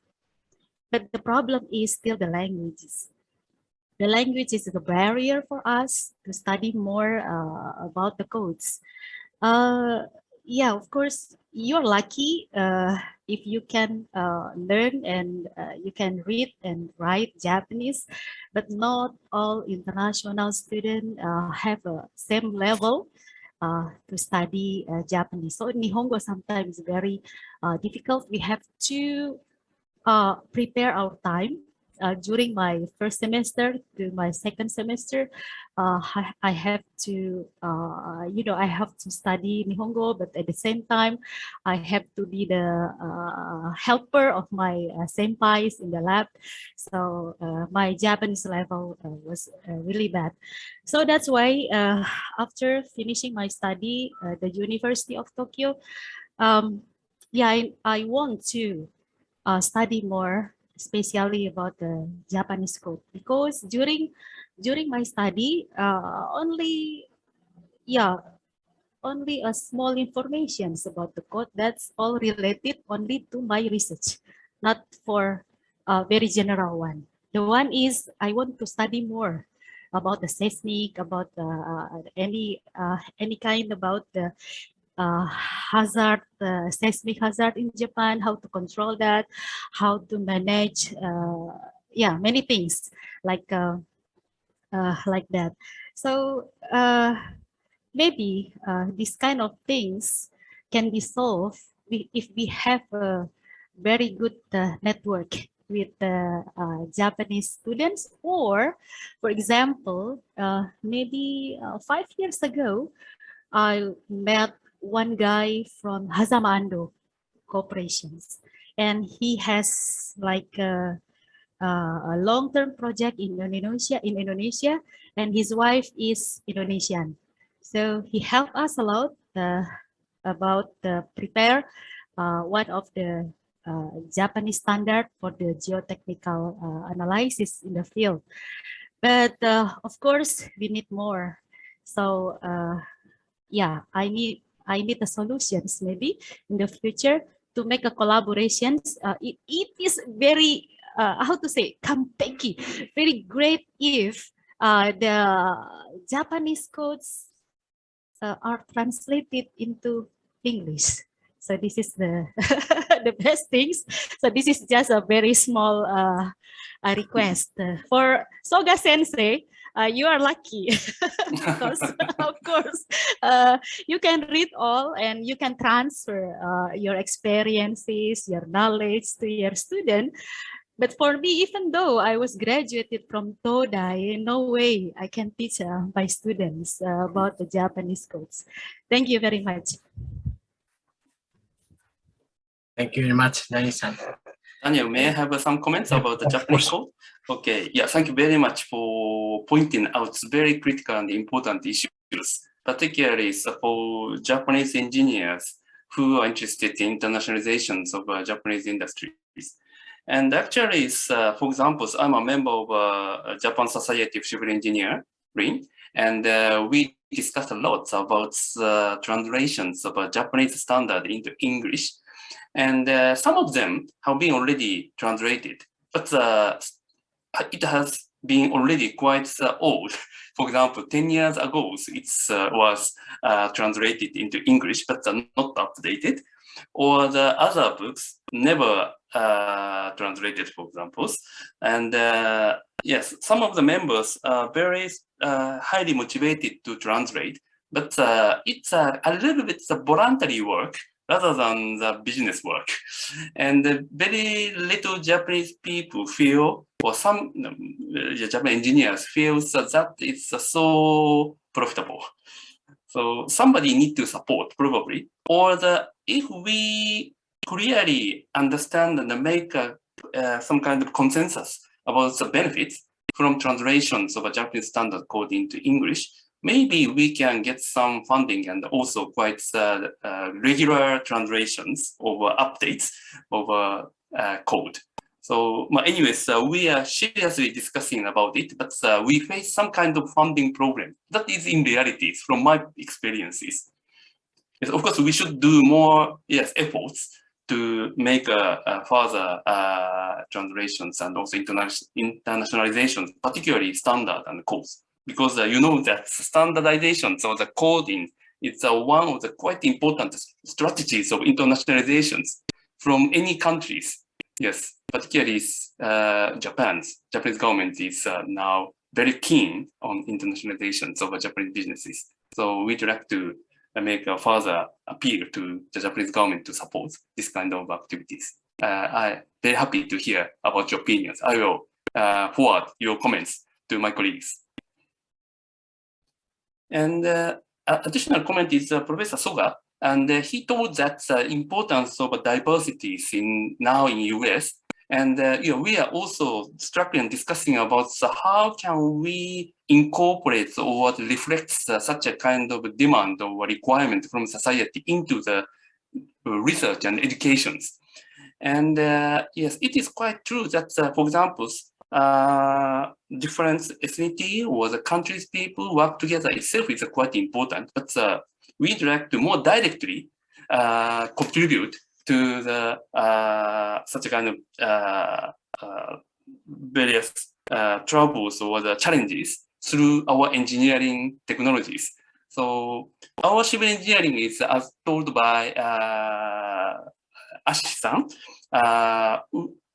But the problem is still the languages. The language is the barrier for us to study more about the codes. Of course, you're lucky if you can learn and you can read and write Japanese, but not all international students have a same level to study Japanese. So Nihongo sometimes is very difficult. We have to prepare our time during my first semester to my second semester, I have to, I have to study Nihongo, but at the same time, I have to be the helper of my senpais in the lab. So my Japanese level was really bad. So that's why after finishing my study at the University of Tokyo, I want to study more, especially about the Japanese code, because during my study, only a small informations about the code. That's all related only to my research, not for a very general one. The one is I want to study more about the seismic, about any kind about the hazard, seismic hazard in Japan, how to control that, how to manage, many things like that. So maybe these kind of things can be solved if we have a very good network with the Japanese students, or, for example, maybe 5 years ago, I met one guy from Hazama Ando Corporations, and he has like a long-term project in Indonesia, and his wife is Indonesian. So he helped us a lot about prepare one of the Japanese standard for the geotechnical analysis in the field. But of course, we need more. So I need the solutions maybe in the future to make a collaborations. It is very how to say kampeki, very great if the Japanese codes are translated into English. So this is the the best things. So this is just a very small request for Soga Sensei. You are lucky because, of course, you can read all and you can transfer your experiences, your knowledge to your student. But for me, even though I was graduated from Todai, no way I can teach my students about the Japanese codes. Thank you very much. Thank you very much, Dani-san. Daniel, may I have some comments about the Japanese code? Okay, yeah, thank you very much for pointing out very critical and important issues, particularly for Japanese engineers who are interested in internationalizations of Japanese industries. And actually, for example, I'm a member of Japan Society of Civil Engineering, and we discussed a lot about translations of a Japanese standard into English. And some of them have been already translated, but it has been already quite old. For example, 10 years ago, it was translated into English, but not updated. Or the other books never translated, for example. And yes, some of the members are very highly motivated to translate, but it's a little bit the voluntary work rather than the business work. And very little Japanese people feel, or some Japanese engineers feel that it's so profitable. So somebody need to support probably, or if we clearly understand and make some kind of consensus about the benefits from translations of a Japanese standard code into English, maybe we can get some funding and also quite regular translations of updates of code. So anyways, we are seriously discussing about it, but we face some kind of funding problem. That is in reality from my experiences. Yes, of course, we should do more efforts to make further translations and also internationalizations, particularly standard and codes. Because you know that standardization, so the coding, it's one of the quite important strategies of internationalizations from any countries. Yes, particularly Japanese government is now very keen on internationalizations of Japanese businesses. So we'd like to make a further appeal to the Japanese government to support this kind of activities. I'm very happy to hear about your opinions. I will forward your comments to my colleagues. And additional comment is Professor Soga, and he told that the importance of diversity now in US. And we are also struggling and discussing about how can we incorporate or reflect such a kind of demand or requirement from society into the research and educations. And yes, it is quite true that, for example, different ethnicity or the country's people work together itself is quite important, but we'd like to more directly contribute to the such a kind of various troubles or the challenges through our engineering technologies. So our civil engineering is, as told by Ashi-san,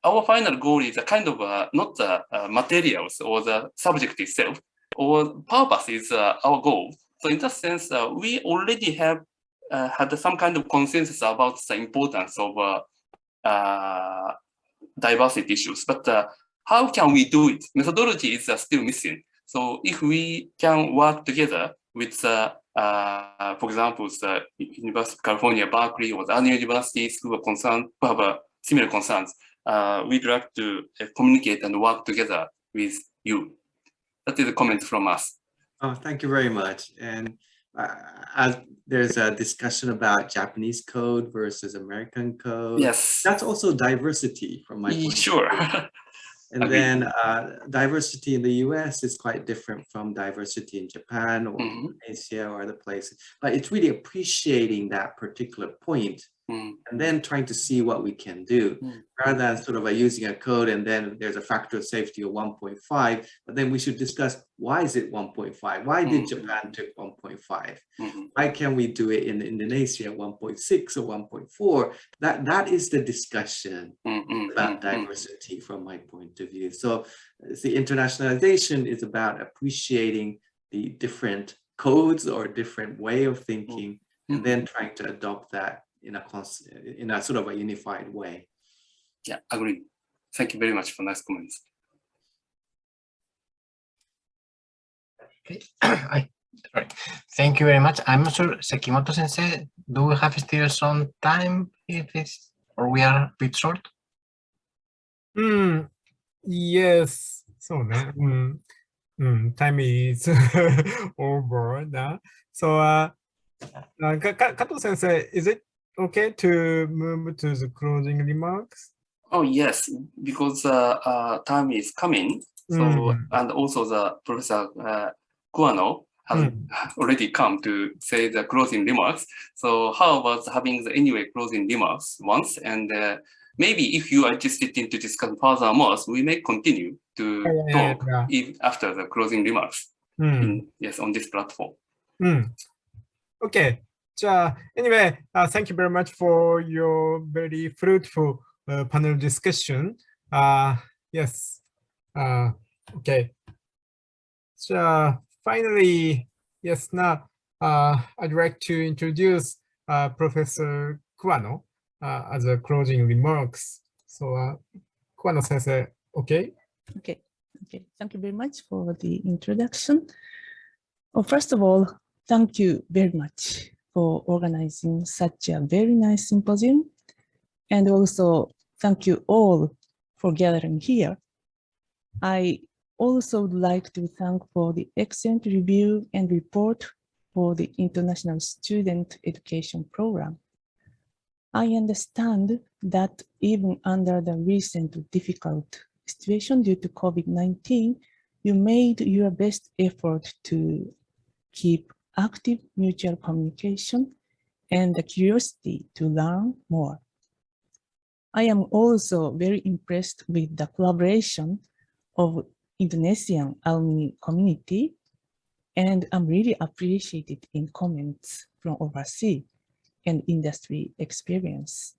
our final goal is a kind of not the materials or the subject itself, or purpose is our goal. So in that sense, we already have had some kind of consensus about the importance of diversity issues, but how can we do it? Methodology is still missing. So if we can work together with, for example, the University of California, Berkeley, or the other universities who are concerned, who have similar concerns, we'd like to communicate and work together with you. That is a comment from us. Oh, thank you very much. And as there's a discussion about Japanese code versus American code. Yes. That's also diversity from my point of view. Sure. And then diversity in the US is quite different from diversity in Japan or Asia or other places. But it's really appreciating that particular point and then trying to see what we can do rather than sort of using a code and then there's a factor of safety of 1.5, but then we should discuss why is it 1.5? Why did Japan take 1.5? Why can we do it in Indonesia 1.6 or 1.4? That is the discussion about diversity from my point of view. So the internationalization is about appreciating the different codes or different way of thinking and then trying to adopt that in a sort of a unified way. Yeah, agree. Thank you very much for nice comments. Okay. Sorry. Thank you very much. I'm not sure, Sekimoto Sensei, do we have still some time if it's, or we are a bit short? Yes. So time is over now. So Kato Sensei, is it okay to move to the closing remarks? Oh yes, because time is coming. So and also the Professor Kuano has already come to say the closing remarks. So how about having the anyway closing remarks once, and maybe if you are interested in to discuss further more, we may continue to talk if, after the closing remarks. Yes, on this platform. Okay. Anyway, thank you very much for your very fruitful panel discussion. Yes. Okay. So finally, yes, now I'd like to introduce Professor Kuano as a closing remarks. So Kuano Sensei, okay? Okay. Thank you very much for the introduction. Well, first of all, thank you very much for organizing such a very nice symposium. And also thank you all for gathering here. I also would like to thank for the excellent review and report for the International Student Education Program. I understand that even under the recent difficult situation due to COVID-19, you made your best effort to keep active mutual communication and the curiosity to learn more. I am also very impressed with the collaboration of Indonesian alumni community, and I'm really appreciated in comments from overseas and industry experience.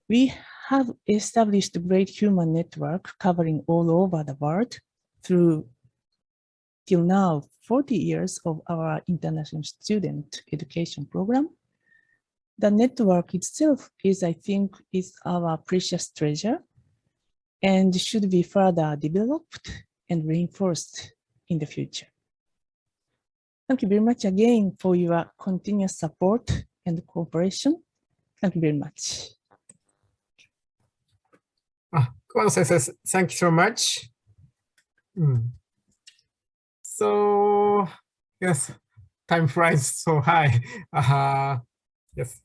We have established a great human network covering all over the world through till now 40 years of our international student education program. The network itself is, I think, is our precious treasure. and should be further developed and reinforced in the future. Thank you very much again for your continuous support and cooperation. Thank you very much. Kuwano-sensei, thank you so much. So, yes, time flies so high. Yes,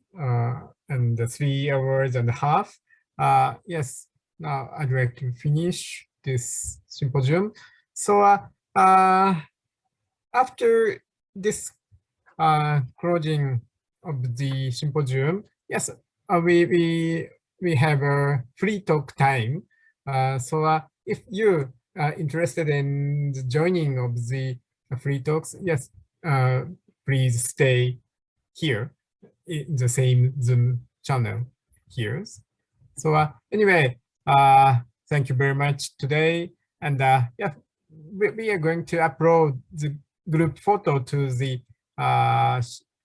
and 3 hours and a half. Yes, now I'd like to finish this symposium. So, after this closing of the symposium, yes, we have a free talk time. So if you are interested in the joining of the free talks, yes, please stay here in the same Zoom channel here. So anyway, thank you very much today. And yeah, we are going to upload the group photo to the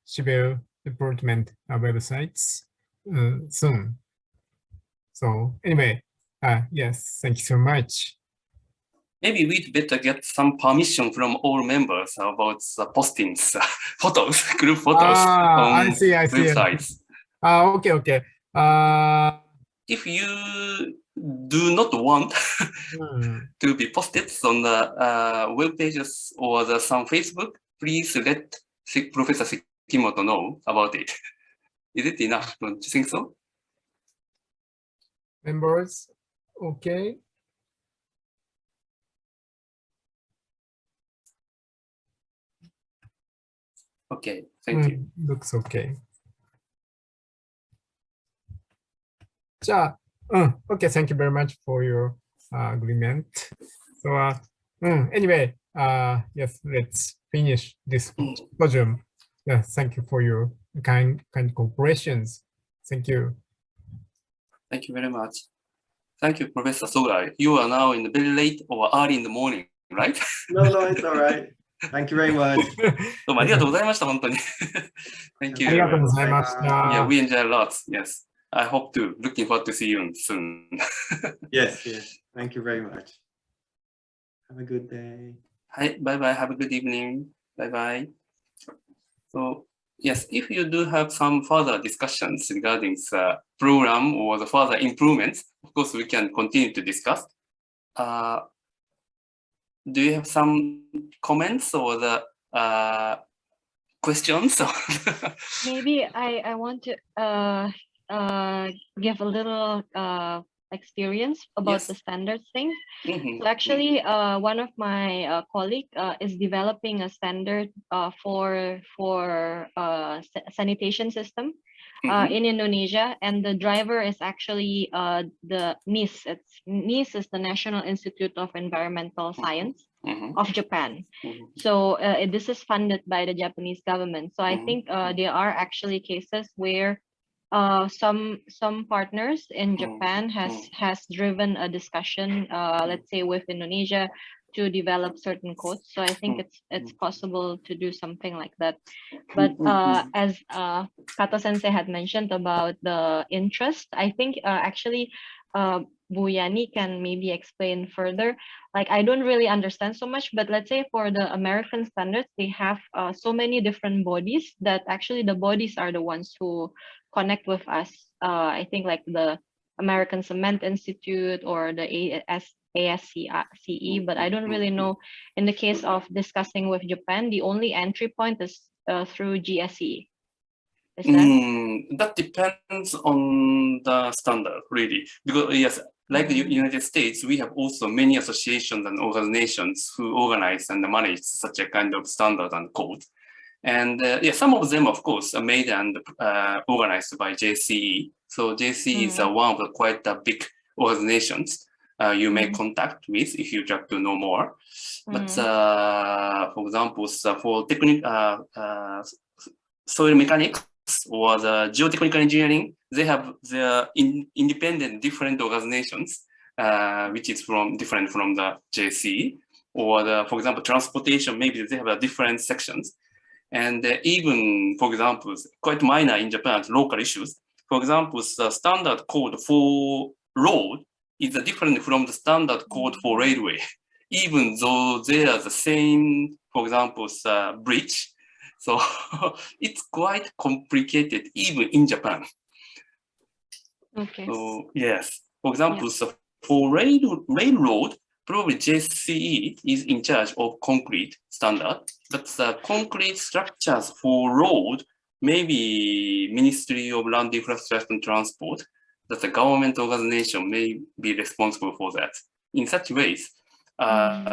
Civil Department websites soon. So anyway, yes, thank you so much. Maybe we'd better get some permission from all members about the postings, photos, group photos on I see. websites. Okay. If you do not want to be posted on the web pages or some Facebook, please let Professor Sekimoto know about it. Is it enough? Don't you think so? Members, okay. Okay, thank you. Looks okay. Okay, thank you very much for your agreement. So anyway, yes, let's finish this symposium. Yeah, thank you for your kind cooperations. Thank you. Thank you very much. Thank you, Professor Sogai. You are now in the very late or early in the morning, right? No, it's all right. Thank you very much. どうもありがとうございました、本当に。Thank you. ありがとうございました。Yeah, we enjoy a lot. Yes. I hope to. Looking forward to see you soon. Yes. Thank you very much. Have a good day. Hi, bye bye. Have a good evening. Bye bye. So, yes, if you do have some further discussions regarding the program or the further improvements, of course, we can continue to discuss. Do you have some comments or the questions? Maybe I want to give a little experience about the standards thing. So actually, one of my colleague is developing a standard for sanitation system in Indonesia, and the driver is actually the NISE. NISE is the National Institute of Environmental Science of Japan. So this is funded by the Japanese government. So I think there are actually cases where some partners in Japan has driven a discussion, let's say with Indonesia, to develop certain codes. So I think it's possible to do something like that. But as Kato Sensei had mentioned about the interest, I think actually Buyani can maybe explain further. Like, I don't really understand so much, but let's say for the American standards, they have so many different bodies that actually the bodies are the ones who connect with us. I think like the American Cement Institute or the ASCE, but I don't really know. In the case of discussing with Japan, the only entry point is through GSE. Is that? That depends on the standard, really. Because yes, like the United States, we have also many associations and organizations who organize and manage such a kind of standard and code. And yeah, some of them, of course, are made and organized by JCE. So JCE is one of the quite big organizations you may contact with if you'd like to know more. But for example, for soil mechanics or the geotechnical engineering, they have their independent different organizations, which is different from the JCE. Or for example, transportation, maybe they have different sections. And even, for example, quite minor in Japan, local issues. For example, the standard code for road is different from the standard code for railway, even though they are the same, for example, bridge. So it's quite complicated even in Japan. Okay. So yes, for example, so for railroad, probably JCE is in charge of concrete standard, but the concrete structures for road, maybe Ministry of Land Infrastructure and Transport, that the government organization may be responsible for that. In such ways,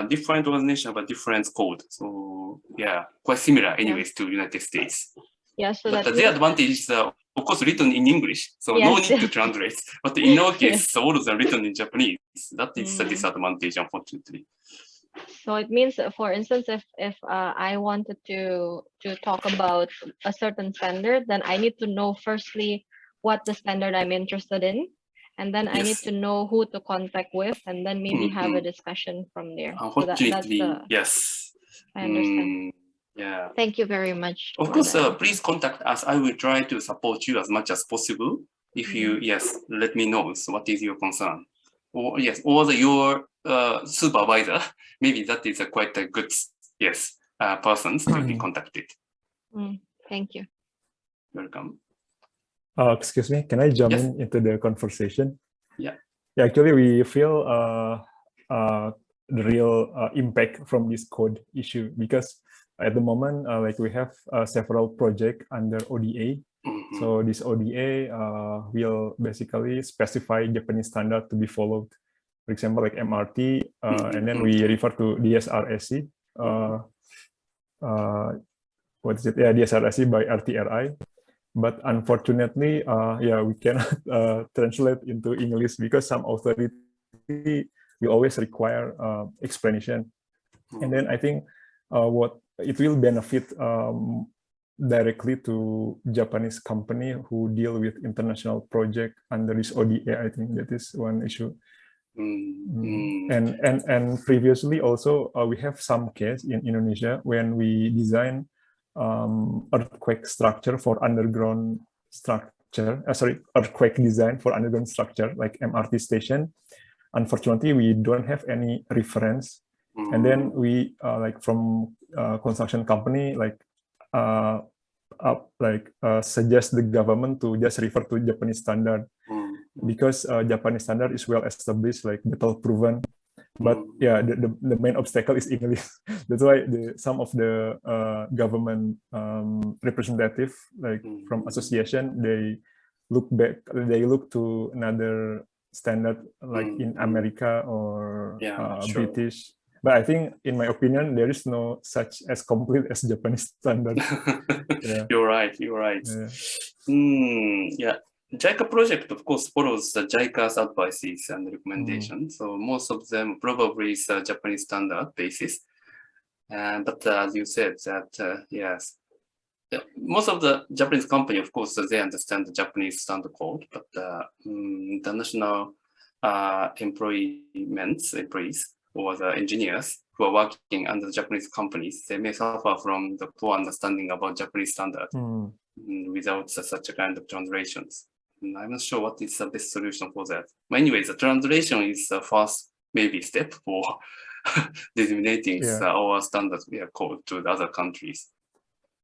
different organizations have a different code. So yeah, quite similar anyways to United States. Yeah, so But that the advantage is, of course, written in English, so no Yes. need to translate. But in our case, all of them written in Japanese. That is a disadvantage, unfortunately. So it means, for instance, if I wanted to talk about a certain standard, then I need to know firstly what the standard I'm interested in, and then I need Yes. to know who to contact with, and then maybe have a discussion from there. So that's Unfortunately, the, yes. I understand. Yeah. Thank you very much. Of for course, that. please contact us. I will try to support you as much as possible. If you, let me know. So what is your concern? Or yes, or your supervisor. Maybe that is quite a good, persons to be contacted. Thank you. Welcome. Excuse me, can I jump into the conversation? Yeah. Yeah, actually, we feel the real impact from this code issue, because at the moment, like we have several projects under ODA. So this ODA will basically specify Japanese standard to be followed. For example, like MRT, and then we refer to DSRSC. What is it? Yeah, DSRSC by RTRI. But unfortunately, we cannot translate into English because some authority will always require explanation. And then I think what it will benefit directly to Japanese company who deal with international project under this ODA. I think that is one issue. And previously also we have some case in Indonesia when we design earthquake structure for underground structure, earthquake design for underground structure like MRT station. Unfortunately, we don't have any reference. And then we like from construction company suggest the government to just refer to Japanese standard, because Japanese standard is well established, like battle proven. But yeah, the main obstacle is English. That's why some of the government representative, like from association, they look to another standard like in America or British. But I think, in my opinion, there is no such as complete as Japanese standard. You're right. Yeah. JICA project, of course, follows the JICA's advices and recommendations. So most of them probably is a Japanese standard basis. But as you said, that yes, most of the Japanese company, of course, they understand the Japanese standard code, but international employees or the engineers who are working under the Japanese companies, they may suffer from the poor understanding about Japanese standard without such a kind of translations. And I'm not sure what is the best solution for that. But anyways, the translation is the first maybe step for disseminating our standards code to the other countries.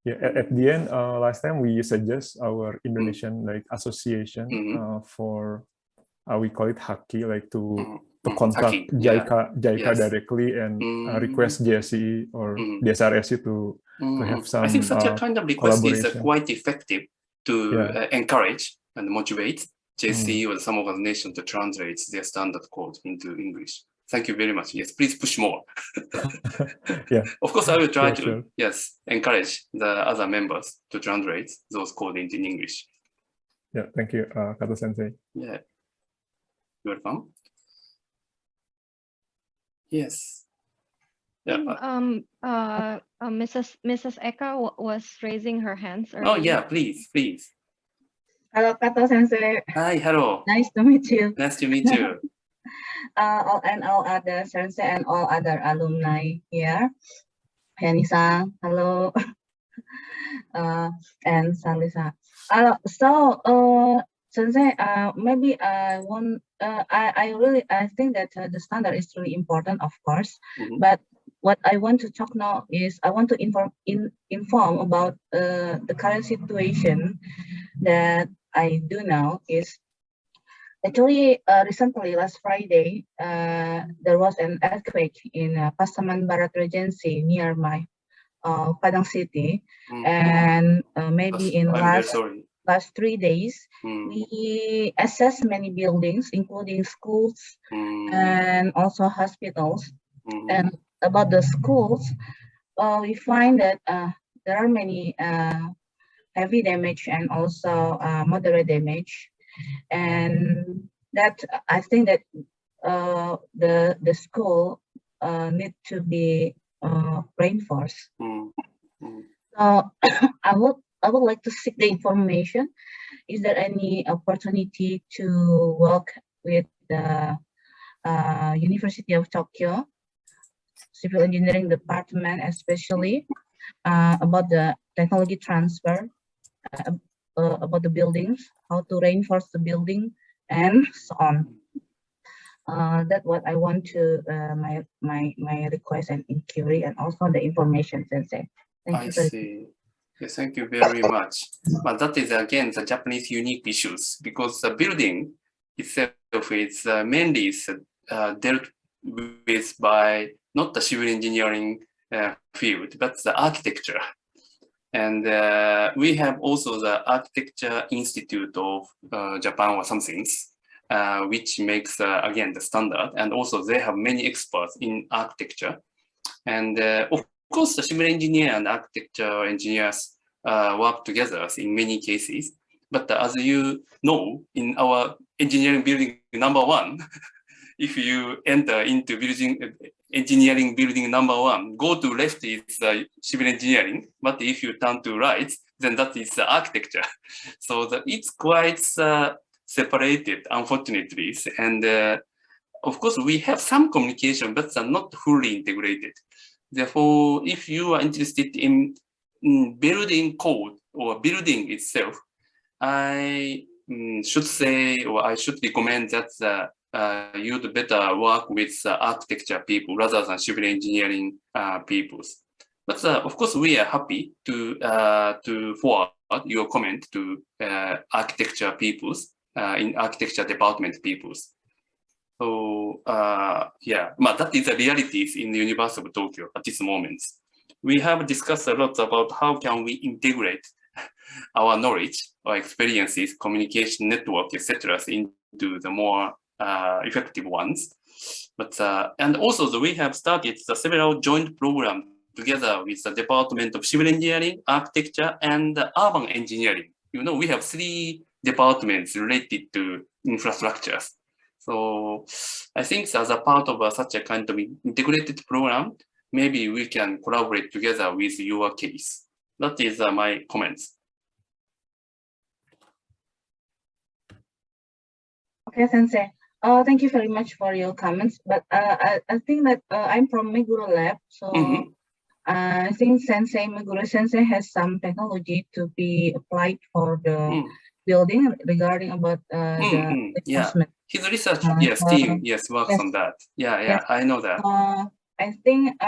Yeah, at the end, last time we suggest our Indonesian like association for we call it Haki, like to contact JICA directly and request JSE or DSRSC to have some. I think such a kind of request is quite effective to encourage and motivate JSE or some organization to translate their standard code into English. Thank you very much. Yes, please push more. Of course, I will try to encourage the other members to translate those codes into English. Yeah, thank you, Kato Sensei. Yeah, you're welcome. Yes. Yeah. Mrs. Eka was raising her hands earlier. Oh yeah, please. Hello, Kato Sensei. Hi, hello. Nice to meet you. Nice to meet you. All other sensei and all other alumni here. Henny-san, hello. And Sandisa. Sensei, maybe I think that the standard is really important, of course. But what I want to talk now is I want to inform about the current situation that I do now is actually recently last Friday there was an earthquake in Pasaman Barat Regency near my Padang City, and maybe in last 3 days, we assessed many buildings, including schools and also hospitals. And about the schools, we find that there are many heavy damage and also moderate damage. And that I think that the school need to be reinforced. So I would like to seek the information. Is there any opportunity to work with the University of Tokyo Civil Engineering Department, especially about the technology transfer, about the buildings, how to reinforce the building, and so on. That's what I want to my request and inquiry, and also the information, Sensei. Thank you. I see. Yes, thank you very much. But that is again the Japanese unique issues, because the building itself is mainly dealt with by not the civil engineering field, but the architecture. And we have also the Architecture Institute of Japan or something, which makes again the standard. And also they have many experts in architecture. And of course, the civil engineer and architecture engineers work together in many cases. But as you know, in our engineering building #1, if you enter into engineering building #1, go to left is civil engineering, but if you turn to right, then that is architecture. So it's quite separated, unfortunately. And of course, we have some communication, but not fully integrated. Therefore, if you are interested in building code or building itself, I should say, or I should recommend that you'd better work with architecture people rather than civil engineering people. But of course, we are happy to forward your comment to architecture peoples in architecture department peoples. So yeah, but that is the realities in the University of Tokyo at this moment. We have discussed a lot about how can we integrate our knowledge or experiences, communication network, etc., into the more effective ones. But and also we have started several joint programs together with the Department of Civil Engineering, Architecture, and Urban Engineering. You know, we have 3 departments related to infrastructures. So I think as a part of such a kind of integrated program, maybe we can collaborate together with your case. That is my comments. Okay, Sensei. Thank you very much for your comments. But I think that I'm from Meguro Lab, so I think Meguro Sensei has some technology to be applied for the building regarding about the reinforcement. Yeah, his research, team, works on that. Yeah, I know that. I think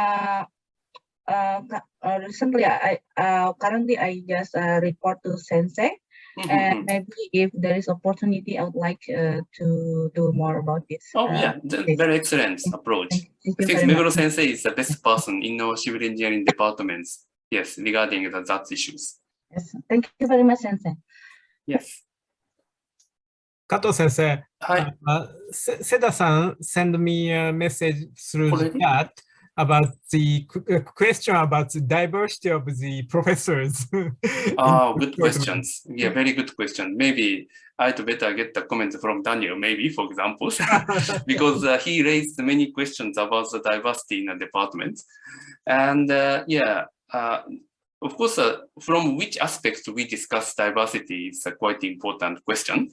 recently, currently I just report to Sensei. And maybe if there is opportunity, I would like to do more about this. Oh yeah, very excellent approach. I think Meguro Sensei is the best person in our civil engineering departments. Yes, regarding that issues. Yes, thank you very much, Sensei. Yes. Kato Sensei, Hi. Seda-san sent me a message through the chat about the question about the diversity of the professors. Good questions. Yeah, very good question. Maybe I'd better get the comment from Daniel, maybe, for example, because he raised many questions about the diversity in the department. And of course, from which aspects we discuss diversity is a quite important question.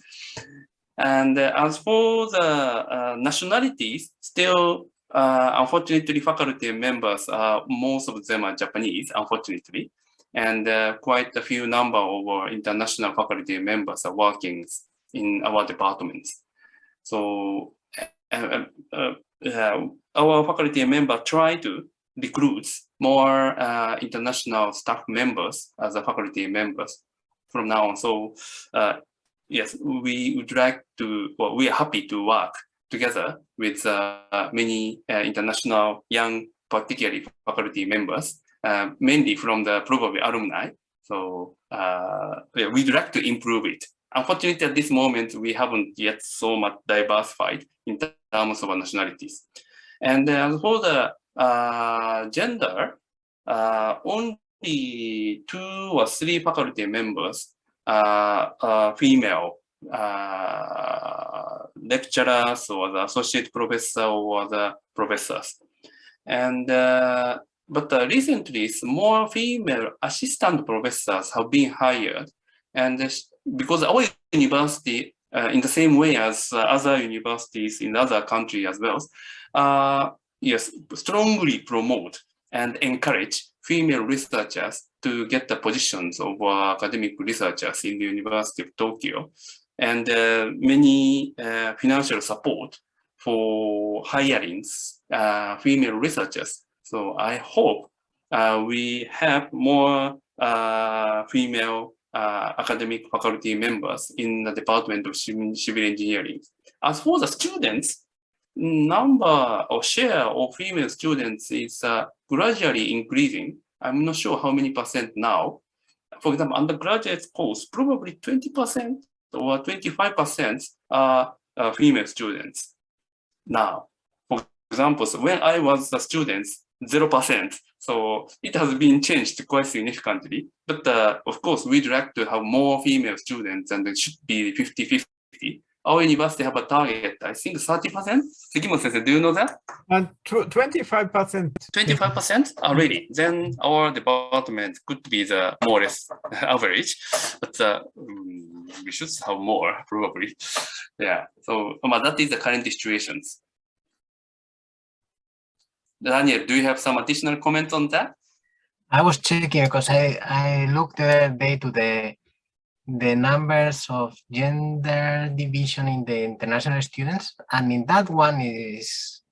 And as for the nationalities, still, unfortunately, faculty members, most of them are Japanese, unfortunately, and quite a few number of international faculty members are working in our departments. So our faculty member try to recruit more international staff members as a faculty members from now on. So yes, we would like to, well, we are happy to work together with many international young, particularly faculty members, mainly from the probably alumni. So yeah, we'd like to improve it. Unfortunately, at this moment, we haven't yet so much diversified in terms of nationalities. And as for the gender, only 2 or 3 faculty members are female lecturers or the associate professor or the professors. And but recently, more female assistant professors have been hired, and because our university, in the same way as other universities in other countries as well, yes, strongly promote and encourage female researchers to get the positions of academic researchers in the University of Tokyo, and many financial support for hiring female researchers. So I hope we have more female academic faculty members in the Department of Civil Engineering. As for the students, number or share of female students is gradually increasing. I'm not sure how many percent now. For example, undergraduate course, probably 20% or 25% are female students now. For example, so when I was a student, 0%. So it has been changed quite significantly. But of course, we'd like to have more female students, and it should be 50-50. Our university have a target, I think 30%. Sekimoto-sensei, do you know that? 25%. 25% already. Then our department could be the more or less average, but we should have more probably. Yeah. So that is the current situations. Daniel, do you have some additional comments on that? I was checking because I looked the day to the numbers of gender division in the international students, and in that one is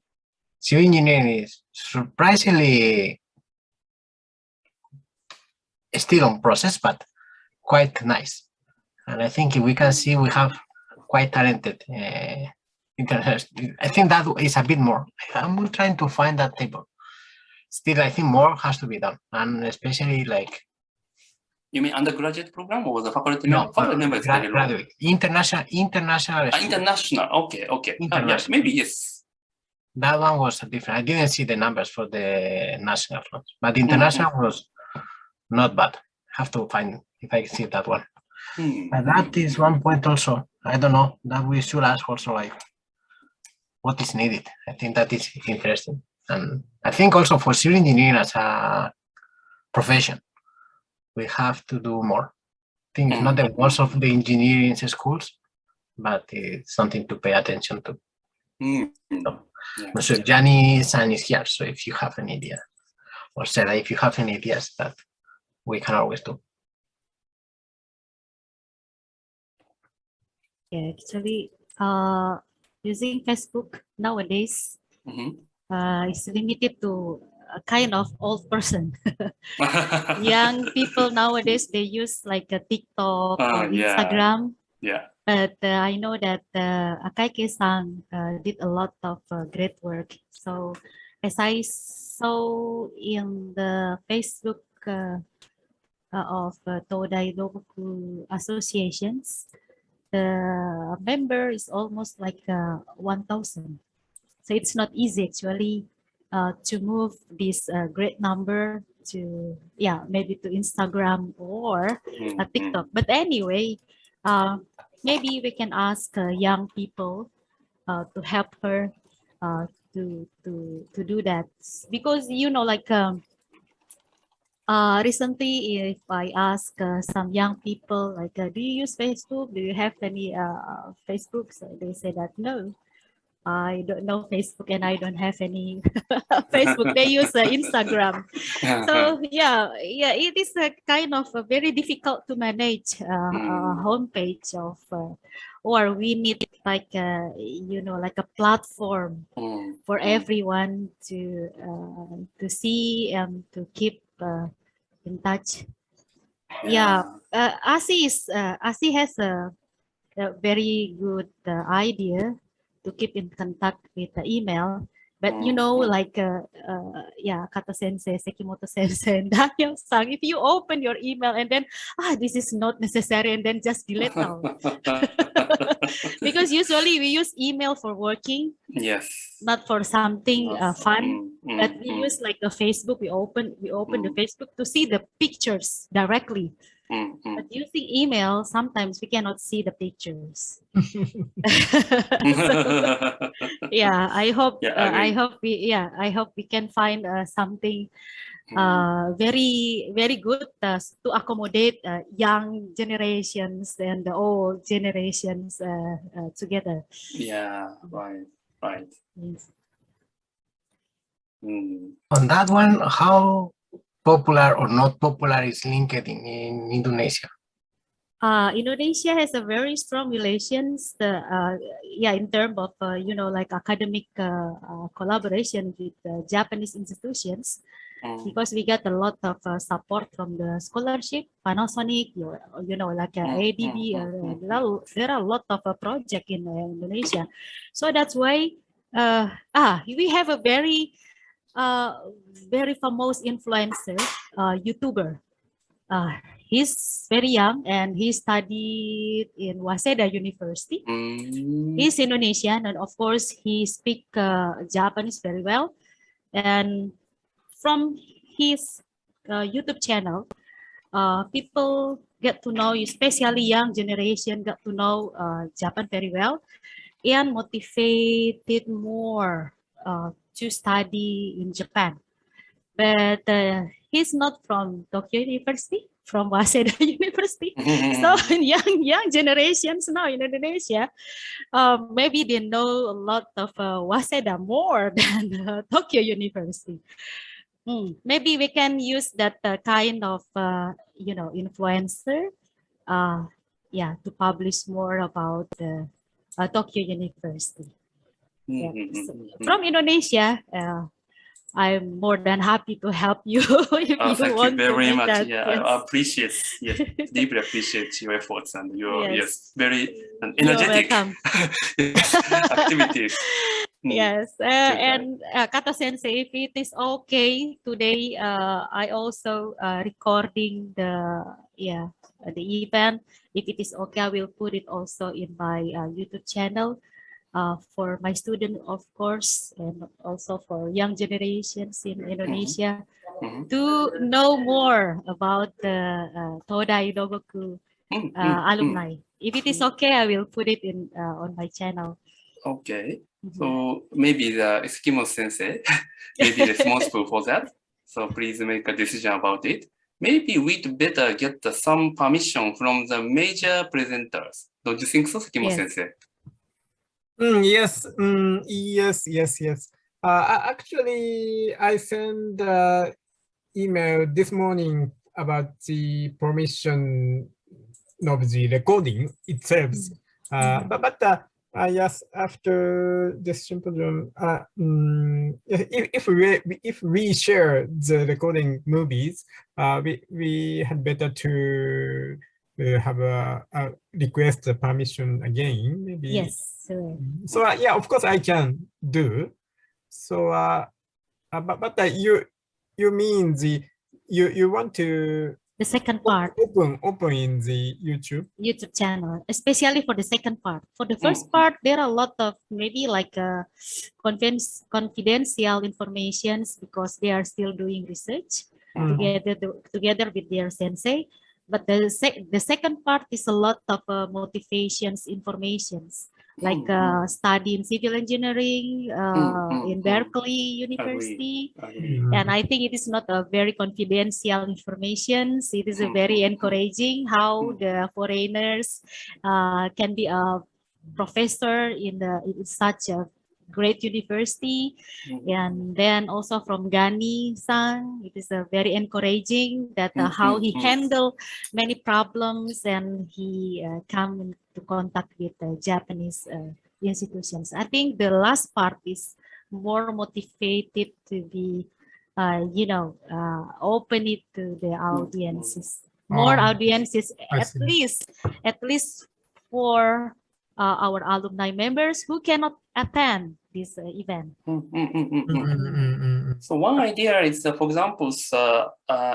civil engineering is surprisingly still on process, but quite nice. And I think we can see we have quite talented international. I think that is a bit more. I'm trying to find that table. Still, I think more has to be done, and especially like. You mean undergraduate program or the faculty No, member? Faculty member is very low. Graduate. International. International. Okay. International. Yes, maybe yes. That one was different. I didn't see the numbers for the national ones, but the international was not bad. Have to find if I see that one. But that is one point also. I don't know, that we should ask also like what is needed. I think that is interesting. And I think also for civil engineering as a profession, we have to do more. I think it's not the worst of the engineering schools, but it's something to pay attention to. So Gianni-san is here, so if you have an idea, or Sarah, if you have any ideas, that we can always do. Yeah, actually, using Facebook nowadays is limited to a kind of old person. Young people nowadays, they use like a TikTok or Instagram. Yeah. But I know that Akaike-san did a lot of great work. So as I saw in the Facebook of Todai Doboku associations, the member is almost like 1,000. So it's not easy actually to move this great number to, maybe to Instagram or TikTok. But anyway, maybe we can ask young people to help her to do that, because like recently, if I ask some young people, like, do you use Facebook? Do you have any Facebook? So they say that no. I don't know Facebook, and I don't have any Facebook. They use Instagram. So yeah, it is a kind of very difficult to manage a homepage of, or we need like like a platform for everyone to see and to keep in touch. Yeah, ASI has a very good idea to keep in contact with the email. But like Kata Sensei, Sekimoto Sensei, and Daniel Sang, if you open your email and then this is not necessary, and then just delete now. Because usually we use email for working, Yes, not for something fun. But we use like a Facebook. We open the Facebook to see the pictures directly. But using email, sometimes we cannot see the pictures. Yeah, I hope I hope we can find something very good to accommodate young generations and the old generations together. Yeah, right. Yes. On that one, how popular or not popular is LinkedIn in Indonesia? Indonesia has a very strong relations, in terms of like academic collaboration with Japanese institutions, because we get a lot of support from the scholarship, Panasonic, like ADB. There are a lot of projects in Indonesia, so that's why we have a very famous influencer, YouTuber. He's very young and he studied in Waseda University. He's Indonesian, and of course he speaks Japanese very well. And from his YouTube channel, people get to know, especially young generation, get to know Japan very well and motivated more to study in Japan. But he's not from Tokyo University, from Waseda University. So young generations now in Indonesia, maybe they know a lot of Waseda more than Tokyo University. Maybe we can use that kind of influencer, to publish more about Tokyo University. So from Indonesia, I'm more than happy to help you if you thank want you very to much. that. Yeah, Yes. I appreciate, deeply appreciate your efforts and your Yes. very energetic activities. Yes, and Kata Sensei, if it is okay today, I also recording the event. If it is okay, I will put it also in my YouTube channel. For my student, of course, and also for young generations in Indonesia to know more about the Todai Dogoku alumni. If it is okay, I will put it in on my channel. Okay, so maybe the Eskimo sensei may be responsible for that. So please make a decision about it. Maybe we'd better get some permission from the major presenters. Don't you think so, Eskimo sensei? Yes. Actually, I sent email this morning about the permission of the recording itself. But yes, after this symposium, if we share the recording movies, we had better to have a request permission again, maybe. Yes. Sure. So yeah, of course I can do. So but you mean you want to the second part open in the YouTube channel, especially for the second part. For the first part, there are a lot of maybe like confidential informations because they are still doing research together with their sensei. But the second part is a lot of motivations, informations, like study in civil engineering in Berkeley University. And I think it is not a very confidential information. It is a very encouraging how the foreigners can be a professor in such a great university. And then also from Gani-san, it is very encouraging that how he handled many problems and he come into contact with Japanese institutions. I think the last part is more motivated to be, open it to the audiences. More audiences, at least for our alumni members who cannot attend this event. So one idea is, for example,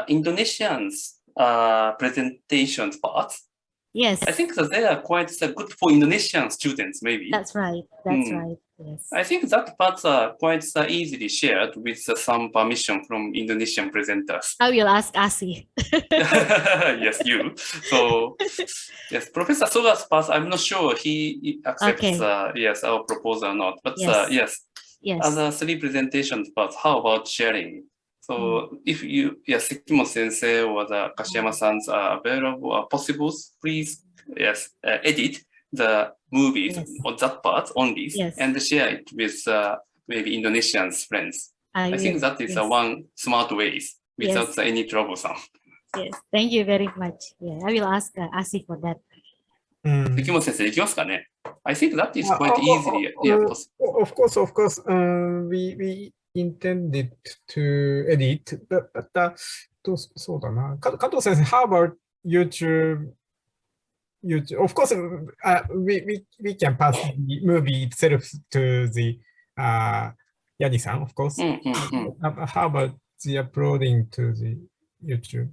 Indonesians presentations parts. Yes. I think that they are quite good for Indonesian students, maybe. That's right. That's right. Yes. I think that parts are quite easily shared with some permission from Indonesian presenters. I will ask Asi. Yes, you. So, yes, Professor Soga's part, I'm not sure he accepts yes, our proposal or not. But yes, other 3 presentation parts, how about sharing? So if you, Sekimoto Sensei or the Kashiyama-sans are available or possible, please, edit the movies on that part only and share it with maybe Indonesian friends. I think that is one smart way without any troublesome. Yes, thank you very much. Yeah, I will ask Asi for that. Sekimoto Sensei, できますかね? I think that is quite easily possible. Of course. We intended to edit, but そうだな。加藤先生、how about YouTube? Of course, we can pass the movie itself to the Yadi-san, of course. How about the uploading to the YouTube?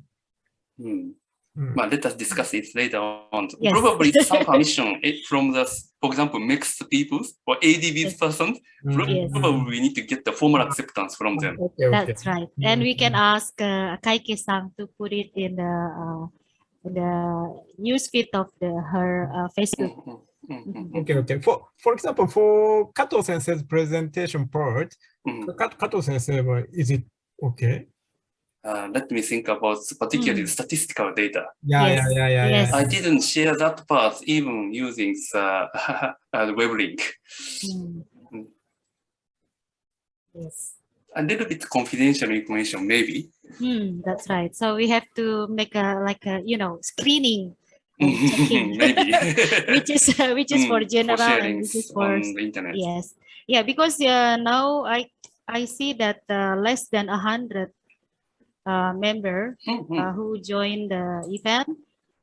Let us discuss it later on. Probably some permission from the, for example, mixed people or ADB persons. Probably we need to get the formal acceptance from them. That's right. And we can ask Kaike-san to put it in the newsfeed of her Facebook. Okay. For example, for Kato Sensei's presentation part, Kato Sensei, is it okay? Let me think about particularly statistical data. Yeah. I didn't share that part even using the web link. Yes. A little bit confidential information, maybe. That's right. So we have to make a screening. Maybe. which is for general and which is for the internet. Yes. Yeah, because now I see that less than 100 member who joined the event,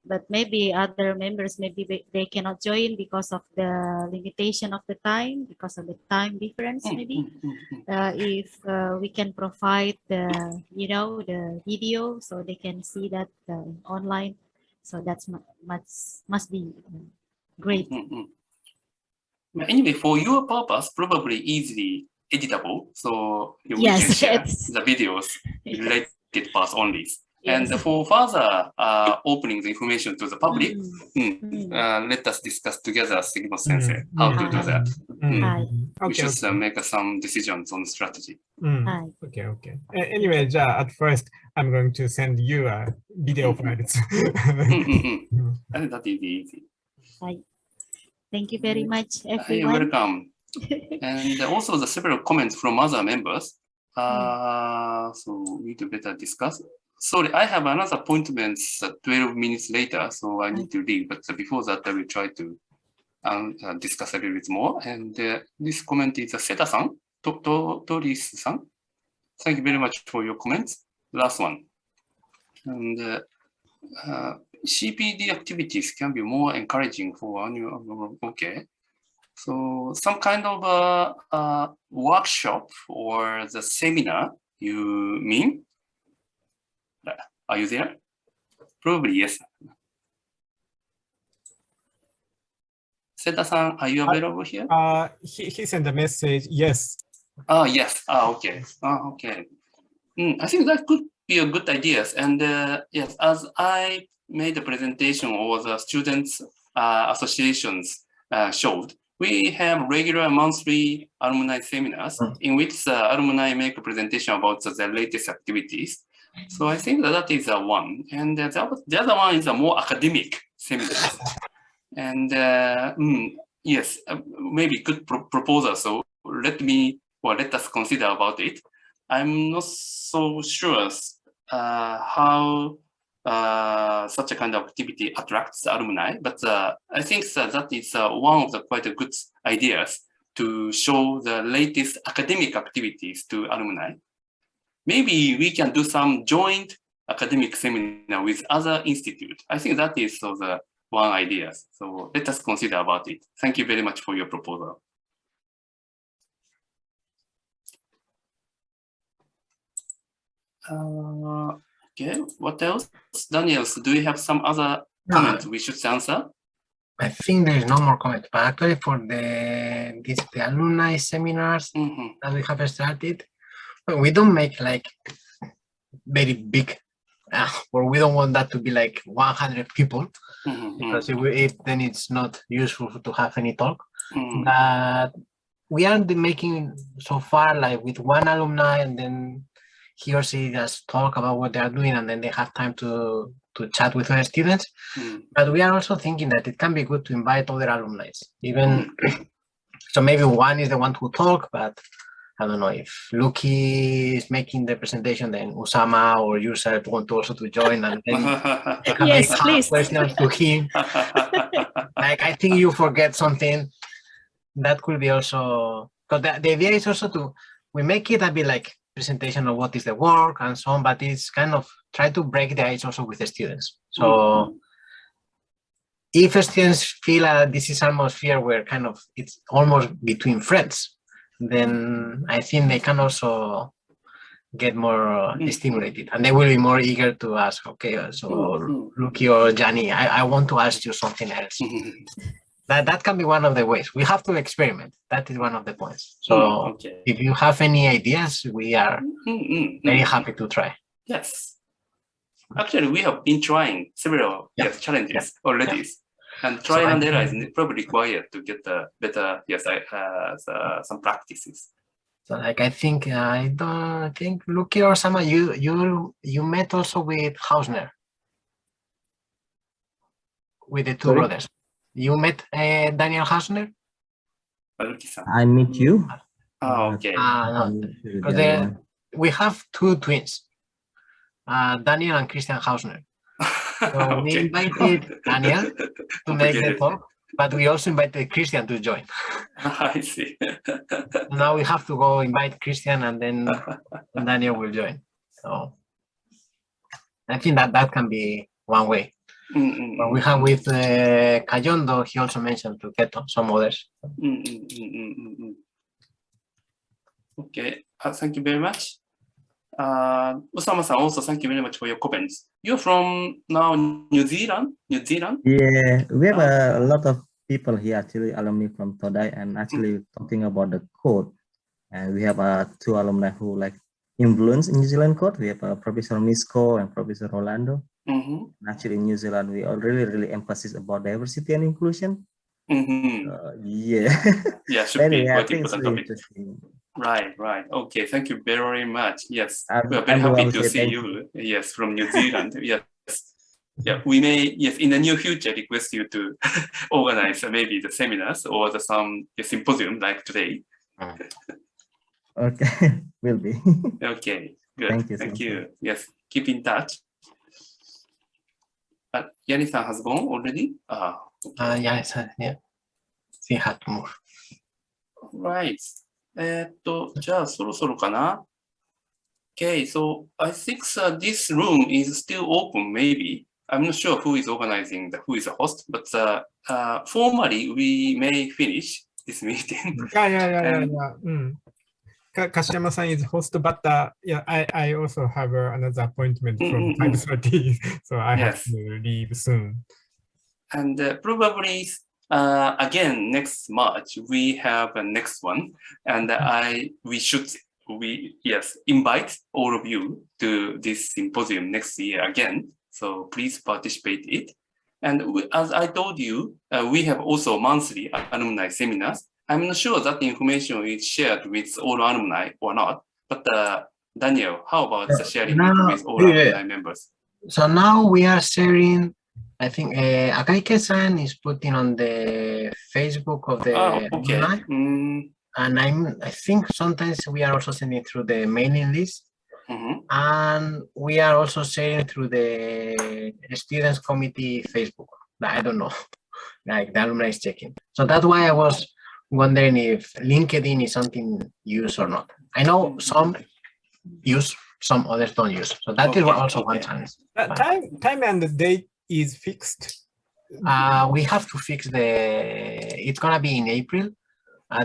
but maybe other members maybe they cannot join because of the limitation of the time, because of the time difference. Maybe if we can provide the the video so they can see that online, so that's must be great. Anyway, for your purpose, probably easily editable, so we can share the videos related parts only. And for further opening the information to the public, let us discuss together, Sekimoto Sensei, how to do that. We should make some decisions on strategy. Okay. Anyway, at first, I'm going to send you a video files. That is easy. Thank you very much, everyone. You're welcome. And also the several comments from other members. So we need to better discuss. Sorry, I have another appointment 12 minutes later, so I need to leave. But before that, I will try to discuss a little bit more. And this comment is Seta-san, Toris-san. Thank you very much for your comments. Last one. And CPD activities can be more encouraging for annual. Okay. So some kind of a workshop or the seminar, you mean? Are you there? Probably yes. Seta-san, are you available here? He sent a message, yes. Yes. Okay. Okay. I think that could be a good idea. And yes, as I made the presentation or the students associations showed, we have regular monthly alumni seminars in which alumni make a presentation about the latest activities. So I think that is one. And the other one is a more academic seminar. And yes, maybe good proposal. So let us consider about it. I'm not so sure how such a kind of activity attracts alumni, but I think that is one of the quite a good ideas to show the latest academic activities to alumni. Maybe we can do some joint academic seminar with other institutes. I think that is the one idea. So let us consider about it. Thank you very much for your proposal. Okay, what else? Daniel, do you have some other comments we should answer? I think there is no more comment, but actually for the alumni seminars that we have started, we don't make like very big, or we don't want that to be like 100 people, because then it's not useful to have any talk. But we are making so far like with one alumni, and then he or she just talk about what they are doing, and then they have time to chat with other students. But we are also thinking that it can be good to invite other alumni, even so maybe one is the one who talk, but I don't know if Luki is making the presentation, then Usama or yourself want to also to join, and then they can Yes, make please. questions to him. Like I think you forget something, that could be also, because the idea is also we make it a bit like presentation of what is the work and so on, but it's kind of try to break the ice also with the students. So if students feel this is atmosphere where kind of it's almost between friends, then I think they can also get more stimulated, and they will be more eager to ask, okay, so Luki or Gianni, I want to ask you something else. That can be one of the ways. We have to experiment. That is one of the points. So if you have any ideas, we are very happy to try. Yes. Actually, we have been trying several challenges already. And trial and error is probably required to get the better, some practices. So like I think Luki or Sama, you met also with Hausner, with the two brothers. You met Daniel Hausner? I meet you. Oh, okay. No, because we have two twins, Daniel and Christian Hausner. So we invited Daniel to make the talk, but we also invited Christian to join. I see. Now we have to go invite Christian, and then Daniel will join. So I think that can be one way. But we have with Kayondo, he also mentioned to get some others. Okay, thank you very much. Osama-san, also thank you very much for your comments. You're from now New Zealand? Yeah, we have a lot of people here, actually alumni from Todai, and actually talking about the code. And we have two alumni who like influence in New Zealand code. We have Professor Misco and Professor Rolando. And actually in New Zealand, we are really emphasis about diversity and inclusion. Yeah. Yeah, should be quite important topic. Right. Okay, thank you very much. Yes, we are very happy to see you. Yes, from New Zealand. Yes. Yeah, we may, in the near future, request you to organize maybe the seminars or some symposium like today. Okay, will be. Okay, good. Thank you. Yes, keep in touch. Yanni-san has gone already? Yes, yeah. She had to move. Right. じゃあそろそろかな? Okay, so I think this room is still open, maybe. I'm not sure who is organizing, who is the host, but formally we may finish this meeting. Yeah. Kashiyama-san is host, but I also have another appointment from 5:30, so I have to leave soon. And probably again next March we have a next one, and we should invite all of you to this symposium next year again. So please participate in it. And as I told you, we have also monthly alumni seminars. I'm not sure that the information is shared with all alumni or not, but Daniel, how about sharing it with all alumni members? So now we are sharing, I think Akaike-san is putting on the Facebook of the alumni. And I think sometimes we are also sending through the mailing list. And we are also sharing through the students committee Facebook. I don't know, like the alumni is checking. So that's why I was wondering if LinkedIn is something used or not. I know some use, some others don't use. So that is also one challenge. Time and the date is fixed. We have to fix it's gonna be in April.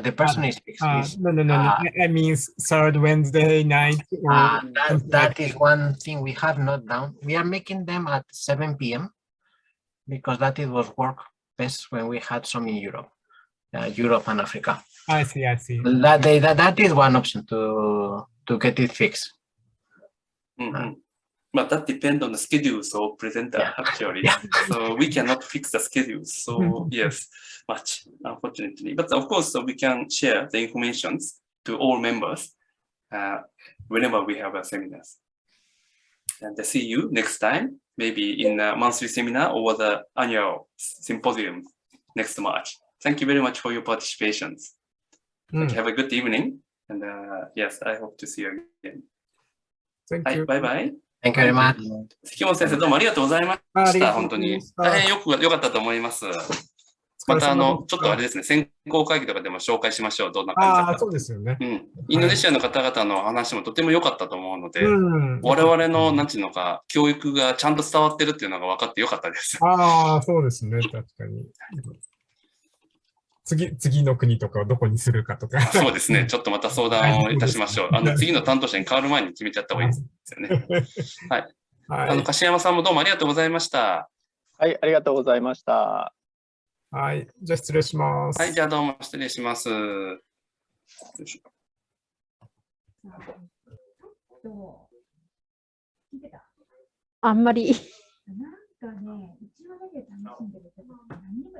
The person is fixed. No. I mean third Wednesday night. Or that is one thing we have not done. We are making them at 7 p.m. because that it was work best when we had some in Europe, Europe and Africa. I see. That is one option to get it fixed. But that depends on the schedules of presenter actually. So we cannot fix the schedules. So yes, much unfortunately. But of course, we can share the information to all members whenever we have a seminars. And see you next time, maybe in a monthly seminar or the annual symposium next March. Thank you very much for your participation. Have a good evening. And yes, I hope to see you again. Thank you. Bye bye. Thank you very much. 関本先生、どうもありがとうございました。本当に。大変よかったと思います。またちょっとあれですね、選考会議とかでも紹介しましょう。どんな感じだったか。そうですよね。インドネシアの方々の話もとても良かったと思うので、我々の、なんていうのか、教育がちゃんと伝わってるっていうのが分かって良かったです。そうですね、確かに。次の国とかをどこにするかとか。そうですね。ちょっとまた相談をいたしましょう。次の担当者に変わる前に決めちゃった方がいいですよね。はい。樫山さんもどうもありがとうございました。はい、ありがとうございました。はい。じゃあ失礼します。はい。じゃあどうも失礼します。あんまり。なんかね、一話だけ楽しんでるけど、何も